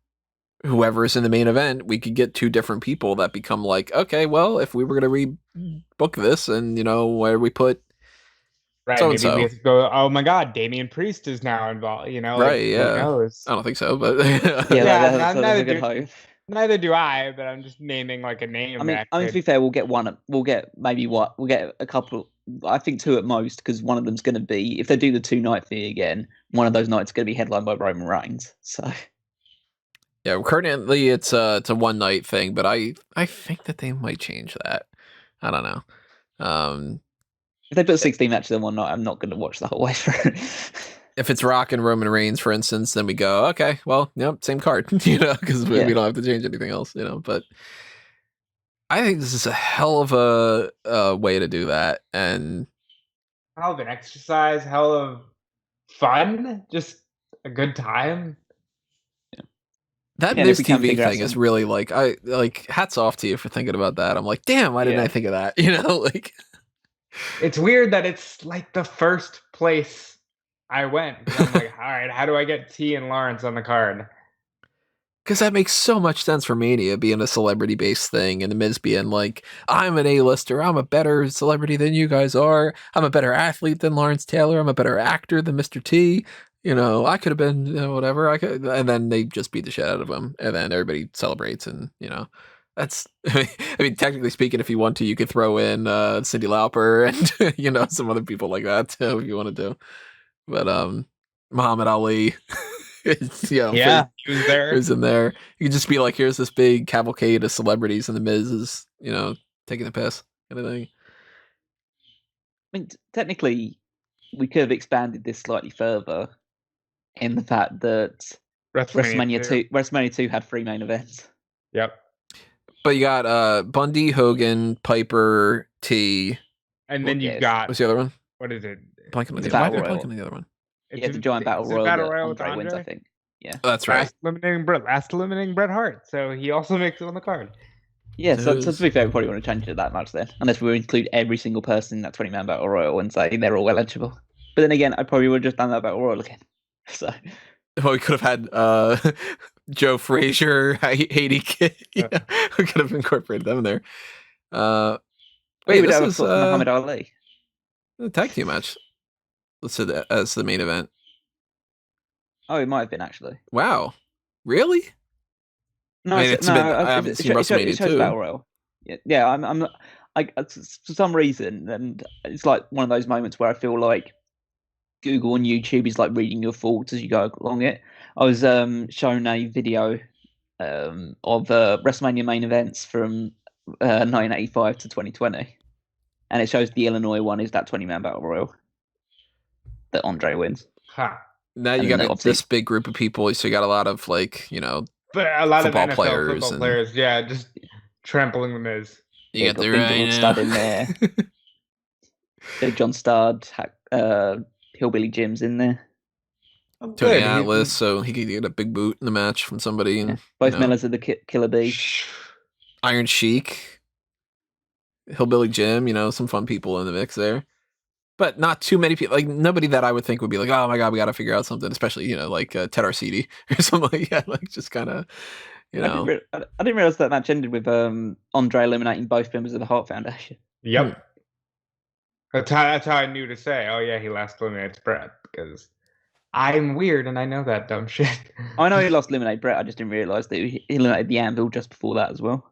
S1: whoever's in the main event, we could get 2 different people that become okay, well, if we were going to rebook this and, where we put
S3: right,
S1: so-and-so.
S3: Maybe we have to go, oh my God, Damian Priest is now involved,
S1: Right, yeah.
S3: Who knows?
S1: I don't think so, but...
S2: that's a good hope.
S3: Neither do I, but I'm just naming a name.
S2: I mean, to be fair, we'll get a couple. I think 2 at most, because one of them's going to be, if they do the 2-night thing again, one of those nights is going to be headlined by Roman Reigns. So,
S1: yeah, currently it's a 1-night thing, but I think that they might change that. I don't know.
S2: If they put 16 matches in one night, I'm not going to watch the whole way through.
S1: If it's Rock and Roman Reigns, for instance, then we go, okay, well, same card, because we don't have to change anything else, but I think this is a hell of a way to do that, and
S3: hell of an exercise, hell of fun, just a good time.
S1: That Miz TV thing is really hats off to you for thinking about that. I'm damn, why didn't I think of that?
S3: It's weird that it's the first place I went. I'm all right, how do I get T and Lawrence on the card?
S1: Because that makes so much sense for Mania being a celebrity-based thing, and the Miz being I'm an A-lister, I'm a better celebrity than you guys are, I'm a better athlete than Lawrence Taylor, I'm a better actor than Mr. T, I could have been, whatever, and then they just beat the shit out of him, and then everybody celebrates, and, that's, I mean, technically speaking, if you want to, you could throw in Cyndi Lauper and, some other people like that, too, if you wanted to. But Muhammad Ali,
S3: he was there.
S1: He was in there. You could just be here's this big cavalcade of celebrities, and the Miz is, taking the piss, kind of thing.
S2: I mean, technically, we could have expanded this slightly further in the fact that WrestleMania 2 had 3 main events.
S3: Yep.
S1: But you got Bundy, Hogan, Piper, T,
S3: and then you got
S1: what's the other one?
S3: What is it?
S1: Blanking on the other one.
S2: Yeah, the giant battle royal that Andre wins, I think. Yeah,
S1: that's right.
S3: Last eliminating Bret Hart, so he also makes it on the card.
S2: Yeah, so to be fair, we probably want to change it that much then, unless we include every single person in that 20-man battle royal and say they're all eligible. But then again, I probably would have just done that battle royal again. So,
S1: well, we could have had Joe Frazier, Haiti Kid. Yeah, we could have incorporated them in there.
S2: wait, this is Muhammad Ali.
S1: The tag team match listed as the main event.
S2: Oh, it might have been actually.
S1: Wow, really?
S2: No,
S1: I mean, I haven't seen WrestleMania 2.
S2: Battle Royal. Yeah, I'm not. For some reason, and it's like one of those moments where I feel like Google on YouTube is like reading your thoughts as you go along it. I was shown a video of WrestleMania main events from 1985 to 2020, and it shows the Illinois one is that 20-man battle royal that Andre wins.
S3: Huh.
S1: Now you got this big group of people, so you got a lot of like,
S3: but a lot
S1: football
S3: of NFL
S1: players,
S3: football players, yeah, just trampling the Miz.
S1: You got the right
S2: Stud in there. Big John Studd, Hillbilly Jim's in there.
S1: Tony Atlas, so he could get a big boot in the match from somebody. And,
S2: both Millers of the Killer Bee.
S1: Iron Sheik, Hillbilly Jim, some fun people in the mix there. But not too many people, like nobody that I would think would be like, oh my God, we got to figure out something, especially, like Ted Arcidi or something like that, like just kind of,
S2: I didn't realize that match ended with Andre eliminating both members of the Hart Foundation.
S3: Yep. That's how I knew to say, oh yeah, he last eliminated Brett, because I'm weird and I know that dumb shit.
S2: I know he lost eliminated Brett, I just didn't realize that he eliminated the Anvil just before that as well.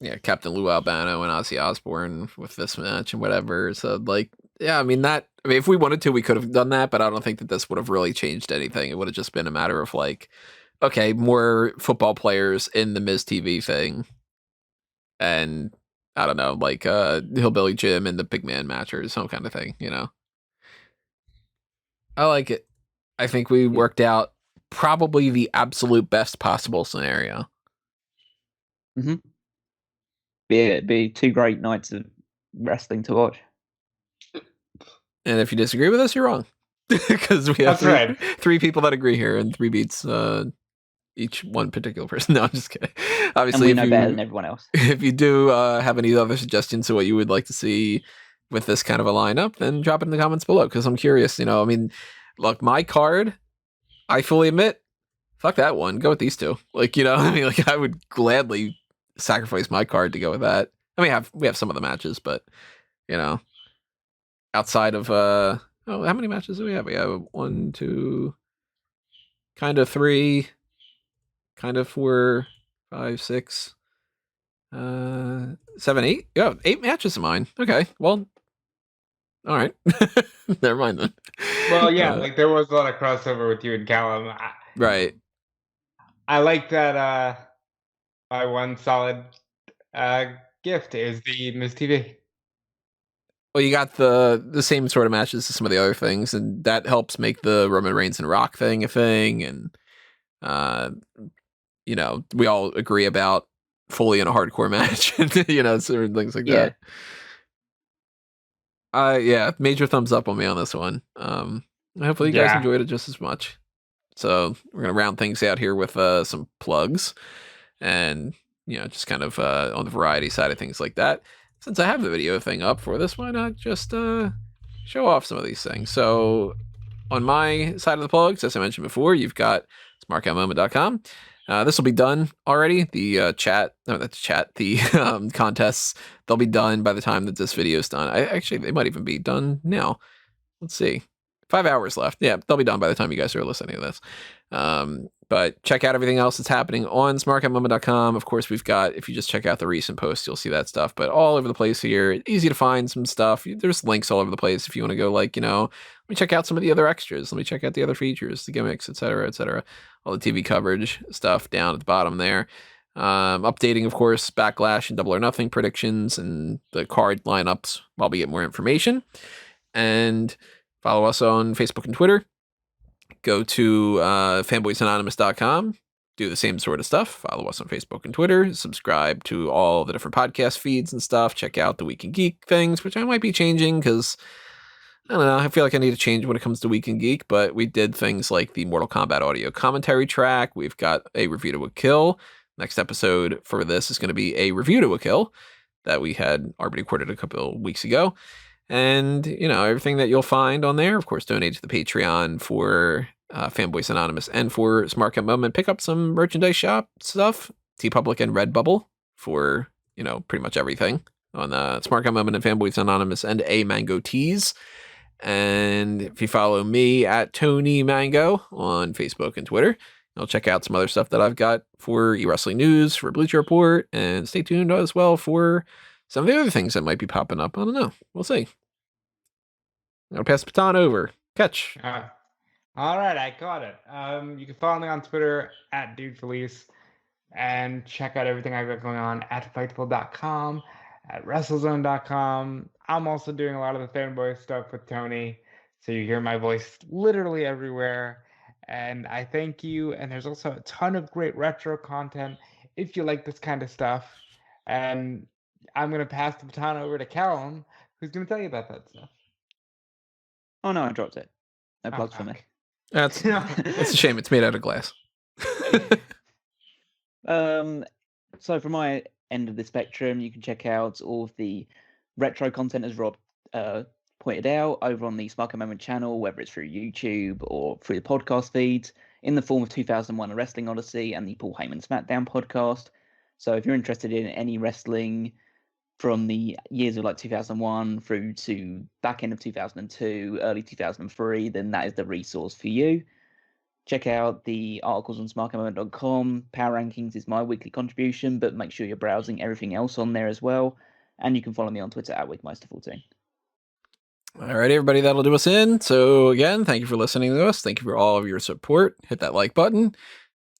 S1: Yeah, Captain Lou Albano and Ozzy Osbourne with this match and whatever. So, I mean, if we wanted to, we could have done that, but I don't think that this would have really changed anything. It would have just been a matter of okay, more football players in the Miz TV thing. And, I don't know, Hillbilly Jim and the Big Man match or some kind of thing, I like it. I think we worked out probably the absolute best possible scenario.
S2: Mm-hmm. It'd be 2 great nights of wrestling to watch.
S1: And if you disagree with us, you're wrong. Because we have three people that agree here and 3 beats each one particular person. No, I'm just kidding. Obviously,
S2: and we know better than everyone else.
S1: If you do have any other suggestions of what you would like to see with this kind of a lineup, then drop it in the comments below, because I'm curious. I mean, look, my card, I fully admit, fuck that one. Go with these two. I would gladly sacrifice my card to go with that. I mean, we have some of the matches, but outside of how many matches do we have? We have 1, 2, kind of 3, kind of 4, 5, 6, 7, 8. Yeah, 8 matches of mine. Okay, well, all right. Never mind then.
S3: Well, yeah, there was a lot of crossover with you and Callum.
S1: Right.
S3: I like that. My one solid gift is the Miz TV.
S1: Well, you got the same sort of matches as some of the other things, and that helps make the Roman Reigns and Rock thing a thing. And we all agree about Foley in a hardcore match, certain things like that. Yeah, major thumbs up on me on this one. Hopefully you guys enjoyed it just as much. So we're gonna round things out here with some plugs, and just kind of on the variety side of things like that. Since I have the video thing up for this, why not just show off some of these things? So on my side of the plugs, as I mentioned before, you've got smarkoutmoment.com. This will be done already. The contests, they'll be done by the time that this video is done. They might even be done now. Let's see. 5 hours left. Yeah, they'll be done by the time you guys are listening to this. But check out everything else that's happening on smarkoutmoment.com. Of course, we've got, if you just check out the recent posts, you'll see that stuff. But all over the place here, easy to find some stuff. There's links all over the place if you want to go let me check out some of the other extras. Let me check out the other features, the gimmicks, etc., etc. All the TV coverage stuff down at the bottom there. Updating, of course, Backlash and Double or Nothing predictions and the card lineups while we get more information. And follow us on Facebook and Twitter. Go to fanboysanonymous.com. Do the same sort of stuff. Follow us on Facebook and Twitter. Subscribe to all the different podcast feeds and stuff. Check out the Week in Geek things, which I might be changing because, I don't know, I feel like I need to change when it comes to Week in Geek, but we did things like the Mortal Kombat audio commentary track. We've got a Review to a Kill. Next episode for this is going to be a review to a kill that we had already recorded a couple of weeks ago. And, everything that you'll find on there, of course, donate to the Patreon for Fanboys Anonymous and for Smark at Moment. Pick up some merchandise shop stuff, TeePublic and Redbubble for, pretty much everything on Smark at Moment and Fanboys Anonymous and A Mango Tees. And if you follow me at Tony Mango on Facebook and Twitter, you'll check out some other stuff that I've got for eWrestling News, for Bleacher Report, and stay tuned as well for some of the other things that might be popping up. I don't know. We'll see. I'm going to pass the baton over. Catch.
S3: All right, I got it. You can follow me on Twitter at DudeFelice and check out everything I've got going on at Fightful.com, at WrestleZone.com. I'm also doing a lot of the fanboy stuff with Tony, so you hear my voice literally everywhere. And I thank you. And there's also a ton of great retro content if you like this kind of stuff. And I'm going to pass the baton over to Callum, who's going to tell you about that stuff.
S2: Oh, no, I dropped it. No plugs for me.
S1: That's a shame. It's made out of glass.
S2: So from my end of the spectrum, you can check out all of the retro content, as Rob pointed out, over on the Smark Moment channel, whether it's through YouTube or through the podcast feeds, in the form of 2001 A Wrestling Odyssey and the Paul Heyman SmackDown podcast. So if you're interested in any wrestling from the years of 2001 through to back end of 2002, early 2003, then that is the resource for you. Check out the articles on smarkmoment.com. Power Rankings is my weekly contribution, but make sure you're browsing everything else on there as well. And you can follow me on Twitter at Wigmeister14.
S1: All right, everybody, that'll do us in. So again, thank you for listening to us. Thank you for all of your support. Hit that like button.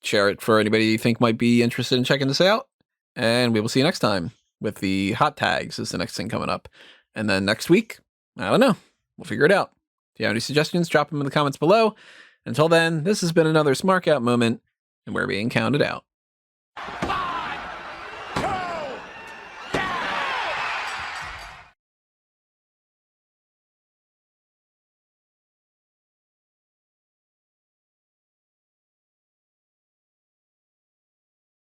S1: Share it for anybody you think might be interested in checking this out. And we will see you next time with the hot tags is the next thing coming up. And then next week, I don't know. We'll figure it out. If you have any suggestions, drop them in the comments below. Until then, this has been another Smark Out moment, and we're being counted out.